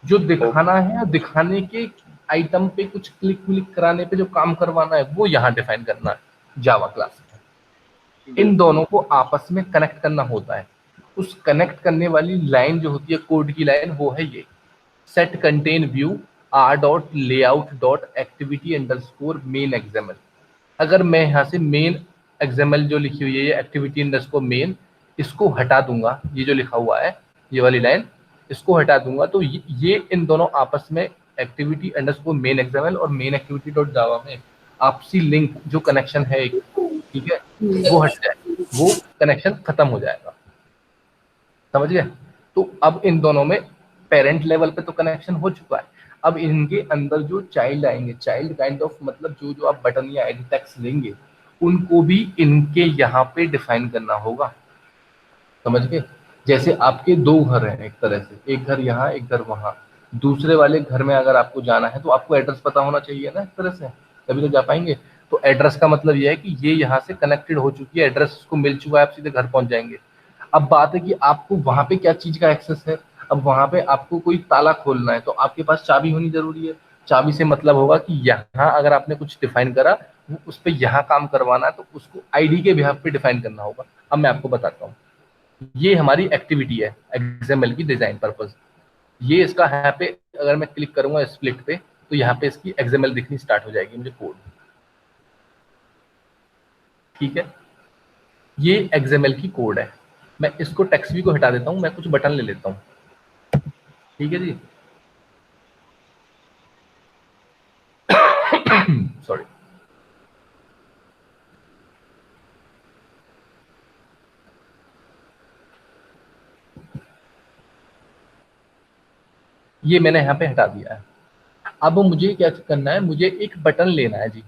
जो दिखाना है, और दिखाने के आइटम पे कुछ क्लिक क्लिक कराने पे जो काम करवाना है वो यहाँ डिफाइन करना है जावा क्लास में। इन बिल्कुल। दोनों को आपस में कनेक्ट करना होता है। उस कनेक्ट करने वाली लाइन जो होती है कोड की लाइन, वो है ये set contain view R dot layout dot activity underscore main XML. अगर मैं यहाँ से मेन एक्सएमएल जो लिखी हुई है ये एक्टिविटी अंडरस्कोर मेन, इसको हटा दूंगा, ये जो लिखा हुआ है ये वाली लाइन, इसको हटा दूंगा, तो ये इन दोनों आपस में एक्टिविटी अंडरस्कोर मेन एक्सएमएल और मेन एक्टिविटी डॉट जावा में आपसी लिंक जो कनेक्शन है एक, ठीक है, वो हट जाए, वो कनेक्शन खत्म हो जाएगा। समझ गए? तो अब इन दोनों में पेरेंट लेवल पे तो कनेक्शन हो चुका है। अब इनके अंदर जो चाइल्ड आएंगे, चाइल्ड काइंड ऑफ मतलब जो जो आप बटन या एडिट टेक्स्ट लेंगे, उनको भी इनके यहाँ पे डिफाइन करना होगा। समझ गए? जैसे आपके दो घर हैं एक तरह से, एक घर यहाँ एक घर वहाँ, दूसरे वाले घर में अगर आपको जाना है तो आपको एड्रेस पता होना चाहिए ना, एक तरह से तभी तो जा पाएंगे। तो एड्रेस का मतलब ये है कि ये यहाँ से कनेक्टेड हो चुकी है, एड्रेस उसको मिल चुका है, आप सीधे घर पहुंच जाएंगे। अब बात है कि आपको वहां पे क्या चीज का एक्सेस है। अब वहां पे आपको कोई ताला खोलना है तो आपके पास चाबी होनी जरूरी है। चाबी से मतलब होगा कि यहाँ अगर आपने कुछ डिफाइन करा, वो उस पर यहाँ काम करवाना है तो उसको आईडी के बिहाफ पे डिफाइन करना होगा। अब मैं आपको बताता हूँ, ये हमारी एक्टिविटी है एक्सएमएल की डिजाइन पर्पज। ये इसका यहाँ पे अगर मैं क्लिक करूंगा स्प्लिट पे, तो यहाँ पे इसकी एक्सएमएल दिखनी स्टार्ट हो जाएगी मुझे कोड। ठीक है, ये एक्सएमएल की कोड है। मैं इसको टेक्स्ट भी को हटा देता हूँ, मैं कुछ बटन ले लेता हूँ। ठीक है जी, सॉरी। ये मैंने यहाँ पे हटा दिया है। अब मुझे क्या करना है, मुझे एक बटन लेना है जी।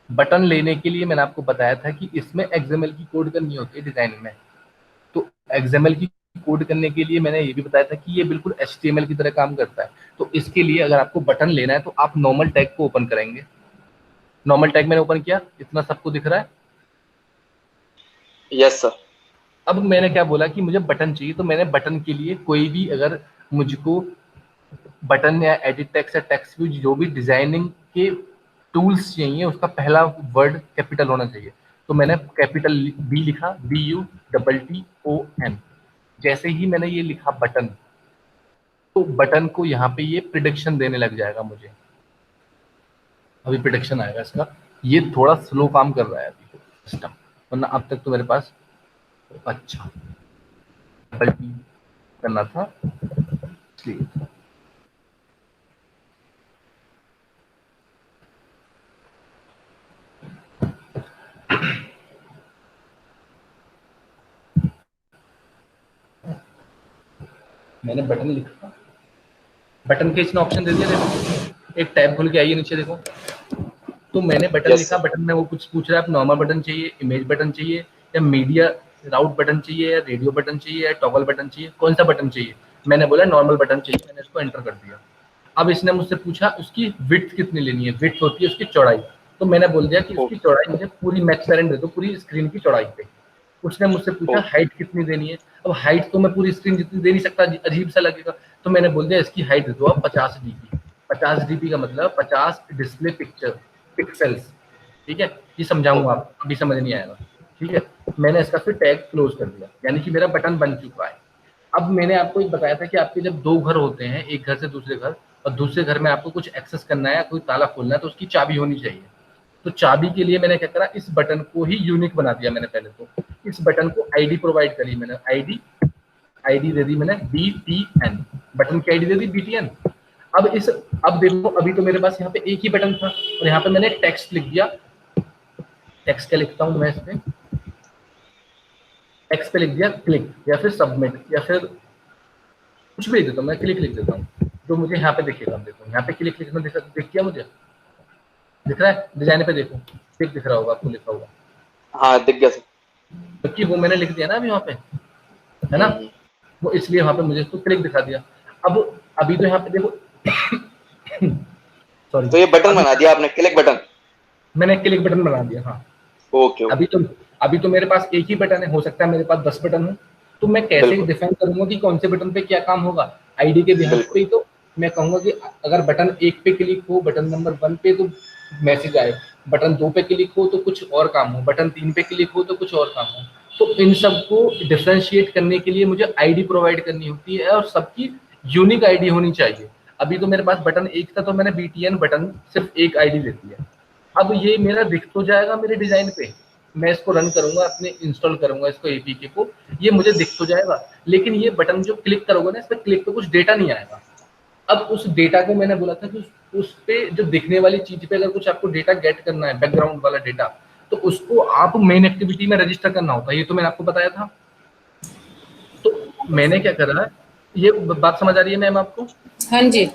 बटन लेने के लिए मैंने आपको बताया था कि इसमें एक्सएमएल की कोड करनी होती है डिजाइन में। तो एक्सएमएल की कोड करने के लिए मैंने ये भी बताया था कि ये बिल्कुल एचटीएमएल की तरह काम करता है। तो इसके लिए अगर आपको बटन लेना है तो आप नॉर्मल टैग को ओपन करेंगे। नॉर्मल टैग मैंने ओपन किया, इतना सबको दिख रहा है। Yes sir. अब मैंने क्या बोला कि मुझे बटन चाहिए, तो मैंने बटन के लिए कोई भी अगर मुझको बटन या एडिट टेक्स्ट या टेक्स्ट व्यू जो भी डिजाइनिंग के टूल्स चाहिए, उसका पहला वर्ड कैपिटल होना चाहिए। तो मैंने कैपिटल बी लिखा, BUTTON। जैसे ही मैंने ये लिखा बटन, तो बटन को यहाँ पे ये प्रिडिक्शन देने लग जाएगा मुझे। अभी प्रिडिक्शन आएगा इसका। ये थोड़ा स्लो काम कर रहा है अभी सिस्टम, वरना अब तक तो मेरे पास अच्छा करना था इसलिए। मैंने बटन लिखा, बटन के इसने ऑप्शन दे दिया, देखो एक टैब खुल के आई है नीचे देखो। तो मैंने बटन Yes, लिखा, sir. बटन में वो कुछ पूछ रहा है, आप नॉर्मल बटन चाहिए, इमेज बटन चाहिए, या मीडिया राउट बटन चाहिए, या रेडियो बटन चाहिए, या टॉगल बटन चाहिए, कौन सा बटन चाहिए। मैंने बोला नॉर्मल बटन चाहिए, मैंने इसको एंटर कर दिया। अब इसने मुझसे पूछा उसकी विड्थ कितनी लेनी है, विड्थ होती है उसकी चौड़ाई। तो मैंने बोल दिया कि उसकी चौड़ाई मुझे पूरी मैक्स पेरेंट दे दो, पूरी स्क्रीन की चौड़ाई पे। उसने मुझसे पूछा हाइट कितनी देनी है। अब हाइट तो मैं पूरी स्क्रीन जितनी दे नहीं सकता, अजीब सा लगेगा। तो मैंने बोल दिया इसकी हाइट दे दो आप 50 dp। 50 dp का मतलब 50 डिस्प्ले पिक्सल्स। ठीक है, ये समझाऊंगा आपको, अभी समझ नहीं आएगा। ठीक है, मैंने इसका फिर टैग क्लोज कर दिया, यानी कि मेरा बटन बन चुका है। अब मैंने आपको एक बताया था कि आपके जब दो घर होते हैं, एक घर से दूसरे घर, और दूसरे घर में आपको कुछ एक्सेस करना है, कोई ताला खोलना है, तो उसकी चाबी होनी चाहिए। तो चाबी के लिए मैंने क्या करा, इस बटन को ही यूनिक बना दिया मैंने। पहले तो इस बटन को आईडी प्रोवाइड करी मैंने, आईडी दे दी मैंने BTN, बटन की आईडी दे दी BTN। अब देखो, अभी तो मेरे पास यहाँ पे एक ही बटन था, और यहाँ पे मैंने टेक्स्ट लिख दिया। टेक्स्ट क्या लिखता हूँ मैं इसमें, टेक्स्ट पे लिख दिया क्लिक, या फिर सबमिट, या फिर कुछ भी लिख देता हूँ मैं, क्लिक लिख देता हूँ, जो मुझे यहाँ पे दिखेगा। देखो यहाँ पे क्लिक लिखना दिख गया, मुझे दिख रहा है, डिजाइन पे देखो, क्लिक दिख रहा होगा आपको, लिखा होगा। हाँ दिख गया सर। क्योंकि वो मैंने लिख दिया ना अभी वहाँ पे, है ना, वो इसलिए वहाँ पे मुझे इसको क्लिक दिखा दिया। अब अभी तो यहाँ पे देखो सॉरी, तो ये बटन बना दिया आपने, क्लिक बटन। मैंने क्लिक बटन बना दिया। हाँ, ओके। अभी तो मेरे पास एक ही बटन है, हो सकता है मेरे पास 10 बटन हो। तो मैं कैसे डिफाइन करूंगा कि कौन से बटन पे क्या काम होगा, आईडी के बिहाफ पे ही। तो मैं कहूंगा कि अगर बटन 1 पे क्लिक हो, बटन नंबर 1 पे तो मैसेज आए, बटन 2 पे क्लिक हो तो कुछ और काम हो, बटन 3 पे क्लिक हो तो कुछ और काम हो। तो इन सबको डिफरेंशिएट करने के लिए मुझे आईडी प्रोवाइड करनी होती है, और सबकी यूनिक आईडी होनी चाहिए। अभी तो मेरे पास बटन 1 था, तो मैंने BTN बटन सिर्फ एक आईडी दे दी है। अब ये मेरा दिख तो जाएगा मेरे डिजाइन पे, मैं इसको रन करूंगा, अपने इंस्टॉल करूंगा इसको APK को, ये मुझे दिख तो जाएगा, लेकिन ये बटन जो क्लिक करोगे ना, इस पर क्लिक पे कुछ डेटा नहीं आएगा। अब उस डेटा को मैंने बोला था कि उस पे जो दिखने वाली चीज पे अगर कुछ आपको डेटा गेट करना है, बैकग्राउंड वाला डेटा, तो उसको आप मेन एक्टिविटी में रजिस्टर करना होता है। ये तो मैंने आपको बताया था। तो मैंने क्या करा, ये बात समझ आ रही है मैम आपको? हाँ जी।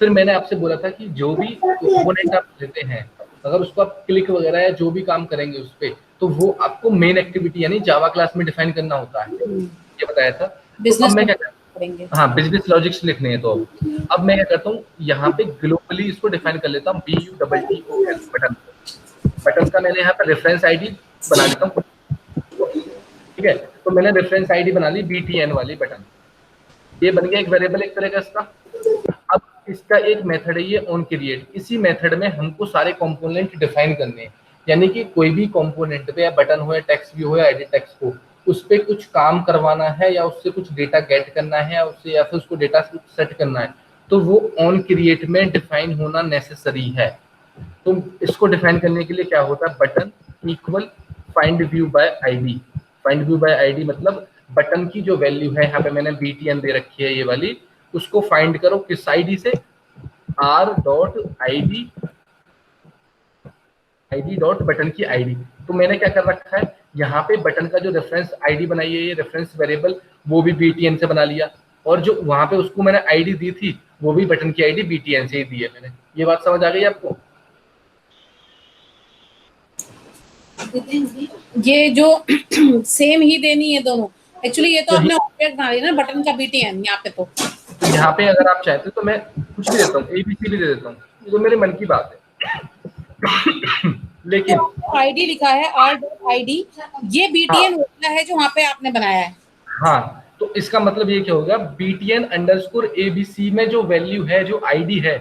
फिर मैंने आपसे बोला था कि जो भी कंपोनेंट आप लेते हैं, अगर उसको आप क्लिक वगैरह या जो भी काम करेंगे उस पे, तो वो आपको मेन एक्टिविटी यानी जावा क्लास में डिफाइन करना होता है, ये बताया था। तो अब मैं क्या करेंगे, हाँ, बिजनेस लॉजिक्स लिखने हैं। तो अब मैं क्या करता हूँ, यहाँ पे ग्लोबली इसको डिफाइन कर लेता हूँ, BUTTON बटन। बटन का मैंने यहाँ पे रेफरेंस आईडी बना लेता हूँ, ठीक है। तो मैंने रेफरेंस आईडी बना ली BTN वाली बटन, ये बन गया एक वेरिएबल एक तरह का इसका। अब इसका एक मेथड है ये ऑन क्रिएट, इसी मेथड में हमको सारे कंपोनेंट डिफाइन करने हैं, यानी कि कोई भी कंपोनेंट पे या बटन हो या टेक्स्ट भी हो या एडिट टेक्स्ट हो, उस पे कुछ काम करवाना है या उससे कुछ डेटा गेट करना है या उससे या फिर उसको डेटा सेट करना है, तो वो ऑन क्रिएट में डिफाइन होना नेसेसरी है। तो इसको डिफाइन करने के लिए क्या होता है, button equal find view bye ID. Find view bye ID मतलब बटन की जो वैल्यू है, यहाँ पे मैंने BTN दे रखी है ये वाली, उसको फाइंड करो किस आईडी से, r.id डॉट बटन की आईडी। तो मैंने क्या कर रखा है, यहाँ पे बटन का जो रेफरेंस आईडी बनाई है, ये रेफरेंस वेरिएबल, वो भी BTN से बना लिया, और जो वहां पे उसको मैंने आईडी दी थी, वो भी बटन की आईडी BTN से ही दी है मैंने। ये बात समझ आ गई आपको? ये जो सेम ही देनी है दोनों, एक्चुअली ये तो आपने ऑब्जेक्ट बना लिया ना बटन का BTN। यहाँ पे तो यहाँ पे अगर आप चाहते तो मैं कुछ भी देता हूँ, ABC भी दे देता हूँ, ये तो मेरे मन की बात है। लेकिन आईडी लिखा है r.id, ये BTN होता है जो वहाँ पे आपने बनाया है। हाँ, तो इसका मतलब ये क्या होगा, BTN_ABC में जो वैल्यू है, जो आईडी है,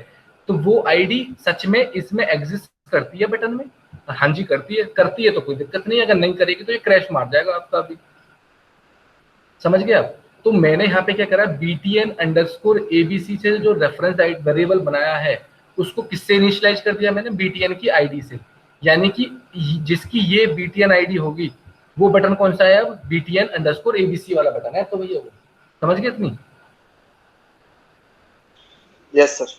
तो वो आईडी सच में इसमें एग्जिस्ट करती है बटन में? हाँ जी करती है तो कोई दिक्कत नहीं, अगर नहीं करेगी तो ये क्रैश मार जाएगा आपका। अभी समझ गए आप? तो मैंने यहाँ पे क्या करा, BTN_ABC से जो रेफरेंस वेरिएबल बनाया है, उसको किससे इनिशियलाइज कर दिया मैंने, BTN की आईडी से। यानी कि जिसकी ये BTN आईडी होगी, वो बटन कौन सा है, अब BTN_ABC वाला बटन है। तो भैया वो समझ गए इतनी? Yes sir.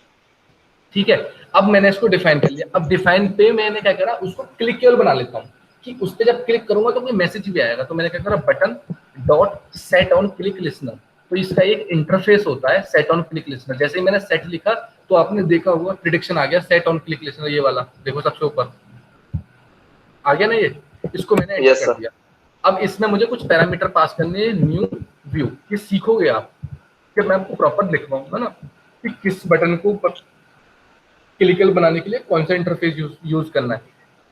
ठीक है, अब मैंने इसको डिफाइन कर लिया। अब डिफाइन पे मैंने क्या करा, उसको क्लिकेबल बना लेता हूँ कि उस पर जब क्लिक करूंगा तो कोई मैसेज भी आएगा। तो मैंने क्या करा, button dot set on click listener. तो इसका एक इंटरफेस होता है सेट ऑन क्लिक लिसनर। जैसे ही मैंने सेट लिखा तो आपने देखा हुआ प्रिडिक्शन आ गया सेट ऑन क्लिक लिसनर, ये वाला देखो सबसे ऊपर आ गया ना ये, इसको मैंने एंटर यस कर सर। दिया। अब इसमें मुझे कुछ पैरामीटर पास करने हैं, न्यू व्यू, ये सीखोगे आप कि मैं आपको प्रॉपर लिखवाऊंगा ना कि किस बटन को क्लिकल बनाने के लिए कौन सा इंटरफेस यूज करना है,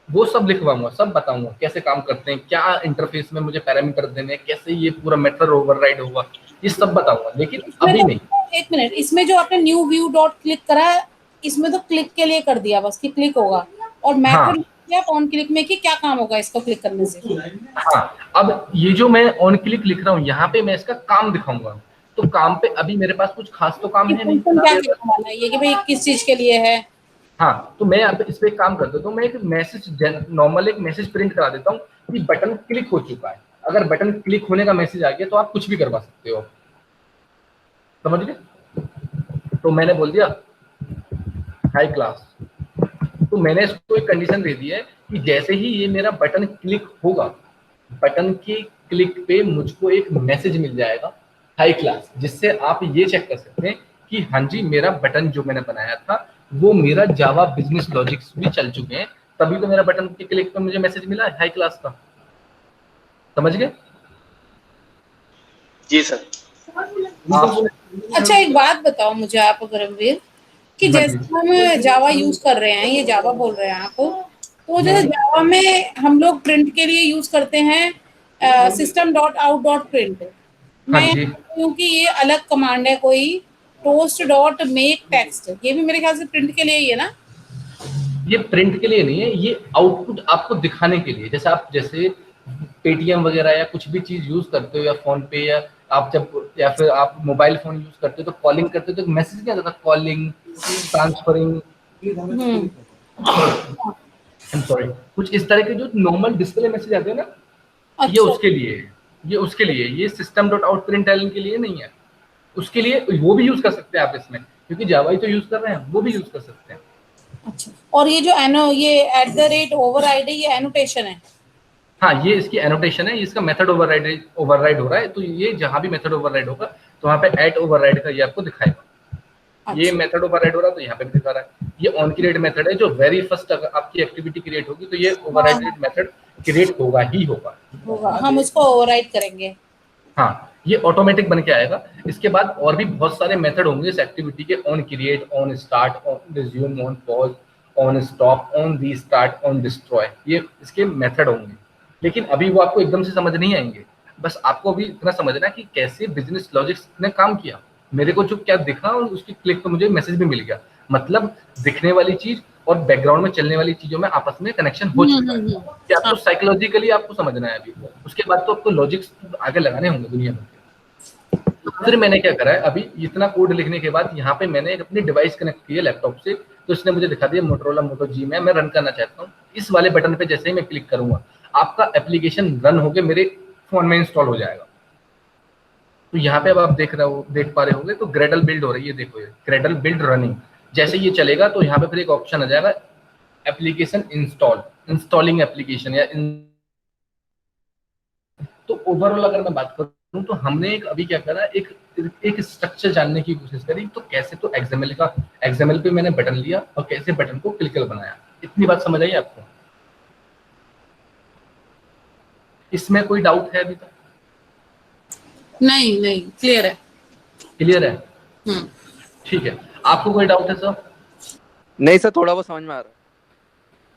वो सब लिखवाऊंगा, सब बताऊंगा कैसे काम करते हैं, क्या इंटरफेस में मुझे पैरामीटर देने हैं, कैसे ये पूरा मेथड ओवरराइड होगा, ये सब बताऊंगा, लेकिन इसमें अभी तो नहीं। एक मिनट, इसमें जो आपने न्यू व्यू डॉट क्लिक करा है, इसमें तो क्लिक के लिए कर दिया बस कि क्लिक होगा, और हाँ मैथड क्या ऑन क्लिक में कि क्या काम होगा इसको क्लिक करने से? हाँ, अब ये जो मैं ऑन क्लिक लिख रहा हूँ यहाँ पे मैं इसका काम दिखाऊंगा, तो काम पे अभी मेरे पास कुछ खास तो काम कि है नहीं फंक्शन ना क्या मेरे पास। करने वाला है ये, कि भाई किस चीज के लिए है? हाँ, तो मैं अब इस पे एक काम करता हूँ, तो मैं एक मैसेज नॉर्मल एक मैसेज प्रिंट करा देता हूँ कि बटन क्लिक हो चुका है। अगर बटन क्लिक होने का मैसेज आ गया तो आप कुछ भी करवा सकते हो, समझ गए? तो मैंने बोल दिया हाई क्लास, तो मैंने इसको एक कंडीशन दे दी है कि जैसे ही ये मेरा बटन क्लिक होगा, बटन के क्लिक पे मुझको एक मैसेज मिल जाएगा हाई क्लास, जिससे आप ये चेक कर सकते हैं कि हाँ जी मेरा बटन जो मैंने बनाया था वो मेरा जावा बिजनेस लॉजिक्स भी चल चुके हैं, तभी तो मेरा बटन के क्लिक पे मुझे मैसेज मिला है हाई क्लास का, समझ गए? जी सर। अच्छा एक बात बताओ मुझे आप धर्मवीर, कि हाँ जैसे जी। हम जावा यूज कर रहे हैं, ये जावा बोल रहे हैं आप, तो जैसे जावा में हम लोग प्रिंट के लिए यूज करते हैं system dot out dot print, हाँ मैं जी, क्योंकि ये अलग कमांड है कोई, टोस्ट डॉट मेक टेक्स्ट, ये भी मेरे ख्याल से प्रिंट के लिए ही है ना? ये प्रिंट के लिए नहीं है, ये आउटपुट आपको दिखाने के लिए, जैसे आप जैसे पेटीएम वगैरह या कुछ भी चीज यूज करते हो या फोन पे, या आप जब या फिर आप मोबाइल फोन यूज करते हो तो कॉलिंग करते हो तो मैसेज नहीं आता था calling transferring, hmm. I am sorry, कुछ इस तरह के जो नॉर्मल डिस्प्ले मैसेज आते हैं ना, ये अच्छा उसके लिए है, ये उसके लिए, ये सिस्टम डॉट आउट प्रिंट के लिए नहीं है, उसके लिए वो भी यूज कर सकते हैं आप इसमें, क्योंकि जावा ही तो यूज कर रहे हैं, वो भी यूज कर सकते हैं। अच्छा, और ये जो एनो ये एट द रेट ओवरराइड है, ये एनोटेशन है? हाँ, ये इसकी एनोटेशन है, इसका मेथड ओवरराइड हो रहा है, तो ये जहां भी मेथड ओवरराइड होगा तो वहां पे एट ओवरराइड का ये आपको दिखाएगा। ये अच्छा मेथड ओवरराइड हो रहा है तो यहाँ पे भी दिखा रहा है। ये ऑन क्रिएट मेथड है, जो वेरी फर्स्ट अगर आपकी एक्टिविटी क्रिएट होगी तो ये ओवरराइड मेथड क्रिएट होगा ही होगा। होगा, हम उसको ओवरराइड करेंगे। हाँ, ये ऑटोमेटिक बन के आएगा। इसके बाद और भी बहुत सारे मेथड होंगे इस एक्टिविटी के, on create, on start, on resume, on pause, on stop, on restart, on destroy, ये इसके मेथड होंगे, लेकिन अभी वो आपको एकदम से समझ नहीं आएंगे। बस आपको अभी इतना समझना है कि कैसे बिजनेस लॉजिक्स ने काम किया। मेरे को जो क्या दिखा और उसकी क्लिक पे मुझे मैसेज भी मिल गया, मतलब दिखने वाली चीज और बैकग्राउंड में चलने वाली चीजों में आपस में कनेक्शन हो चुका है। कि आपको साइकोलॉजिकली आपको समझना है अभी, उसके बाद तो आपको लॉजिक्स आगे लगाने होंगे दुनिया भर के। फिर मैंने क्या करा है, अभी इतना कोड लिखने के बाद यहाँ पे मैंने एक अपनी डिवाइस कनेक्ट की है लैपटॉप से, तो इसने मुझे दिखा दिया मोटोरोला मोटो जी में मैं रन करना चाहता हूँ। इस वाले बटन पे जैसे ही मैं क्लिक करूंगा आपका एप्लीकेशन रन होकर मेरे फोन में इंस्टॉल हो जाएगा। तो यहाँ पे अब आप देख पा रहे होंगे, तो ग्रेडल बिल्ड हो रही है, देखो ये ग्रेडल बिल्ड रनिंग। जैसे ये चलेगा तो यहाँ पे फिर एक ऑप्शन आ जाएगा एप्लीकेशन इंस्टॉलिंग एप्लीकेशन या तो ओवरऑल अगर मैं बात करूँ तो हमने एक अभी क्या करा, एक स्ट्रक्चर जानने की कोशिश करी, तो कैसे तो एक्सएमएल पे मैंने बटन लिया और कैसे बटन को क्लिकल बनाया। इतनी बात समझ आई आपको? इसमें कोई डाउट है अभी तक? नहीं नहीं, क्लियर है। क्लियर है? ठीक है, आपको कोई डाउट है सर? नहीं सर, थोड़ा बहुत समझ में आ रहा है।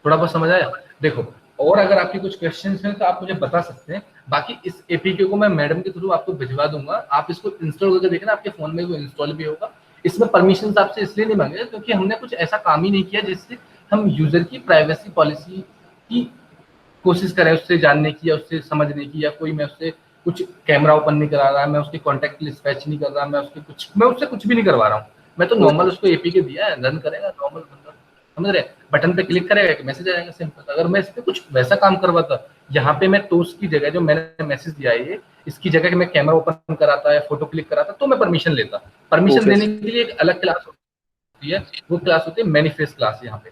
थोड़ा बहुत समझ आया? देखो, और अगर आपके कुछ क्वेश्चंस हैं तो आप मुझे बता सकते हैं, बाकी इस एपीके को मैं मैडम के थ्रू आपको भिजवा दूंगा, आप इसको इंस्टॉल करके देखना, आपके फोन में वो इंस्टॉल भी होगा। इसमें परमिशन आपसे इसलिए नहीं मांगे क्योंकि हमने कुछ ऐसा काम ही नहीं किया जिससे हम यूजर की प्राइवेसी पॉलिसी की कोशिश करें, उससे जानने की या उससे समझने की, या कोई मैं उससे कुछ कैमरा ओपन नहीं करा रहा, मैं उसकी कॉन्टैक्ट लिस्ट फैच नहीं कर रहा, मैं उससे कुछ भी नहीं करवा रहा हूँ। मैं तो नॉर्मल उसको एपीके दिया है, रन करेगा नॉर्मल बंदा, समझ रहे, बटन पे क्लिक करेगा कि मैसेज आएगा, सिंपल। अगर मैं इस पे कुछ वैसा काम करवाता, यहाँ पे मैं टोस्ट की जगह जो मैंने मैसेज दिया है इसकी जगह मैं कैमरा ओपन कराता है, फोटो क्लिक कराता, तो मैं परमिशन लेता। परमिशन देने के लिए एक अलग क्लास होती है, वो क्लास होती है मैनिफेस्ट क्लास। यहाँ पे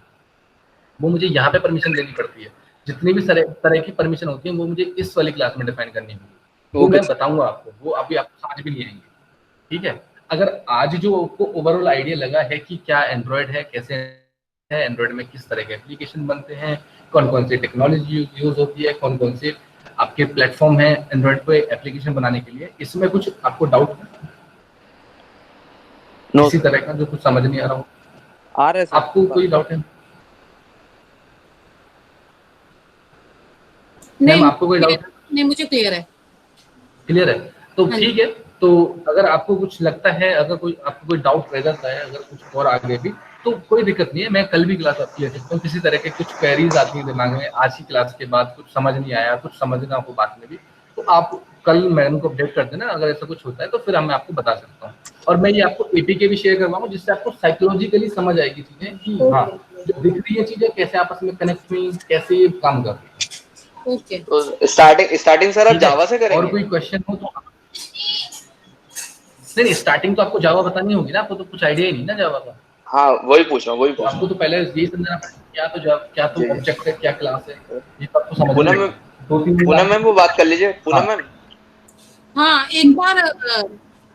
वो मुझे यहाँ पे परमिशन लेनी पड़ती है। जितनी भी तरह की परमिशन होती है वो मुझे इस वाली क्लास में डिफाइन करनी होगी, वो मैं बताऊंगा आपको, वो अभी आपको समझ भी नहीं आएंगे। ठीक है। अगर आज जो आपको ओवरऑल आइडिया लगा है कि क्या एंड्रॉयड है, कैसे है, एंड्रॉयड में किस तरह के एप्लीकेशन बनते हैं, कौन कौन सी टेक्नोलॉजी यूज होती है, कौन कौन से आपके प्लेटफॉर्म है एंड्रॉयड पे एप्लीकेशन बनाने के लिए, इसमें कुछ आपको डाउट नो इसी तरह का जो कुछ समझ नहीं आ रहा हो, आ रहा है सर। आपको कोई डाउट है? नहीं मैम आपको कोई डाउट है? नहीं, मुझे क्लियर है। क्लियर है तो हाँ जी। ठीक है। तो अगर आपको कुछ लगता है, अगर कोई आपको कोई डाउट रह जाता है, अगर कुछ और आगे भी, तो कोई दिक्कत नहीं है, मैं कल भी क्लास आपकी ले सकता हूँ। किसी तरह के कुछ क्वेरीज आती हैं दिमाग में आज की क्लास के बाद, कुछ समझ नहीं आया, कुछ समझना हो बात में भी, तो आप कल मैडम को अपडेट कर देना। अगर ऐसा कुछ होता है तो फिर मैं आपको बता सकता हूँ। और मैं ये आपको एपीके भी शेयर करवाऊंगा, जिससे आपको साइकोलॉजिकली समझ आएगी चीजें कि हाँ जो दिख रही है चीजें कैसे आपस में कनेक्ट हुई, कैसे ये काम कर रही है। ओके, तो स्टार्टिंग सर आप ठीक है? जावा से और करेंगे? कोई क्वेश्चन हो तो नहीं, स्टार्टिंग तो आपको जावा बतानी होगी ना, आपको तो कुछ आइडिया ही नहीं ना जावा का। हाँ वही पूछ रहा हूँ, वही तो पूछ रहा आपको तो पहले यही समझना पड़ेगा क्या तो जावा, क्या तो जी। ऑब्जेक्ट है, क्या क्लास है, ये तो आपको हूँ। समझना पूनम पड़ेगा। 2-3 दिन पूनम मैम वो बात कर लीजिए, पूनम हाँ। मैम। हाँ एक बार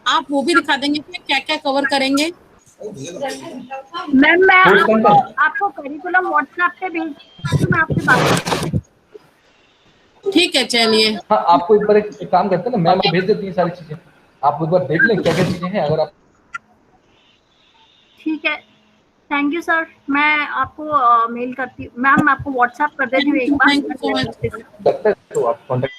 आप वो भी दिखा देंगे कि क्या क्या कवर करेंगे। मैम मैं कोर्स आपको कंटेंट आपको करिकुलम व्हाट्सएप पे भेज दूँ, मैं आपसे बात ठीक है, चलिए। हाँ, आपको एक बार एक काम करते हैं ना, मैम आपको भेज देती है सारी चीजें, आप एक बार देख लें क्या क्या चीजें हैं। अगर आप ठीक है। थैंक यू सर, मैं आपको मेल करती हूँ मैम, मैं आपको व्हाट्सएप कर देती हूँ एक बार। Thank you so much. लगता है तो आप कॉन्टेक्ट